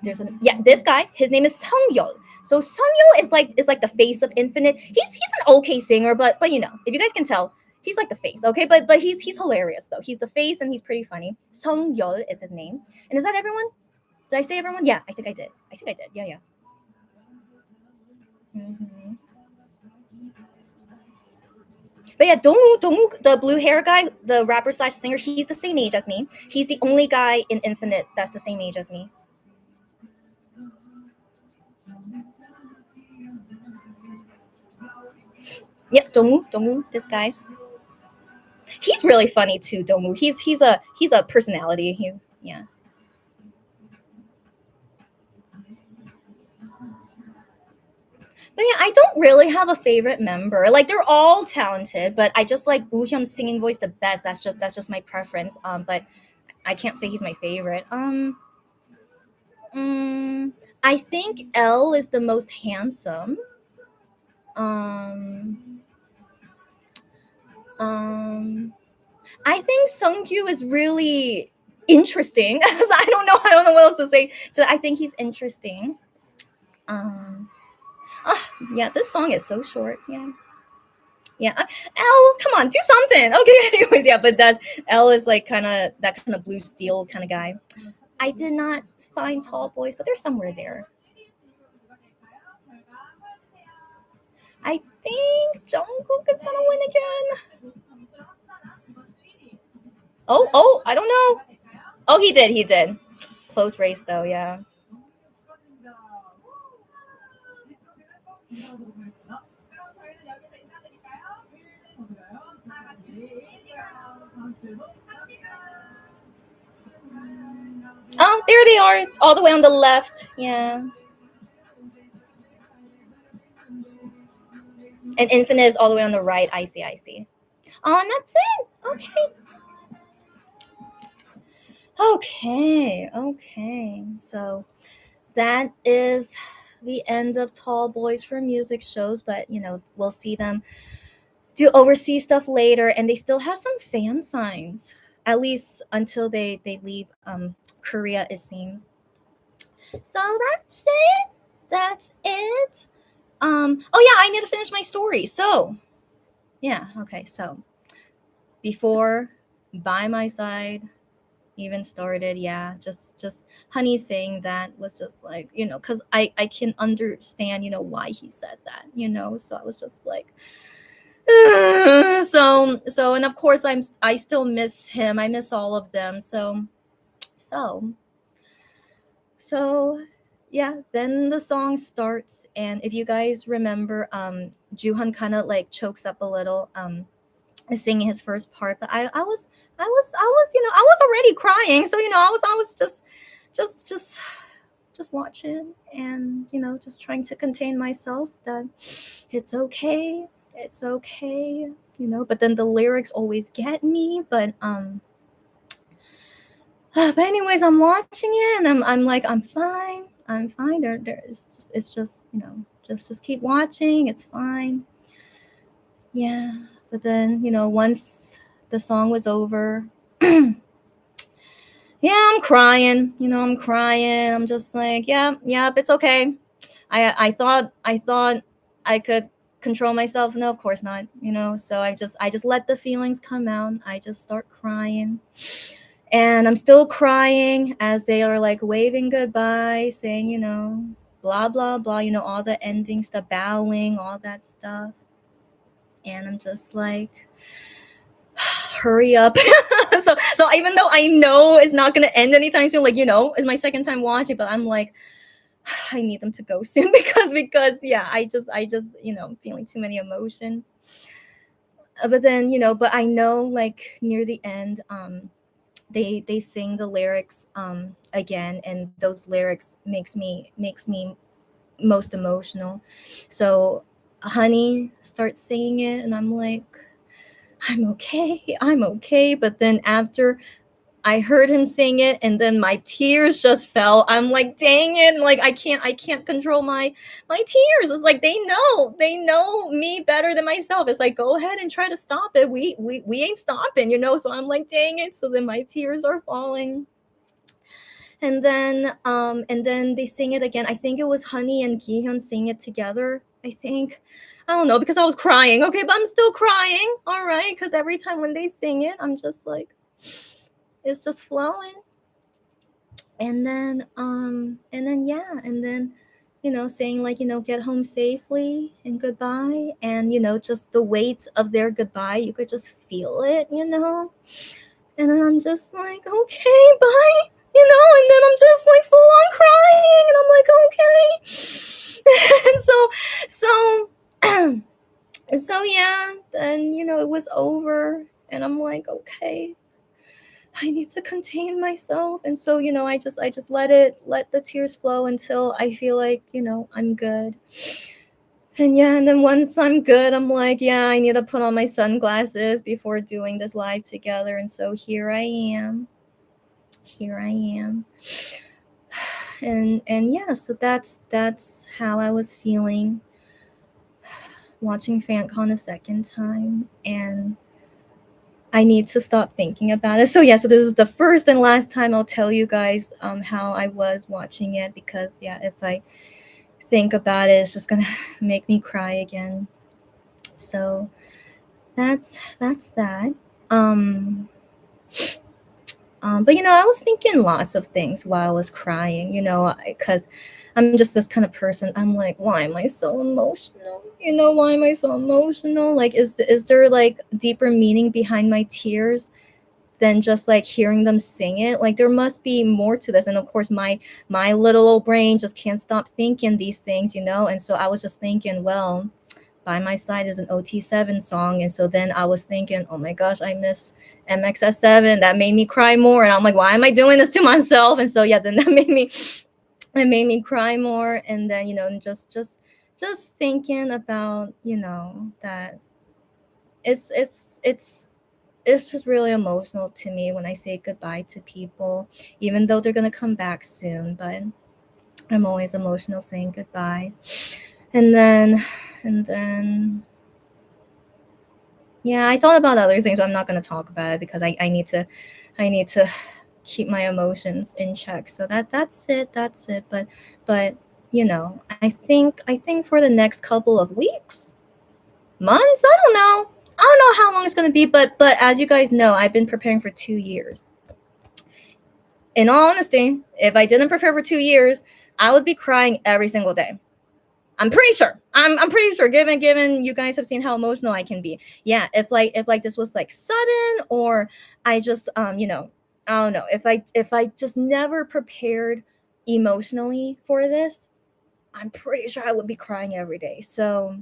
this guy. His name is Seungyeol. So Seungyeol is like the face of Infinite. He's an okay singer, but you know, if you guys can tell, he's like the face. Okay, but he's hilarious though. He's the face and he's pretty funny. Seungyeol is his name. And is that everyone? Did I say everyone? Yeah, I think I did. Yeah. Mm-hmm. But yeah, Dongwoo, the blue hair guy, the rapper / singer, he's the same age as me. He's the only guy in Infinite that's the same age as me. Yep, Dongwoo, this guy. He's really funny too, Dongwoo. He's a personality. Yeah. But yeah, I don't really have a favorite member. Like they're all talented, but I just like Woo Hyun's singing voice the best. That's just my preference. But I can't say he's my favorite. I think L is the most handsome. I think Seungkyu is really interesting. I don't know what else to say. So I think he's interesting. Yeah, this song is so short. Yeah. L, come on, do something. Okay, anyways, yeah, but L is like that kind of blue steel kind of guy. I did not find Tall Boys, but they're somewhere there. I think Jungkook is gonna win again. Oh, I don't know. Oh, he did. Close race though, yeah. Oh, there they are, all the way on the left. Yeah. And Infinite is all the way on the right. I see. Oh, and that's it. Okay. So that is the end of Tall Boys for music shows, but you know, we'll see them do overseas stuff later, and they still have some fan signs, at least until they leave Korea, it seems. So that's it. Oh yeah, I need to finish my story. So yeah, okay. So before By My Side even started, yeah, just Honey saying that was just like, you know, because I can understand, you know, why he said that, you know. So I was just like so and of course I still miss him. I miss all of them. So yeah, then the song starts, and if you guys remember, Juhan kind of like chokes up a little singing his first part, but I was you know, I was already crying, so you know, I was just watching, and you know, just trying to contain myself that it's okay, you know. But then the lyrics always get me. But anyways, I'm watching it, and I'm like, I'm fine. It's just you know, just keep watching. It's fine. Yeah. But then, once the song was over, yeah, I'm crying. I'm crying. I'm just like, yeah, it's okay. I thought I could control myself. No, of course not. So I just let the feelings come out. I just start crying. And I'm still crying as they are like waving goodbye, saying, blah blah blah, all the endings, the bowing, all that stuff. And I'm just like, hurry up. So even though I know it's not gonna end anytime soon, like, it's my second time watching, but I'm like, I need them to go soon because yeah, I just I'm feeling too many emotions. But then, but I know like near the end, they sing the lyrics again, and those lyrics makes me most emotional. So Honey starts singing it, and I'm like, I'm okay. But then after I heard him sing it, and then my tears just fell. I'm like, dang it. Like, I can't control my tears. It's like, they know me better than myself. It's like, go ahead and try to stop it. We ain't stopping. So I'm like, dang it. So then my tears are falling. And then they sing it again. I think it was Honey and Gihyun sing it together. I don't know, because I was crying. Okay, but I'm still crying. All right, because every time when they sing it, I'm just like, it's just flowing. And then yeah, and then saying like, get home safely and goodbye. And just the weight of their goodbye, you could just feel it. And then I'm just like, okay, bye. And then I'm just like full on crying, and I'm like, okay. And so yeah, then it was over, and I'm like, okay, I need to contain myself. And so I just let the tears flow until I feel like I'm good. And yeah, and then once I'm good, I'm like, yeah, I need to put on my sunglasses before doing this live together. And so here I am. And yeah, so that's how I was feeling watching FanCon a second time. And I need to stop thinking about it. So yeah, so this is the first and last time I'll tell you guys how I was watching it, because yeah, if I think about it, it's just gonna make me cry again. So that's that. Um but I was thinking lots of things while I was crying, because I'm just this kind of person. I'm like, why am I so emotional? Why am I so emotional? Like, is there like deeper meaning behind my tears than just like hearing them sing it? Like, there must be more to this. And of course, my little old brain just can't stop thinking these things. And so I was just thinking, well, By My Side is an OT7 song. And so then I was thinking, oh my gosh, I miss MXS7. That made me cry more. And I'm like, why am I doing this to myself? And so yeah, then it made me cry more. And then, and just thinking about, that it's just really emotional to me when I say goodbye to people, even though they're gonna come back soon. But I'm always emotional saying goodbye. And then yeah, I thought about other things, but I'm not gonna talk about it because I need to keep my emotions in check. So that's it. But I think for the next couple of weeks, months, I don't know how long it's gonna be, but as you guys know, I've been preparing for 2 years. In all honesty, if I didn't prepare for 2 years, I would be crying every single day. I'm pretty sure. I'm pretty sure. Given you guys have seen how emotional I can be. Yeah, if this was like sudden, or I just I don't know, if I just never prepared emotionally for this, I'm pretty sure I would be crying every day. So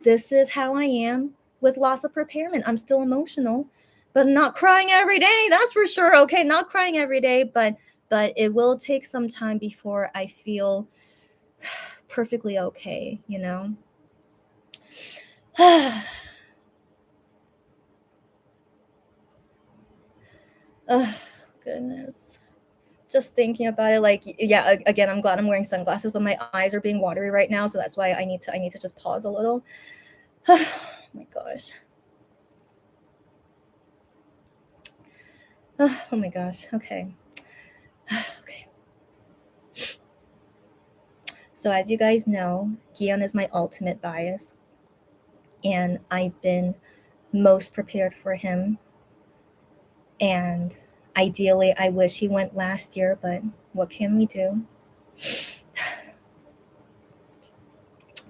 this is how I am with loss of preparement. I'm still emotional, but not crying every day. That's for sure. Okay, not crying every day, but it will take some time before I feel perfectly okay. Oh, goodness. Just thinking about it, like, yeah, again, I'm glad I'm wearing sunglasses, but my eyes are being watery right now, so that's why I need to just pause a little. Oh my gosh. Oh my gosh. Okay. Okay. So as you guys know, Gion is my ultimate bias, and I've been most prepared for him. And ideally, I wish he went last year, but what can we do?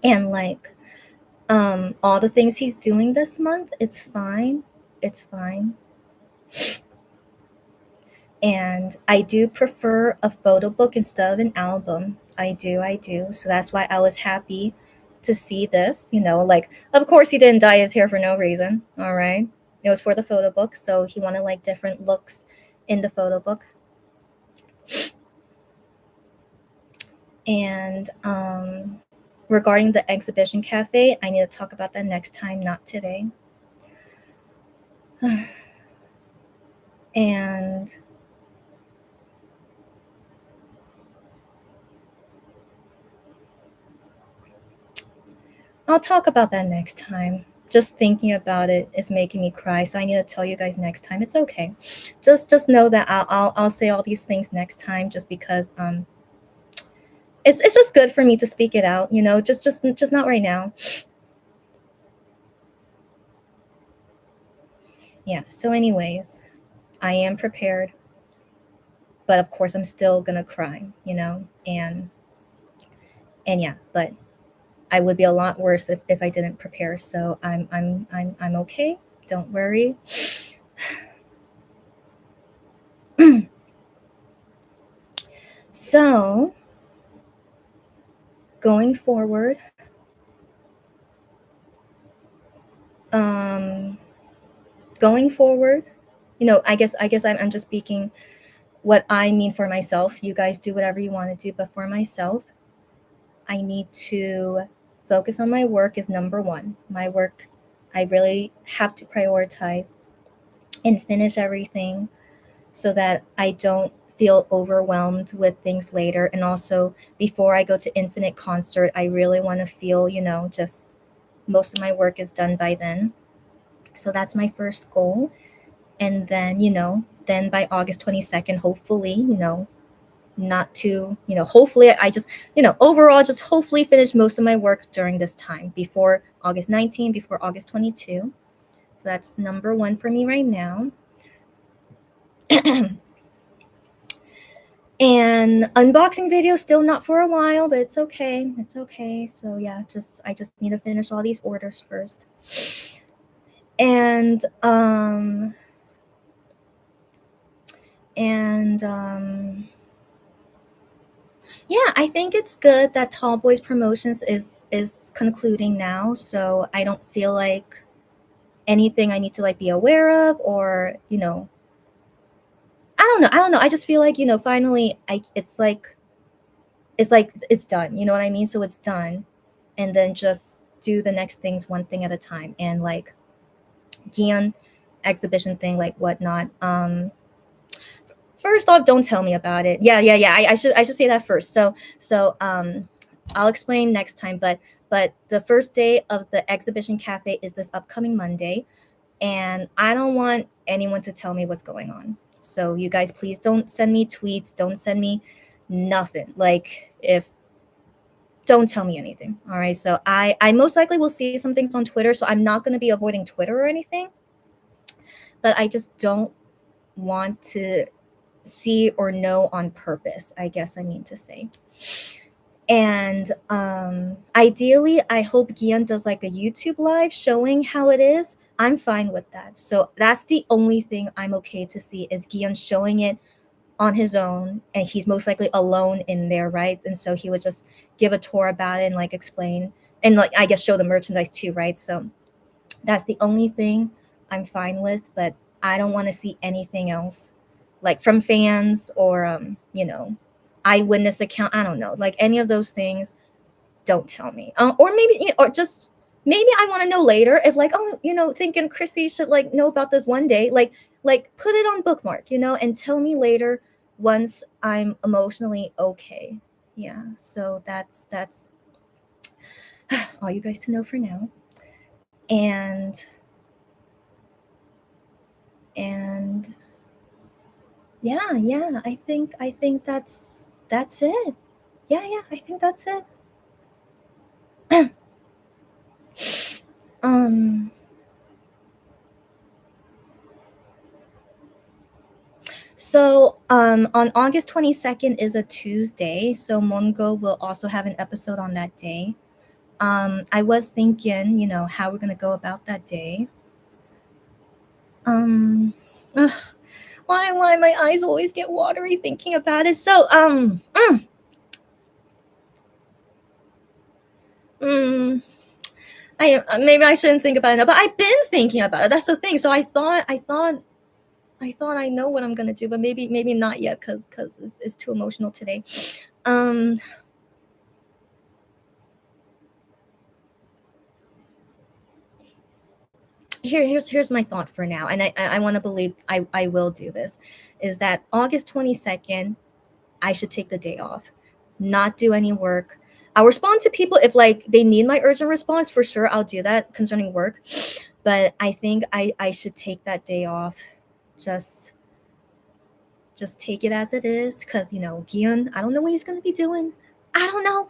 And like, all the things he's doing this month, it's fine. It's fine. And I do prefer a photo book instead of an album. I do. So that's why I was happy to see this. Like, of course, he didn't dye his hair for no reason. All right. It was for the photo book. So he wanted like different looks in the photo book. And regarding the exhibition cafe, I need to talk about that next time, not today. And I'll talk about that next time. Just thinking about it is making me cry, so I need to tell you guys next time. It's okay. Just know that I'll say all these things next time, just because it's just good for me to speak it out. Just not right now. Yeah. So, anyways, I am prepared, but of course, I'm still gonna cry. And yeah, but I would be a lot worse if I didn't prepare. So I'm okay. Don't worry. So going forward, um, going forward, I guess I'm just speaking what I mean for myself. You guys do whatever you want to do, but for myself, I need to focus on my work is number one. My work, I really have to prioritize and finish everything so that I don't feel overwhelmed with things later. And also, before I go to Infinite Concert, I really want to feel, just most of my work is done by then. So that's my first goal. And then by August 22nd, hopefully, not to, hopefully I just, overall, just hopefully finish most of my work during this time before August 19, before August 22. So that's number one for me right now. And unboxing video still not for a while, but it's okay. It's okay. So yeah, I just need to finish all these orders first. And yeah, I think it's good that Tall Boys Promotions is concluding now, so I don't feel like anything I need to like be aware of, or I don't know. I just feel like finally it's done. You know what I mean? So it's done, and then just do the next things one thing at a time. And like Gion exhibition thing, like whatnot. First off, don't tell me about it. Yeah. I should say that first. So I'll explain next time. But the first day of the exhibition cafe is this upcoming Monday, and I don't want anyone to tell me what's going on. So you guys, please don't send me tweets. Don't send me nothing. Like, if don't tell me anything. All right. So I most likely will see some things on Twitter. So I'm not going to be avoiding Twitter or anything, but I just don't want to see or know on purpose, I guess I mean to say. And ideally, I hope Gion does like a YouTube live showing how it is. I'm fine with that. So that's the only thing I'm okay to see, is Gion showing it on his own, and he's most likely alone in there, right? And so he would just give a tour about it and like explain, and like I guess show the merchandise too, right? So that's the only thing I'm fine with, but I don't want to see anything else, like from fans or eyewitness account. I don't know, like any of those things. Don't tell me. Or maybe, or just maybe I want to know later, if like, oh, thinking Chrissy should like know about this one day, like put it on bookmark, and tell me later once I'm emotionally okay. Yeah. So that's all you guys to know for now. and yeah, I think that's it. Yeah, I think that's it. um So on August 22nd is a Tuesday, so Mongo will also have an episode on that day. I was thinking, how we're gonna go about that day. Um, ugh, why my eyes always get watery thinking about it? So mm, I maybe I shouldn't think about it, but I've been thinking about it. That's the thing. So I thought I know what I'm gonna do, but maybe not yet because it's too emotional today. Um, here's my thought for now, and I want to believe I will do this, is that August 22nd I should take the day off, not do any work. I'll respond to people if like they need my urgent response, for sure I'll do that concerning work, but I think I should take that day off. just just take it as it is, because Gion, I don't know what he's going to be doing. I don't know,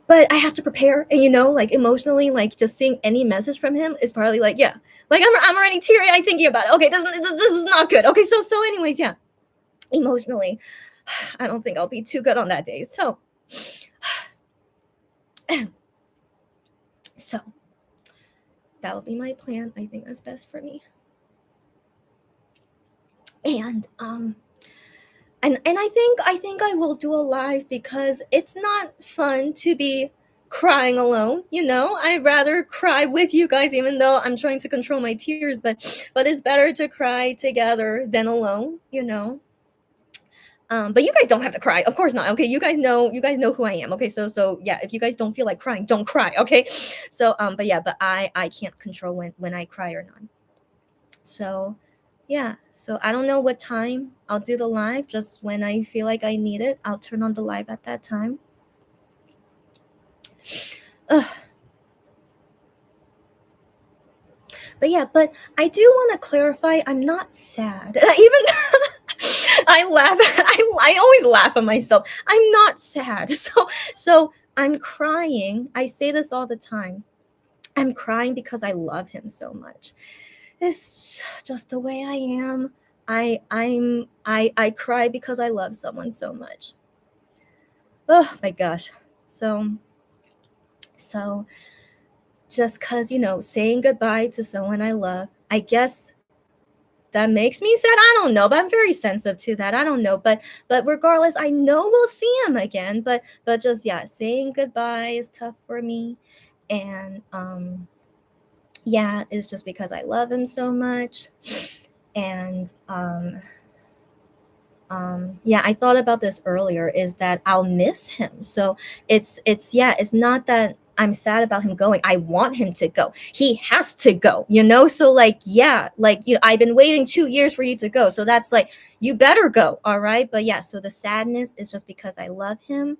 but I have to prepare. And like emotionally, like just seeing any message from him is probably like, yeah, like I'm already teary eyed thinking about it. Okay, this is not good. Okay, so anyways, yeah, emotionally, I don't think I'll be too good on that day. So, so that will be my plan. I think that's best for me. And and I think I will do a live, because it's not fun to be crying alone. I'd rather cry with you guys, even though I'm trying to control my tears, but it's better to cry together than alone. But you guys don't have to cry, of course not. Okay, you guys know who I am. Okay, so yeah, if you guys don't feel like crying, don't cry. Okay, so but yeah, but I can't control when I cry or not. So yeah, so I don't know what time I'll do the live. Just when I feel like I need it, I'll turn on the live at that time. Ugh. But yeah, but I do want to clarify, I'm not sad. Even I laugh. I always laugh at myself. I'm not sad. So I'm crying. I say this all the time. I'm crying because I love him so much. It's just the way I am. I cry because I love someone so much. Oh my gosh. So just cuz saying goodbye to someone I love, I guess that makes me sad. I don't know, but I'm very sensitive to that. I don't know, but regardless, I know we'll see him again, but just, yeah, saying goodbye is tough for me. And yeah, it's just because I love him so much. And yeah, I thought about this earlier, is that I'll miss him. So it's not that I'm sad about him going. I want him to go. He has to go. So like, yeah, like, I've been waiting 2 years for you to go. So that's like, you better go. All right. But yeah, so the sadness is just because I love him.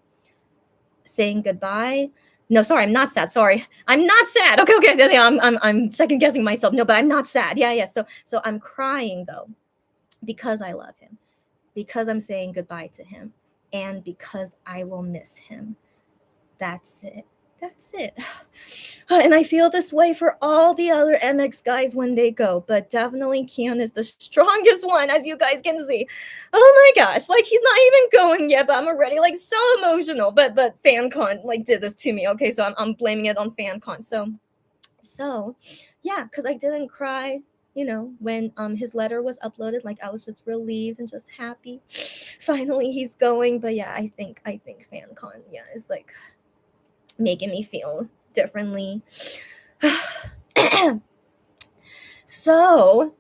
Saying goodbye. No, sorry, I'm not sad. Sorry, I'm not sad. Okay. Yeah, I'm second guessing myself. No, but I'm not sad. Yeah. So I'm crying though, because I love him, because I'm saying goodbye to him, and because I will miss him. That's it. That's it. And I feel this way for all the other MX guys when they go, but definitely Keon is the strongest one, as you guys can see. Oh my gosh, like, he's not even going yet, but I'm already like so emotional. But FanCon like did this to me. Okay, so I'm blaming it on FanCon. So yeah, because I didn't cry, when his letter was uploaded. Like, I was just relieved and just happy. Finally he's going. But yeah, I think FanCon, yeah, is like making me feel differently. So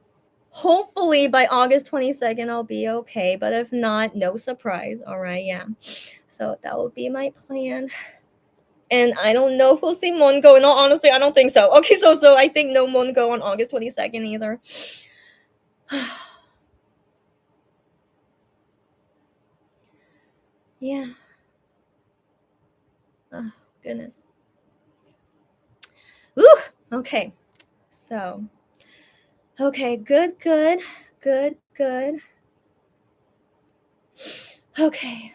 hopefully by August 22nd I'll be okay, but if not, no surprise. All right, yeah, so that will be my plan. And I don't know if we'll see Mongo. In all honesty, I don't think so. Okay, so I think no Mongo on August 22nd either. Yeah. Oh, goodness. Ooh, okay. So, okay, good. Okay, good. Okay.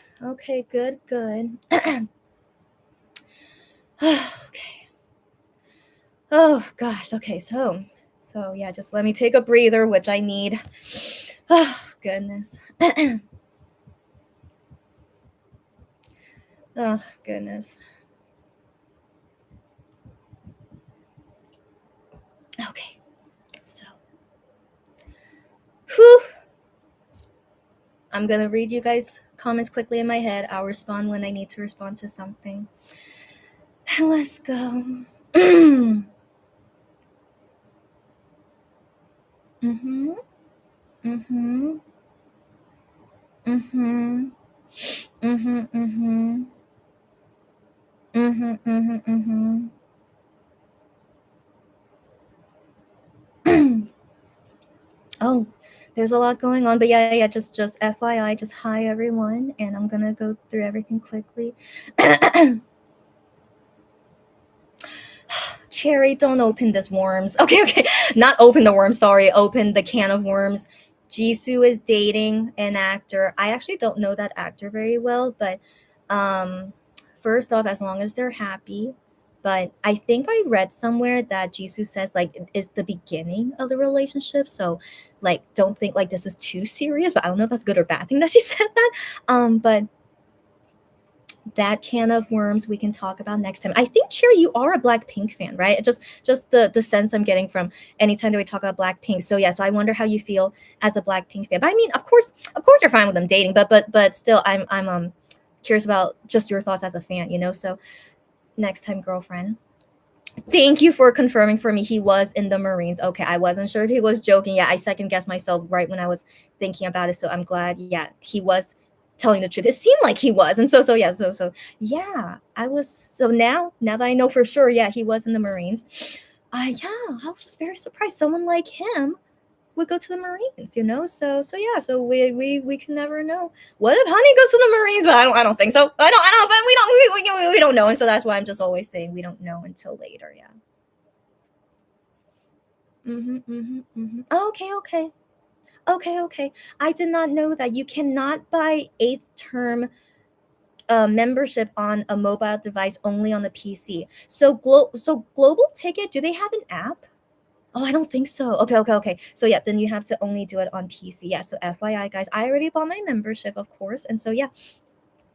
Oh gosh. Okay, so yeah, just let me take a breather, which I need. Oh goodness. Oh goodness. Okay. So, whew. I'm gonna read you guys' comments quickly in my head. I'll respond when I need to respond to something. Let's go. Mhm. Mhm. Mhm. Mhm. Mhm. Mhm. Mhm. Mhm. Oh, there's a lot going on, but yeah. Just FYI, just hi everyone, and I'm gonna go through everything quickly. Cherry, don't open this worms. Okay. Not open the worms, sorry. Open the can of worms. Jisoo is dating an actor. I actually don't know that actor very well, but first off, as long as they're happy. But I think I read somewhere that Jisoo says like it's the beginning of the relationship. So like don't think like this is too serious, but I don't know if that's good or bad thing that she said that. But that can of worms we can talk about next time. I think Cherry, you are a Blackpink fan, right? Just the sense I'm getting from anytime that we talk about Blackpink. So yeah, so I wonder how you feel as a Blackpink fan. But I mean, of course you're fine with them dating, but still I'm curious about just your thoughts as a fan, you know? So next time, girlfriend. Thank you for confirming for me he was in the Marines. Okay, I wasn't sure if he was joking. Yeah, I second guessed myself right when I was thinking about it. So I'm glad, yeah, he was telling the truth. It seemed like he was. And so yeah, so yeah, I was so now that I know for sure, yeah, he was in the Marines. Yeah, I was just very surprised. Someone like him would go to the Marines, you know? So yeah, so we can never know. What if Honey goes to the Marines? But I don't think so. I don't, but we don't know. And so that's why I'm just always saying we don't know until later, yeah. Okay. I did not know that you cannot buy eighth term membership on a mobile device, only on the PC. So Global Ticket, do they have an app? Oh, I don't think so. Okay. So yeah, then you have to only do it on PC. Yeah. So FYI, guys, I already bought my membership, of course, and so yeah.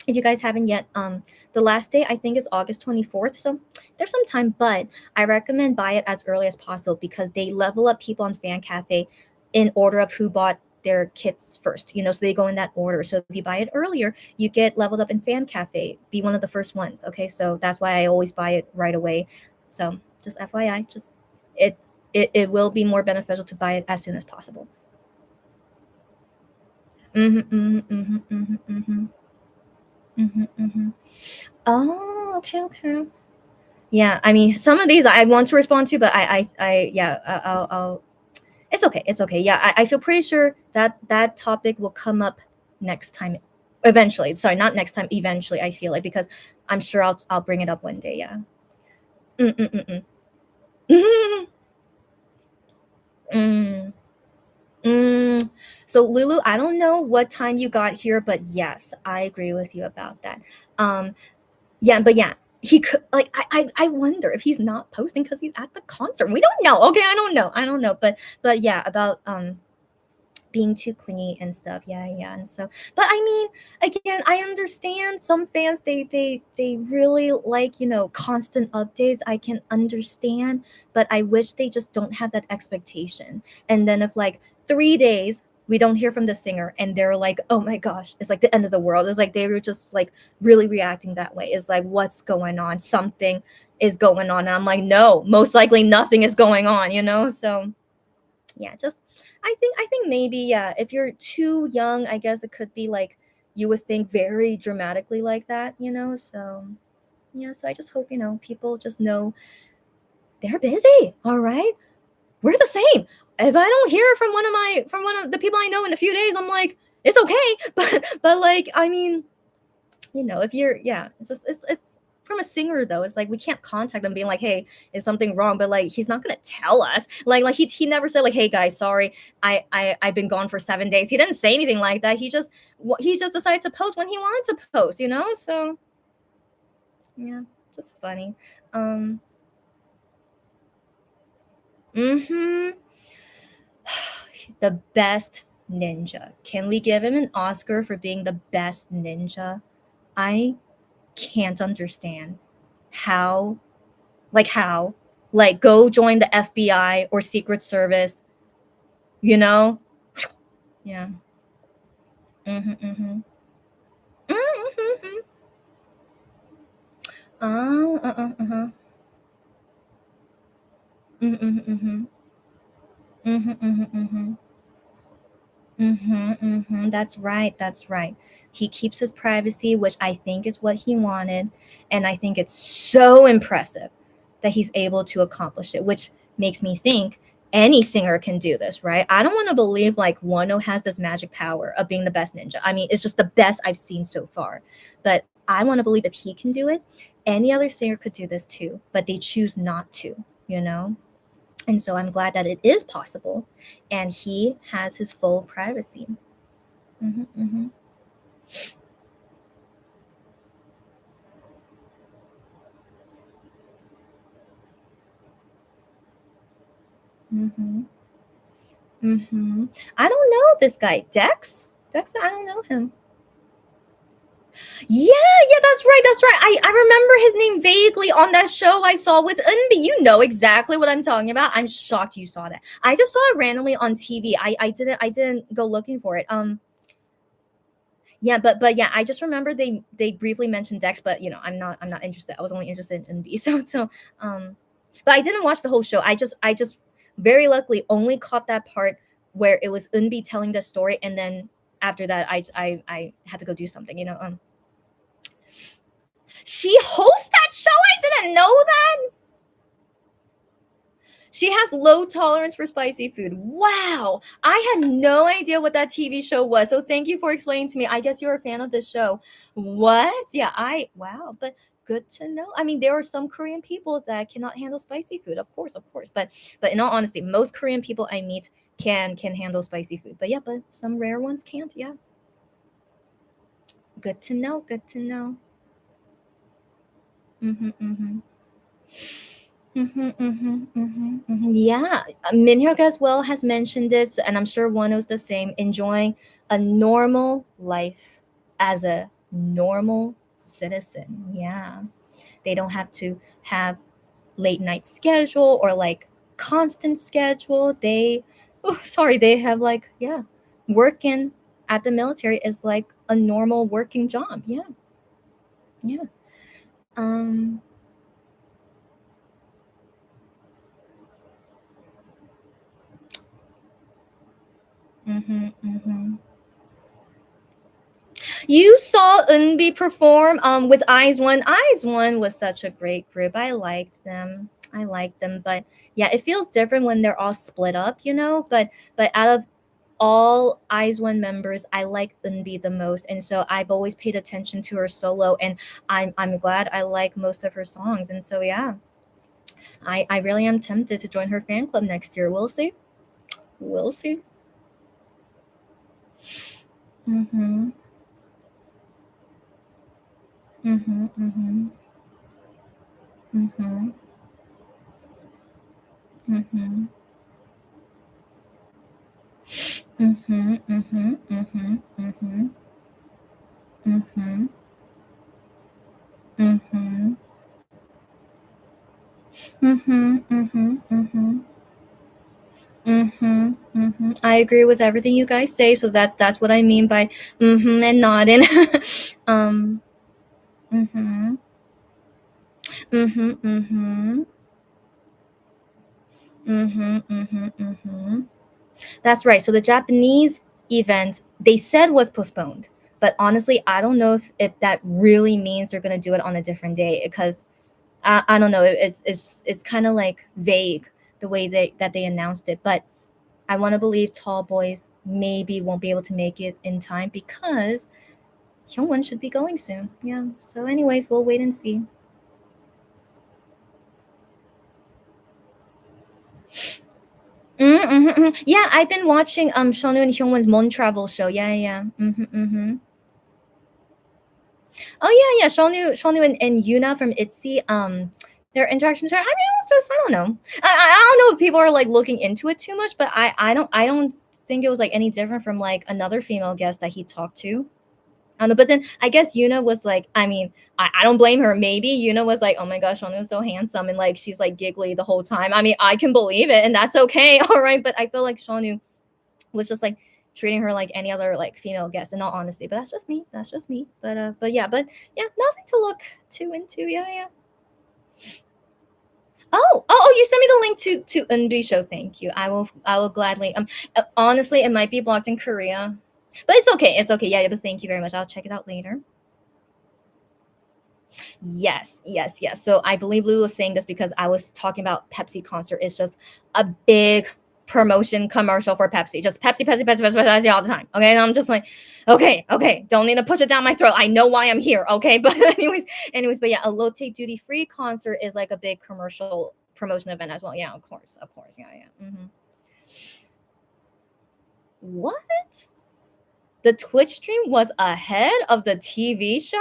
If you guys haven't yet, the last day I think is August 24th. So there's some time, but I recommend buy it as early as possible because they level up people on Fan Cafe in order of who bought their kits first, you know, so they go in that order. So if you buy it earlier, you get leveled up in Fan Cafe, be one of the first ones. Okay, so that's why I always buy it right away. So just FYI, just it will be more beneficial to buy it as soon as possible. Mm-hmm. Oh, okay. Yeah, I mean, some of these I want to respond to, but yeah, I'll. It's okay. Yeah, I feel pretty sure that that topic will come up next time, eventually. Sorry, not next time. Eventually, I feel like because I'm sure I'll bring it up one day. Yeah. Mm. Mm. Mm. So Lulu, I don't know what time you got here, but yes, I agree with you about that. Um, Yeah, but yeah, he could like I wonder if he's not posting because he's at the concert. We don't know. Okay, I don't know. But yeah, about being too clingy and stuff. Yeah. And so but I mean, again, I understand some fans they really like, you know, constant updates. I can understand, but I wish they just don't have that expectation. And then if like 3 days we don't hear from the singer and they're like, oh my gosh, it's like the end of the world. It's like they were just like really reacting that way. It's like what's going on? Something is going on. And I'm like, no, most likely nothing is going on, you know? So yeah, just I think maybe yeah, if you're too young, I guess it could be like you would think very dramatically like that, you know? So yeah, so I just hope, you know, people just know they're busy, all right? We're the same. If I don't hear from one of the people I know in a few days, I'm like, it's okay. But like, I mean, you know, if you're yeah, it's just it's from a singer though, it's like we can't contact them being like, hey, is something wrong? But like he's not gonna tell us. Like he never said like, hey guys, sorry, I've been gone for 7 days. He didn't say anything like that. He just decided to post when he wanted to post, you know? So yeah, just funny. Um mm-hmm. The best ninja. Can we give him an Oscar for being the best ninja? I can't understand how, how, like go join the FBI or Secret Service, you know? Yeah. Mm-hmm, mm-hmm. Mm-hmm. Uh-huh. Mm-hmm, mm-hmm. Mm-hmm, mm-hmm, mm-hmm. Mm-hmm, mm-hmm. That's right. That's right. He keeps his privacy, which I think is what he wanted. And I think it's so impressive that he's able to accomplish it, which makes me think any singer can do this, right? I don't want to believe like Wano has this magic power of being the best ninja. I mean, it's just the best I've seen so far. But I want to believe if he can do it, any other singer could do this too, but they choose not to, you know? And so I'm glad that it is possible and he has his full privacy. Mhm, mhm, mhm, mhm. I don't know this guy, Dex. Dex, I don't know him. Yeah, that's right, that's right. I remember his name vaguely on that show I saw with Eunbi. You know exactly what I'm talking about. I'm shocked you saw that. I just saw it randomly on TV. I didn't go looking for it. Yeah, but yeah, I just remember they briefly mentioned Dex, but you know, I'm not interested. I was only interested in Eunbi. Um but I didn't watch the whole show. I just very luckily only caught that part where it was Eunbi telling the story, and then after that I had to go do something, you know. She hosts that show? I didn't know that. She has low tolerance for spicy food. Wow. I had no idea what that TV show was. So thank you for explaining to me. I guess you're a fan of this show. What? Yeah, wow, but good to know. I mean, there are some Korean people that cannot handle spicy food. Of course, of course. But in all honesty, most Korean people I meet can handle spicy food. But yeah, but some rare ones can't. Yeah. Good to know. Good to know. Mhm. Mhm. Mhm, mhm, mhm, mhm. Yeah, Minhyuk as well has mentioned it, and I'm sure Wano's the same. Enjoying a normal life as a normal citizen. Yeah, they don't have to have late night schedule or like constant schedule. They have like working at the military is like a normal working job. Yeah, yeah. Um. Mhm, mhm. You saw Eunbi perform with Eyes One. Eyes One was such a great group. I liked them. I liked them, but yeah, it feels different when they're all split up, you know. But out of all Eyes One members, I like Eunbi the most, and so I've always paid attention to her solo, and I'm glad I like most of her songs, and so yeah, I really am tempted to join her fan club next year. We'll see. We'll see. Mhm. Mhm. Mhm. Mhm. Mhm. Mhm, mhm, mhm, mhm, mhm, mhm, mhm, mhm, mhm, mhm, mhm. I agree with everything you guys say, so that's what I mean by and nodding. um, mhm, mhm, mhm, mhm, mhm, mhm. That's right. So the Japanese event they said was postponed, but honestly, I don't know if that really means they're gonna do it on a different day because I don't know. It's kind of like vague the way they announced it, but I want to believe Tall Boys maybe won't be able to make it in time because Hyungwon should be going soon. Yeah. So, anyways, we'll wait and see. Yeah, I've been watching Shonu and Hyungwon's Mon Travel show. Yeah. Oh yeah. Shonu and Yuna from ITZY. Their interactions are. I mean, it's just I don't know. I don't know if people are like looking into it too much, but I don't think it was like any different from like another female guest that he talked to. I don't know, but then I guess Yuna was like, I mean, I don't blame her. Maybe Yuna was like, oh my gosh, Shonu is so handsome, and like she's like giggly the whole time. I mean, I can believe it, and that's okay, all right. But I feel like Shonu was just like treating her like any other like female guest in all honesty. But that's just me. That's just me. But yeah, nothing to look too into. Yeah. Oh, you sent me the link to Eunbi show. Thank you. I will gladly honestly it might be blocked in Korea. But it's okay. It's okay. Yeah, but thank you very much. I'll check it out later. Yes. So I believe Lulu was saying this because I was talking about Pepsi concert. It's just a big promotion commercial for Pepsi. Just Pepsi all the time. Okay. And I'm just like, okay. Don't need to push it down my throat. I know why I'm here. Okay. But but yeah, a Lotte Duty Free concert is like a big commercial promotion event as well. Yeah, of course. Yeah. What? The Twitch stream was ahead of the TV show?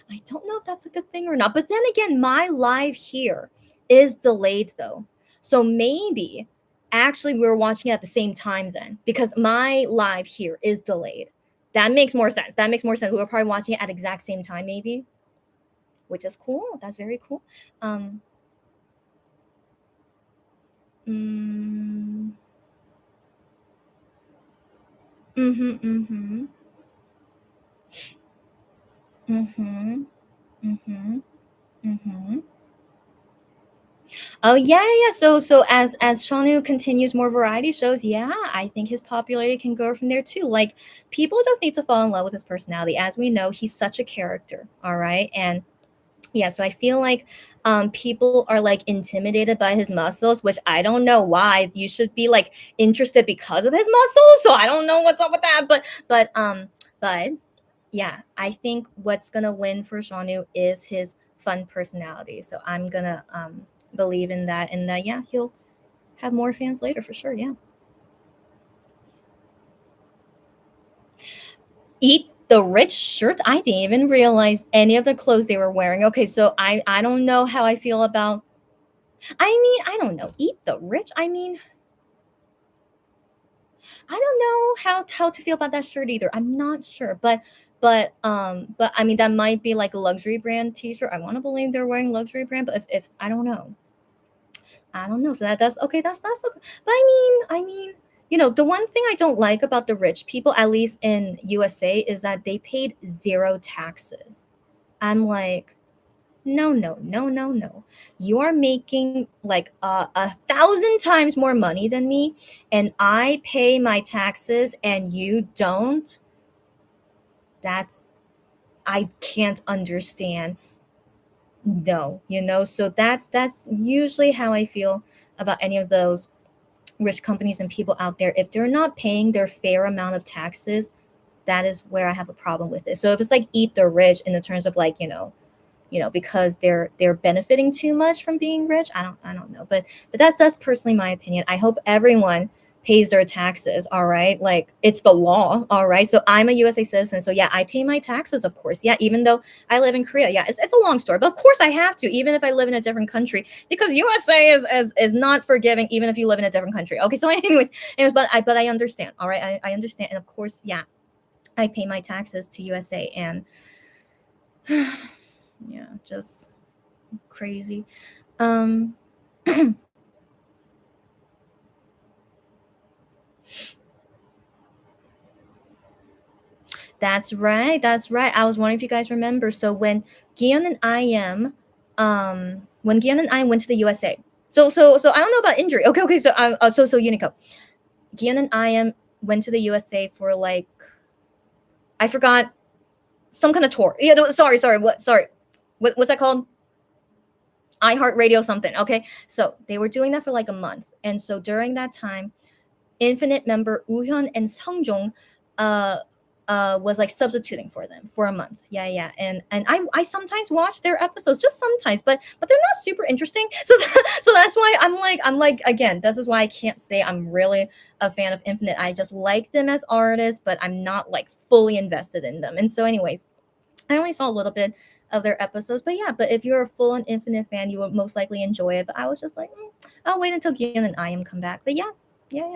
I don't know if that's a good thing or not. But then again, my live here is delayed though. So maybe actually we were watching it at the same time then because my live here is delayed. That makes more sense. We were probably watching it at exact same time maybe, which is cool. That's very cool. Mm, mhm. Oh yeah. So as Shanu continues more variety shows, yeah, I think his popularity can grow from there too. Like people just need to fall in love with his personality. As we know, he's such a character. All right. And yeah, so I feel like people are like intimidated by his muscles, which I don't know why. You should be like interested because of his muscles. So I don't know what's up with that. But yeah, I think what's gonna win for Shanu is his fun personality. So I'm gonna believe in that, and yeah, he'll have more fans later for sure. Yeah. Eat the rich shirts. I didn't even realize any of the clothes they were wearing. Okay, so I don't know how I feel about. I mean, I don't know. Eat the rich. I mean, I don't know how to feel about that shirt either. I'm not sure, but I mean that might be like a luxury brand T-shirt. I want to believe they're wearing luxury brand, but if I don't know. So that's okay. That's okay. But I mean, the one thing I don't like about the rich people, at least in USA, is that they paid zero taxes. I'm like, no. You are making like 1,000 times more money than me, and I pay my taxes and you don't. That's I can't understand. No, so that's usually how I feel about any of those rich companies and people out there. If they're not paying their fair amount of taxes, that is where I have a problem with it. So if it's like eat the rich in the terms of like, because they're benefiting too much from being rich, I don't know. But that's personally my opinion. I hope everyone pays their taxes, all right? Like it's the law, all right? So I'm a USA citizen. So yeah, I pay my taxes, of course. Yeah, even though I live in Korea. Yeah, it's a long story, but of course I have to, even if I live in a different country, because USA is not forgiving even if you live in a different country. Okay, so anyways, but I understand, all right? I understand. And of course, yeah, I pay my taxes to USA, and yeah, just crazy. That's right. I was wondering if you guys remember. So Gion and I am, when Gion and I went to the USA. So I don't know about injury. Okay. So Unico, Gion and I am went to the USA for like, I forgot, some kind of tour. Yeah. Sorry. What's that called? iHeartRadio something. Okay. So they were doing that for like a month, and so during that time, Infinite member Woohyun and Seongjong, uh was like substituting for them for a month. Yeah. And I sometimes watch their episodes, just sometimes, but they're not super interesting. So so that's why I'm like again, this is why I can't say I'm really a fan of Infinite. I just like them as artists, but I'm not like fully invested in them. And so anyways, I only saw a little bit of their episodes, but yeah, but if you're a full on Infinite fan, you will most likely enjoy it. But I was just like, I'll wait until Gian and I am come back. But yeah.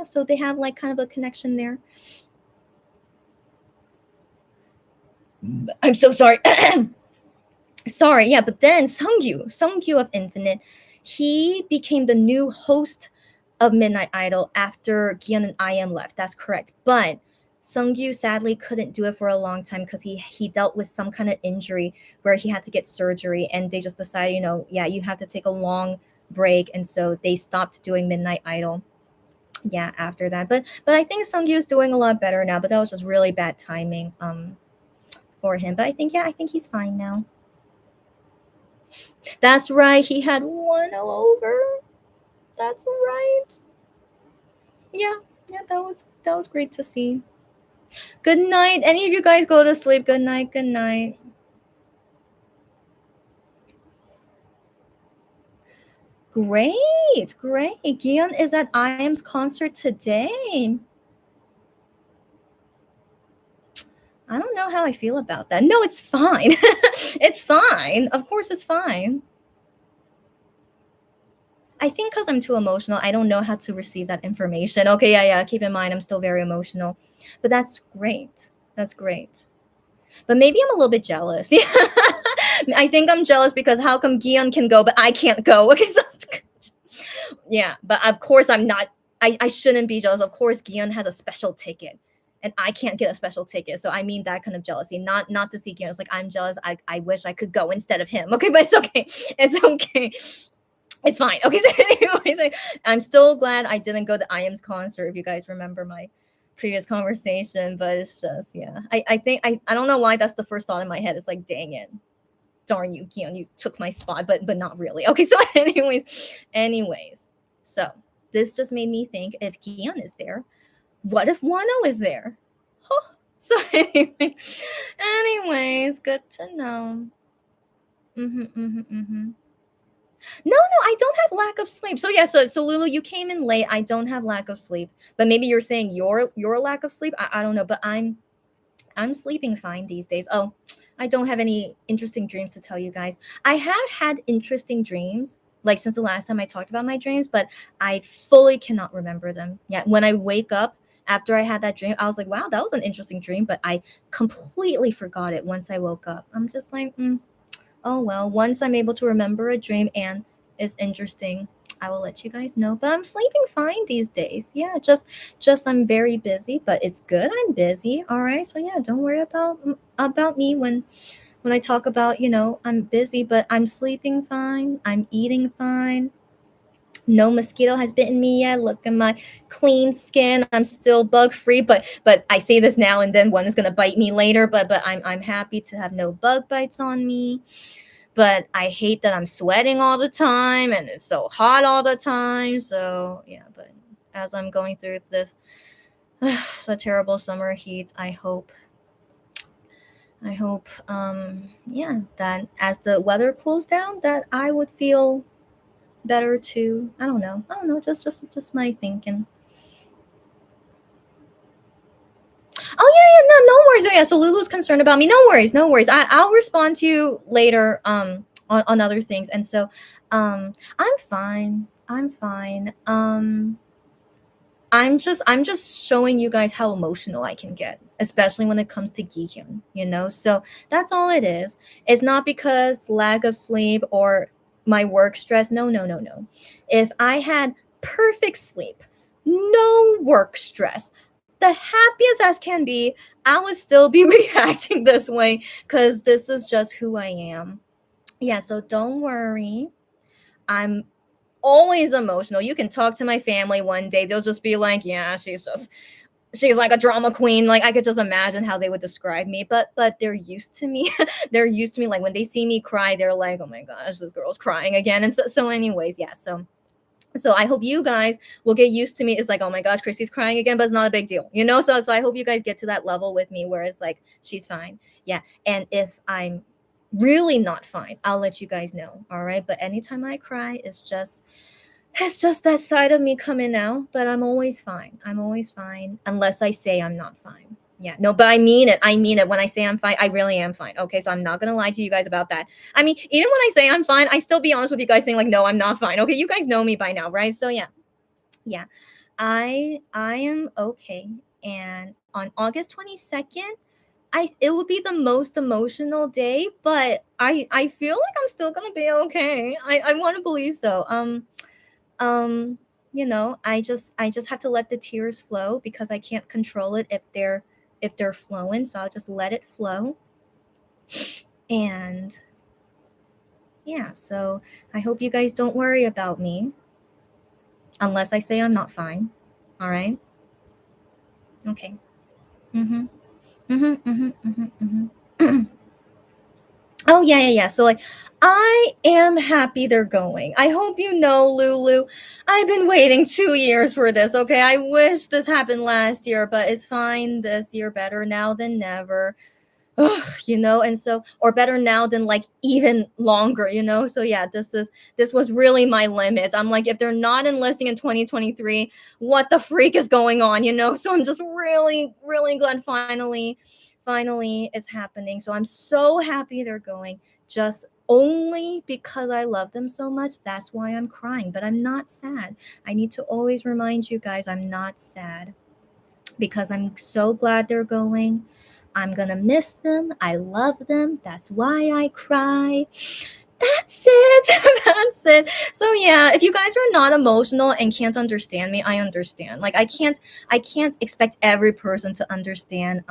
So they have like kind of a connection there. I'm so sorry. Sorry, yeah, but then Sungyu of Infinite, he became the new host of Midnight Idol after Gian and IM left. That's correct. But Sungyu sadly couldn't do it for a long time because he dealt with some kind of injury where he had to get surgery, and they just decided, yeah, you have to take a long break, and so they stopped doing Midnight Idol. Yeah, after that. But I think Sungyu is doing a lot better now. But that was just really bad timing for him. But I think he's fine now. That's right. He had 1 over. That's right. Yeah, that was great to see. Good night. Any of you guys go to sleep? Good night. Good night. Great. Gian is at IM's concert today. I don't know how I feel about that. No, it's fine. It's fine. Of course, it's fine. I think because I'm too emotional, I don't know how to receive that information. Okay, yeah. Keep in mind, I'm still very emotional. But that's great. That's great. But maybe I'm a little bit jealous. Yeah. I think I'm jealous because how come Gian can go, but I can't go? Okay, so yeah, but of course I'm not. I shouldn't be jealous. Of course, Gian has a special ticket, and I can't get a special ticket. So I mean that kind of jealousy, not to see Gian. It's like I'm jealous. I wish I could go instead of him. Okay, but it's okay. It's okay. It's fine. Okay, so anyways, I'm still glad I didn't go to IM's concert. If you guys remember my previous conversation, but it's just I think I don't know why that's the first thought in my head. It's like, dang it, darn you, Gian, you took my spot, but not really. Okay, so anyways, so this just made me think, if Gian is there, what if Wano is there? Huh. So anyways, good to know. Mm-hmm. No, I don't have lack of sleep. So yeah, so Lulu, you came in late. I don't have lack of sleep, but maybe you're saying your lack of sleep. I don't know, but I'm sleeping fine these days. Oh, I don't have any interesting dreams to tell you guys. I have had interesting dreams, like since the last time I talked about my dreams, but I fully cannot remember them. Yeah, when I wake up after I had that dream, I was like, wow, that was an interesting dream, but I completely forgot it once I woke up. I'm just like, oh well, once I'm able to remember a dream and it's interesting, I will let you guys know. But I'm sleeping fine these days. Yeah, just I'm very busy, but it's good I'm busy. All right. So yeah, don't worry about me when I talk about, I'm busy, but I'm sleeping fine. I'm eating fine. No mosquito has bitten me yet. Look at my clean skin. I'm still bug free, but I say this now and then one is gonna bite me later. But I'm happy to have no bug bites on me. But I hate that I'm sweating all the time and it's so hot all the time. So yeah, but as I'm going through this the terrible summer heat, I hope yeah, that as the weather cools down that I would feel better too. I don't know, just my thinking. Oh yeah, no worries. Oh, yeah, so Lulu's concerned about me. No worries. I'll respond to you later on other things. And so I'm fine. I'm just showing you guys how emotional I can get, especially when it comes to Gihyun. So that's all it is. It's not because lack of sleep or my work stress. No. If I had perfect sleep, no work stress, the happiest as can be, I would still be reacting this way because this is just who I am. Yeah, so don't worry. I'm always emotional. You can talk to my family one day. They'll just be like, yeah, she's like a drama queen. Like I could just imagine how they would describe me. But they're used to me. They're used to me. Like when they see me cry, they're like, oh my gosh, this girl's crying again. And so anyways, yeah. So So I hope you guys will get used to me. It's like, oh my gosh, Chrissy's crying again, but it's not a big deal, you know? So I hope you guys get to that level with me where it's like, she's fine. Yeah. And if I'm really not fine, I'll let you guys know. All right. But anytime I cry, it's just that side of me coming out, but I'm always fine. I'm always fine unless I say I'm not fine. Yeah, no, but I mean it. I mean it. When I say I'm fine, I really am fine. Okay, so I'm not gonna lie to you guys about that. I mean, even when I say I'm fine, I still be honest with you guys saying like, no, I'm not fine. Okay, you guys know me by now, right? So yeah, yeah, I am okay. And on August 22nd, it would be the most emotional day, but I feel like I'm still gonna be okay. I want to believe so. Um I just have to let the tears flow because I can't control it if they're flowing, so I'll just let it flow. And yeah, so I hope you guys don't worry about me unless I say I'm not fine. All right. Okay. Mm-hmm. Mm-hmm. Mm-hmm. Mm-hmm. Mm-hmm. Oh yeah, yeah, yeah. So like I am happy they're going. I hope you know, Lulu. I've been waiting 2 years for this. Okay. I wish this happened last year, but it's fine this year. Better now than never. Ugh, and so or better now than like even longer. So yeah, this was really my limit. I'm like, if they're not enlisting in 2023, what the freak is going on? So I'm just really, really glad finally it's happening. So I'm so happy they're going, just only because I love them so much. That's why I'm crying, but I'm not sad. I need to always remind you guys I'm not sad because I'm so glad they're going. I'm gonna miss them. I love them. That's why I cry. That's it. That's it. So yeah, if you guys are not emotional and can't understand me, I understand. Like I can't expect every person to understand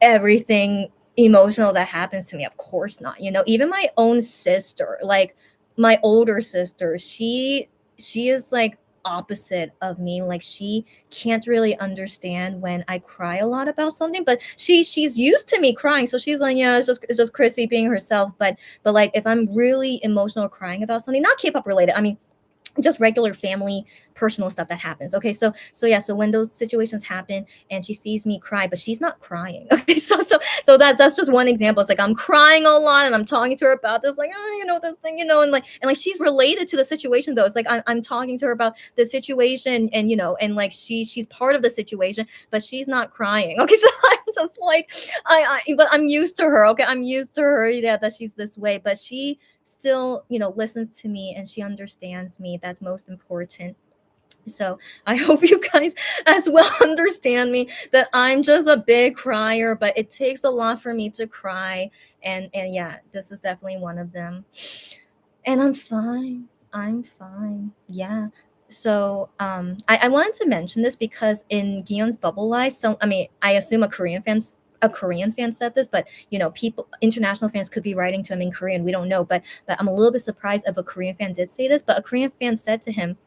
everything emotional that happens to me. Of course not. Even my own sister, like my older sister, she is like opposite of me. Like she can't really understand when I cry a lot about something, but she's used to me crying, so she's like, yeah, it's just Chrissy being herself. But like if I'm really emotional crying about something, not K-pop related, I mean just regular family personal stuff that happens. Okay, so yeah, so when those situations happen and she sees me cry, but she's not crying. Okay, so that's just one example. It's like I'm crying a lot and I'm talking to her about this, like, oh, this thing, and like she's related to the situation though. It's like I'm talking to her about the situation, and like she's part of the situation, but she's not crying. Okay, so I'm just like but I'm used to her. Okay, I'm used to her, yeah, that she's this way, but she still listens to me and she understands me. That's most important. So I hope you guys as well understand me, that I'm just a big crier, but it takes a lot for me to cry. And yeah, this is definitely one of them. And I'm fine. Yeah. So I wanted to mention this because in Gion's bubble life, so I mean, I assume a Korean fan said this, but people, international fans could be writing to him in Korean. We don't know, but I'm a little bit surprised if a Korean fan did say this. But a Korean fan said to him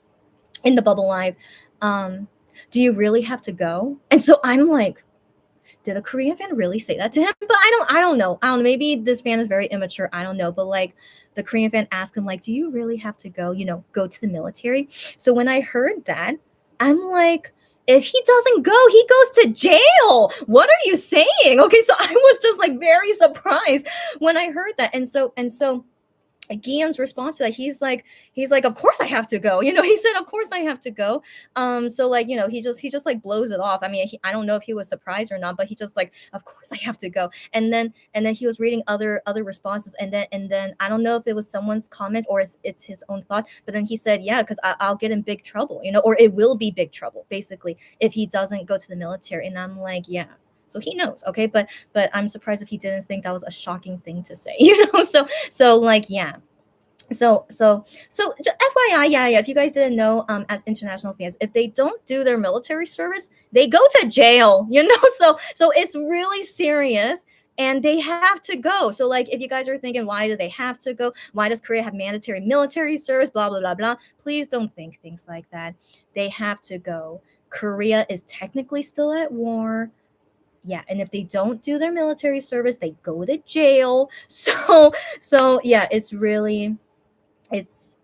in the bubble live, um, "Do you really have to go?" And so I'm like, did a Korean fan really say that to him? But I don't know. I don't know. Maybe this fan is very immature. I don't know. But like the Korean fan asked him, like, do you really have to go, go to the military? So when I heard that, I'm like, if he doesn't go, he goes to jail. What are you saying? Okay, so I was just like very surprised when I heard that. And so Guillaume's response to that, he's like, of course I have to go. He said, of course I have to go. So like, he just like blows it off. I mean, I don't know if he was surprised or not, but he just like, of course I have to go. And then he was reading other responses, and then I don't know if it was someone's comment or it's his own thought, but then he said, yeah, because I'll get in big trouble, or it will be big trouble basically if he doesn't go to the military. And I'm like, yeah. So he knows, okay, but I'm surprised if he didn't think that was a shocking thing to say, so like, yeah. So just FYI, yeah, if you guys didn't know, as international fans, if they don't do their military service, they go to jail, so it's really serious. And they have to go. So, like, if you guys are thinking, why do they have to go? Why does Korea have mandatory military service? Blah, blah, blah, blah. Please don't think things like that. They have to go. Korea is technically still at war. Yeah, and if they don't do their military service, they go to jail. So yeah, it's really, it's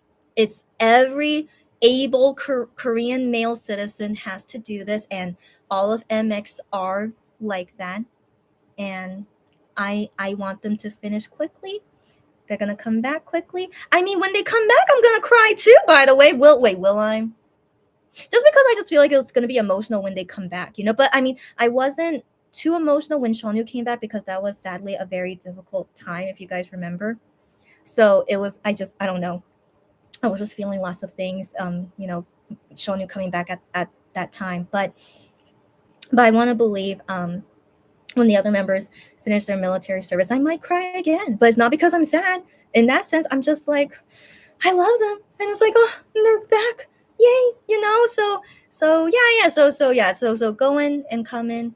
every able Korean male citizen has to do this, and all of MX are like that. And I want them to finish quickly. They're gonna come back quickly. I mean, when they come back, I'm gonna cry too. By the way, will I? Just because I just feel like it's gonna be emotional when they come back, you know. But I mean, I wasn't too emotional when Seonyu came back because that was sadly a very difficult time, if you guys remember. So it was. I don't know. I was just feeling lots of things. You know, Seonyu coming back at that time, but I want to believe when the other members finish their military service, I might cry again. But it's not because I'm sad. In that sense, I'm just like, I love them, and it's like, oh, and they're back, yay, you know. So going and coming.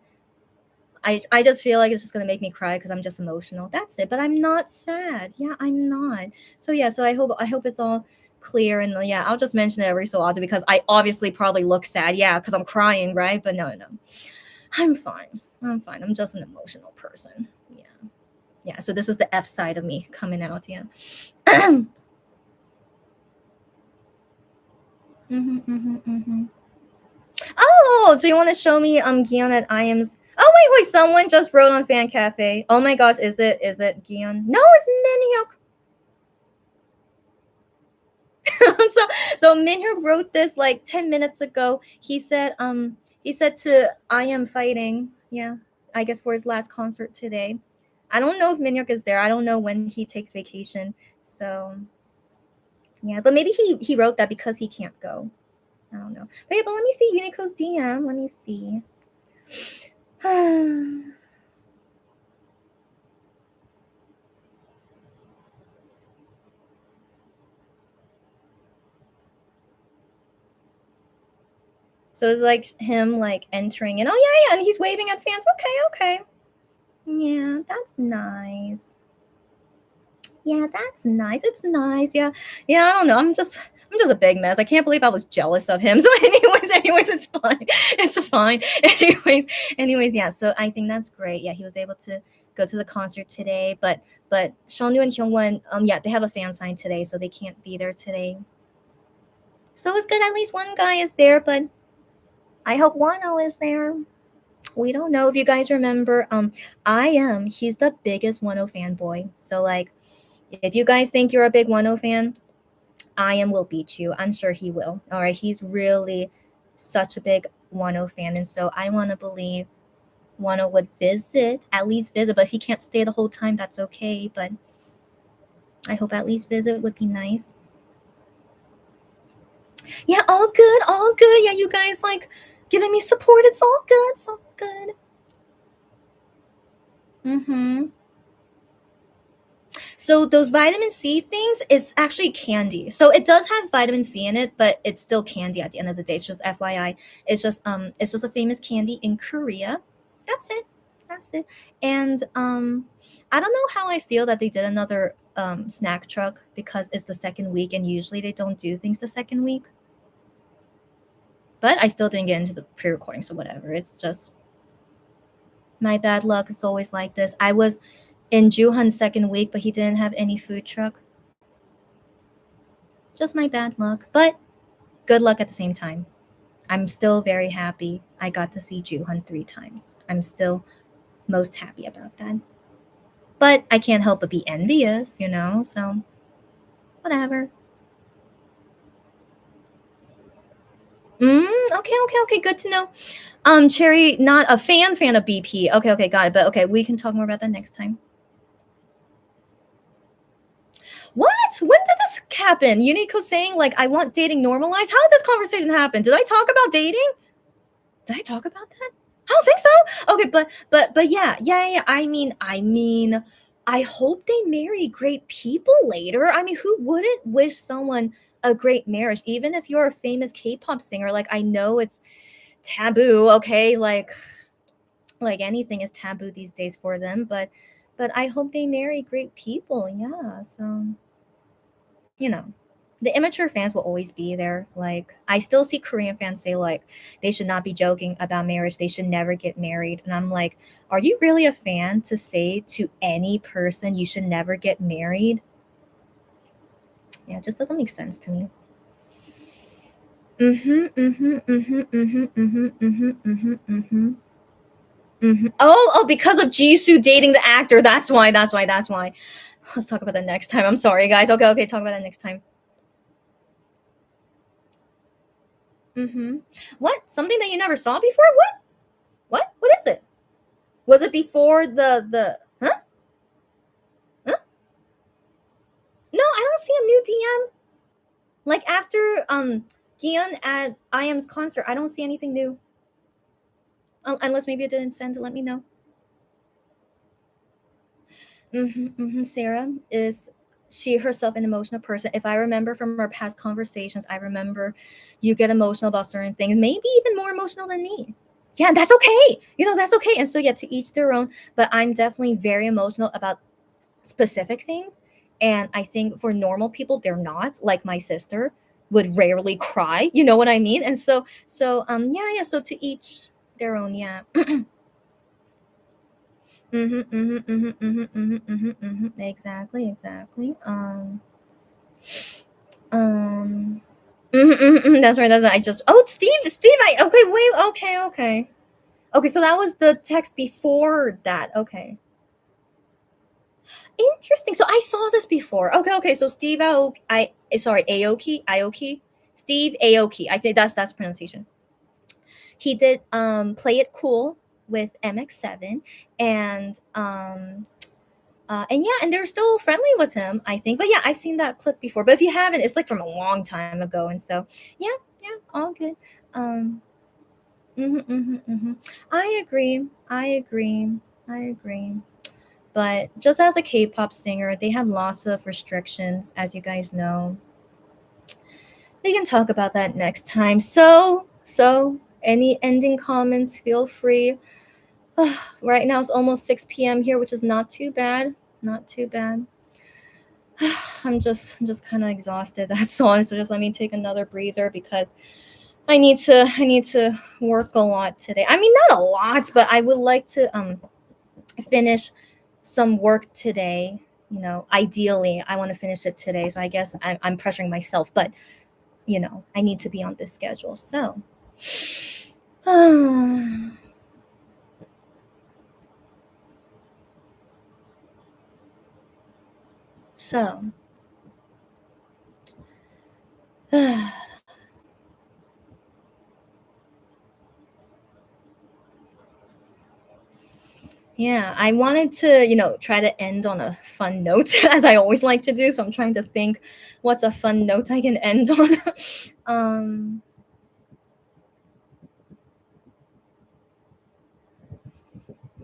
I just feel like it's just gonna make me cry because I'm just emotional. That's it. But I'm not sad. Yeah, I'm not. So yeah. So I hope it's all clear, and yeah, I'll just mention it every so often because I obviously probably look sad. Yeah, because I'm crying, right? But no, I'm fine. I'm fine. I'm just an emotional person. Yeah. Yeah. So this is the F side of me coming out. Yeah. mm-hmm, mm-hmm, mm-hmm. Oh, so you want to show me Gion at IM's? Oh wait, someone just wrote on Fan Cafe. Oh my gosh, is it Gion? No, it's Minhyuk. so Minhyuk wrote this like 10 minutes ago. He said to I am fighting. Yeah. I guess for his last concert today. I don't know if Minhyuk is there. I don't know when he takes vacation. So yeah, but maybe he wrote that because he can't go. I don't know. But yeah, but let me see Unico's DM. Let me see. So it's like him like entering and oh yeah, and he's waving at fans. Okay. Yeah, that's nice. Yeah, that's nice. It's nice. Yeah. I don't know. I'm just a big mess. I can't believe I was jealous of him. So anyways, it's fine. It's fine. Anyways, yeah. So I think that's great. Yeah, he was able to go to the concert today, but Seonwoo and Hyungwon, yeah, they have a fan sign today, so they can't be there today. So it's good. At least one guy is there, but I hope Wano is there. We don't know if you guys remember. He's the biggest Wano fanboy. So like, if you guys think you're a big Wano fan, will beat you. I'm sure he will. All right, he's really such a big Wano fan, and so I want to believe Wano would at least visit. But if he can't stay the whole time, that's okay. But I hope at least visit would be nice. Yeah, all good, all good. Yeah, you guys like giving me support. It's all good. It's all good. Mm-hmm. So those vitamin C things is actually candy. So it does have vitamin C in it, but it's still candy at the end of the day. It's just FYI. It's just a famous candy in Korea. That's it. That's it. And I don't know how I feel that they did another snack truck because it's the second week and usually they don't do things the second week. But I still didn't get into the pre-recording, so whatever. It's just my bad luck. It's always like this. I was in Juhan's second week, but he didn't have any food truck. Just my bad luck, but good luck at the same time. I'm still very happy I got to see Juhan 3 times. I'm still most happy about that. But I can't help but be envious, you know, so whatever. Okay, good to know. Cherry, not a fan of BP. Okay, got it. But okay, we can talk more about that next time. What? When did this happen? Unico saying like I want dating normalized. How did this conversation happen? Did I talk about dating? Did I talk about that? I don't think so. Okay, but yeah. I mean, I hope they marry great people later. I mean, who wouldn't wish someone a great marriage, even if you're a famous K-pop singer? Like I know it's taboo, okay? Like anything is taboo these days for them, but I hope they marry great people. Yeah, so you know, the immature fans will always be there. Like I still see Korean fans say like they should not be joking about marriage. They should never get married. And I'm like, are you really a fan to say to any person you should never get married? Yeah, it just doesn't make sense to me. Oh, because of Jisoo dating the actor. That's why. Let's talk about that next time. I'm sorry, guys. Okay. Talk about that next time. What? Something that you never saw before? What is it? Was it before the? Huh? Huh? No, I don't see a new DM. Like after Gion at IM's concert, I don't see anything new. Unless maybe it didn't send to let me know. Sarah is she herself an emotional person. If I remember from our past conversations, I remember you get emotional about certain things, maybe even more emotional than me. Yeah, that's okay. That's okay. And so yeah, to each their own. But I'm definitely very emotional about specific things. And I think for normal people, they're not. Like my sister would rarely cry. You know what I mean? And yeah. So to each their own. Yeah. Exactly. That's right. I just. Oh, Steve. I okay. Wait. Okay. So that was the text before that. Okay. Interesting. So I saw this before. Okay. So Steve Aoki, Aoki. Steve Aoki. I think that's pronunciation. He did Play It Cool with MX7 and yeah, and they're still friendly with him, I think. But yeah, I've seen that clip before. But if you haven't, it's like from a long time ago. And so yeah, all good. Um I agree. I agree. But just as a K-pop singer, they have lots of restrictions, as you guys know. We can talk about that next time. So any ending comments, feel free. Right now it's almost 6 p.m. here, which is not too bad. Not too bad. I'm just kind of exhausted. That's all. So just let me take another breather because I need to work a lot today. I mean, not a lot, but I would like to finish some work today. Ideally, I want to finish it today. So I guess I'm pressuring myself, but I need to be on this schedule. So, so, yeah, I wanted to, try to end on a fun note, as I always like to do. So I'm trying to think what's a fun note I can end on.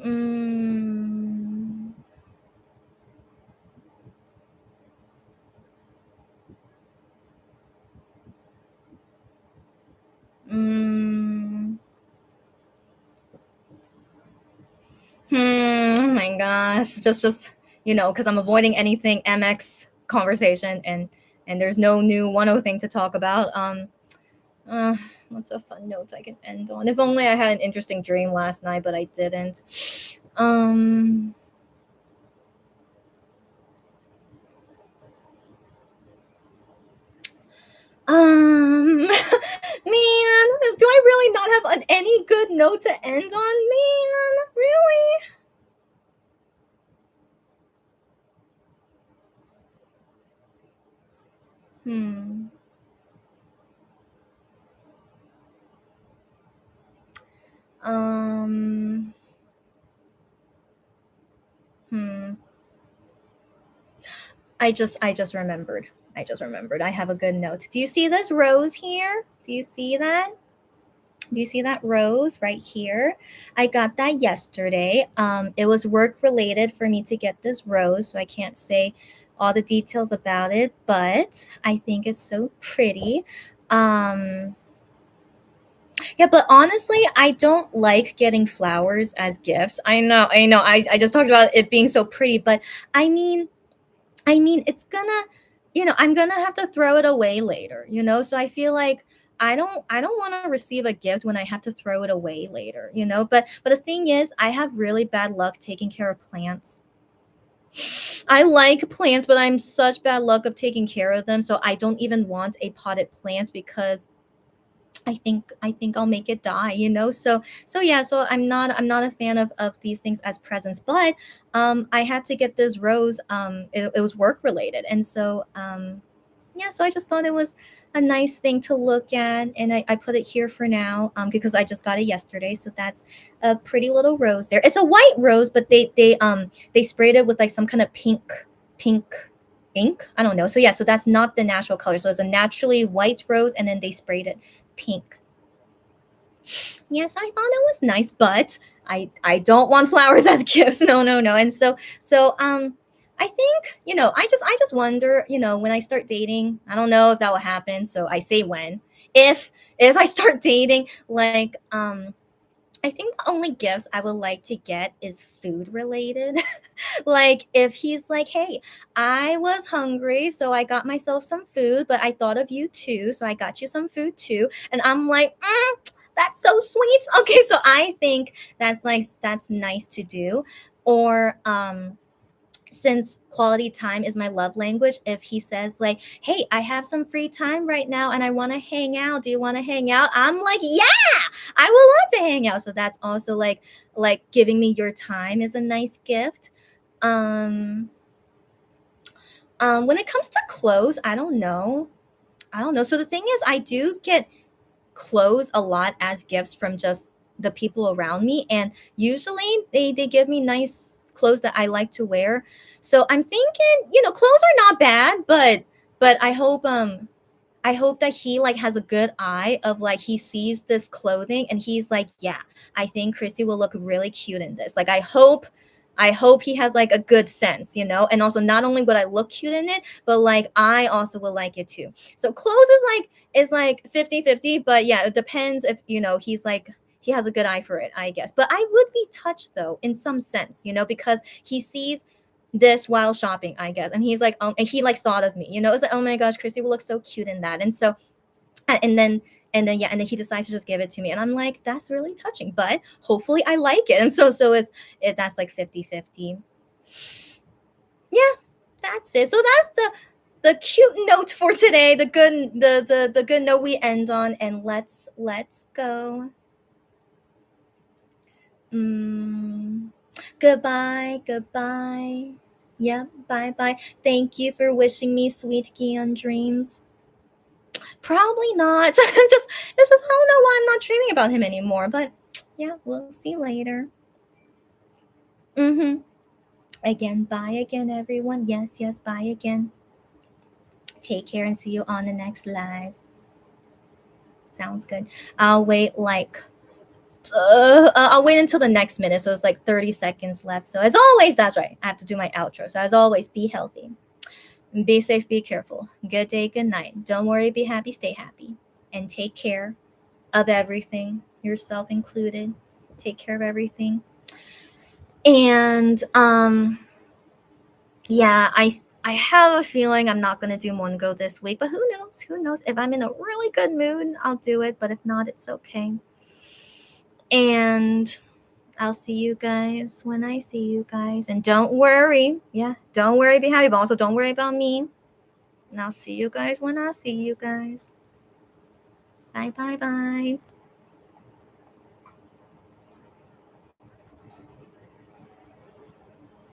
Mm, mm, oh my gosh, just because I'm avoiding anything MX conversation, and there's no new 10 thing to talk about. Uh, what's a fun note I can end on? If only I had an interesting dream last night, but I didn't. Um, man, do I really not have any good note to end on, man? Really? Hmm. Um. Hmm. I just remembered. I have a good note. Do you see this rose here? Do you see that? Do you see that rose right here? I got that yesterday. It was work related for me to get this rose, so I can't say all the details about it, but I think it's so pretty. Um, yeah, but honestly, I don't like getting flowers as gifts. I know. I just talked about it being so pretty, but I mean, it's gonna, I'm gonna have to throw it away later. So I feel like I don't want to receive a gift when I have to throw it away later. But the thing is, I have really bad luck taking care of plants. I like plants, but I'm such bad luck of taking care of them, so I don't even want a potted plant because I think I'll make it die, you know. So yeah, so I'm not a fan of these things as presents, but I had to get this rose. It was work related, and so yeah, so I just thought it was a nice thing to look at, and I put it here for now because I just got it yesterday. So that's a pretty little rose there. It's a white rose, but they sprayed it with like some kind of pink ink. I don't know. So yeah, so that's not the natural color. So it's a naturally white rose, and then they sprayed it pink. Yes, I thought it was nice, but I don't want flowers as gifts. No, no, no. And so I think, I just wonder, when I start dating, I don't know if that will happen, so I say when. If I start dating, like I think the only gifts I would like to get is food related. Like if he's like, "Hey, I was hungry, so I got myself some food, but I thought of you too, so I got you some food too." And I'm like, "That's so sweet." Okay, so I think that's nice to do. Or since quality time is my love language, if he says like, "Hey, I have some free time right now and I want to hang out. Do you want to hang out?" I'm like, "Yeah, I would love to hang out." So that's also like giving me your time is a nice gift. Um when it comes to clothes, I don't know. I don't know. So the thing is, I do get clothes a lot as gifts from just the people around me, and usually they give me nice clothes that I like to wear. So I'm thinking, clothes are not bad, but I hope that he like has a good eye of like he sees this clothing and he's like, "Yeah, I think Chrissy will look really cute in this." Like I hope he has like a good sense, and also not only would I look cute in it, but like I also will like it too. So clothes is like 50-50, but yeah, it depends if he's like he has a good eye for it, I guess. But I would be touched though in some sense, because he sees this while shopping, I guess. And he's like, and he like thought of me, it's like, "Oh my gosh, Chrissy will look so cute in that." And so, and then, yeah, and then he decides to just give it to me. And I'm like, that's really touching, but hopefully I like it. And so that's like 50-50. Yeah, that's it. So that's the cute note for today, the good note we end on, and let's go. Mm, goodbye, goodbye. Yep, bye bye. Thank you for wishing me sweet Gion dreams. Probably not. It's just I don't know why I'm not dreaming about him anymore. But yeah, we'll see later. Mm-hmm. Again, bye again, everyone. Yes, yes, bye again. Take care and see you on the next live. Sounds good. I'll wait I'll wait until the next minute. So it's like 30 seconds left. So as always, that's right. I have to do my outro. So as always, be healthy. Be safe, be careful. Good day, good night. Don't worry, be happy, stay happy. And take care of everything, yourself included. Take care of everything. And yeah, I have a feeling I'm not gonna do Mongo this week, but who knows? Who knows? If I'm in a really good mood, I'll do it. But if not, it's okay. And I'll see you guys when I see you guys. And don't worry. Yeah, don't worry, be happy, but also don't worry about me. And I'll see you guys when I see you guys. Bye, bye, bye.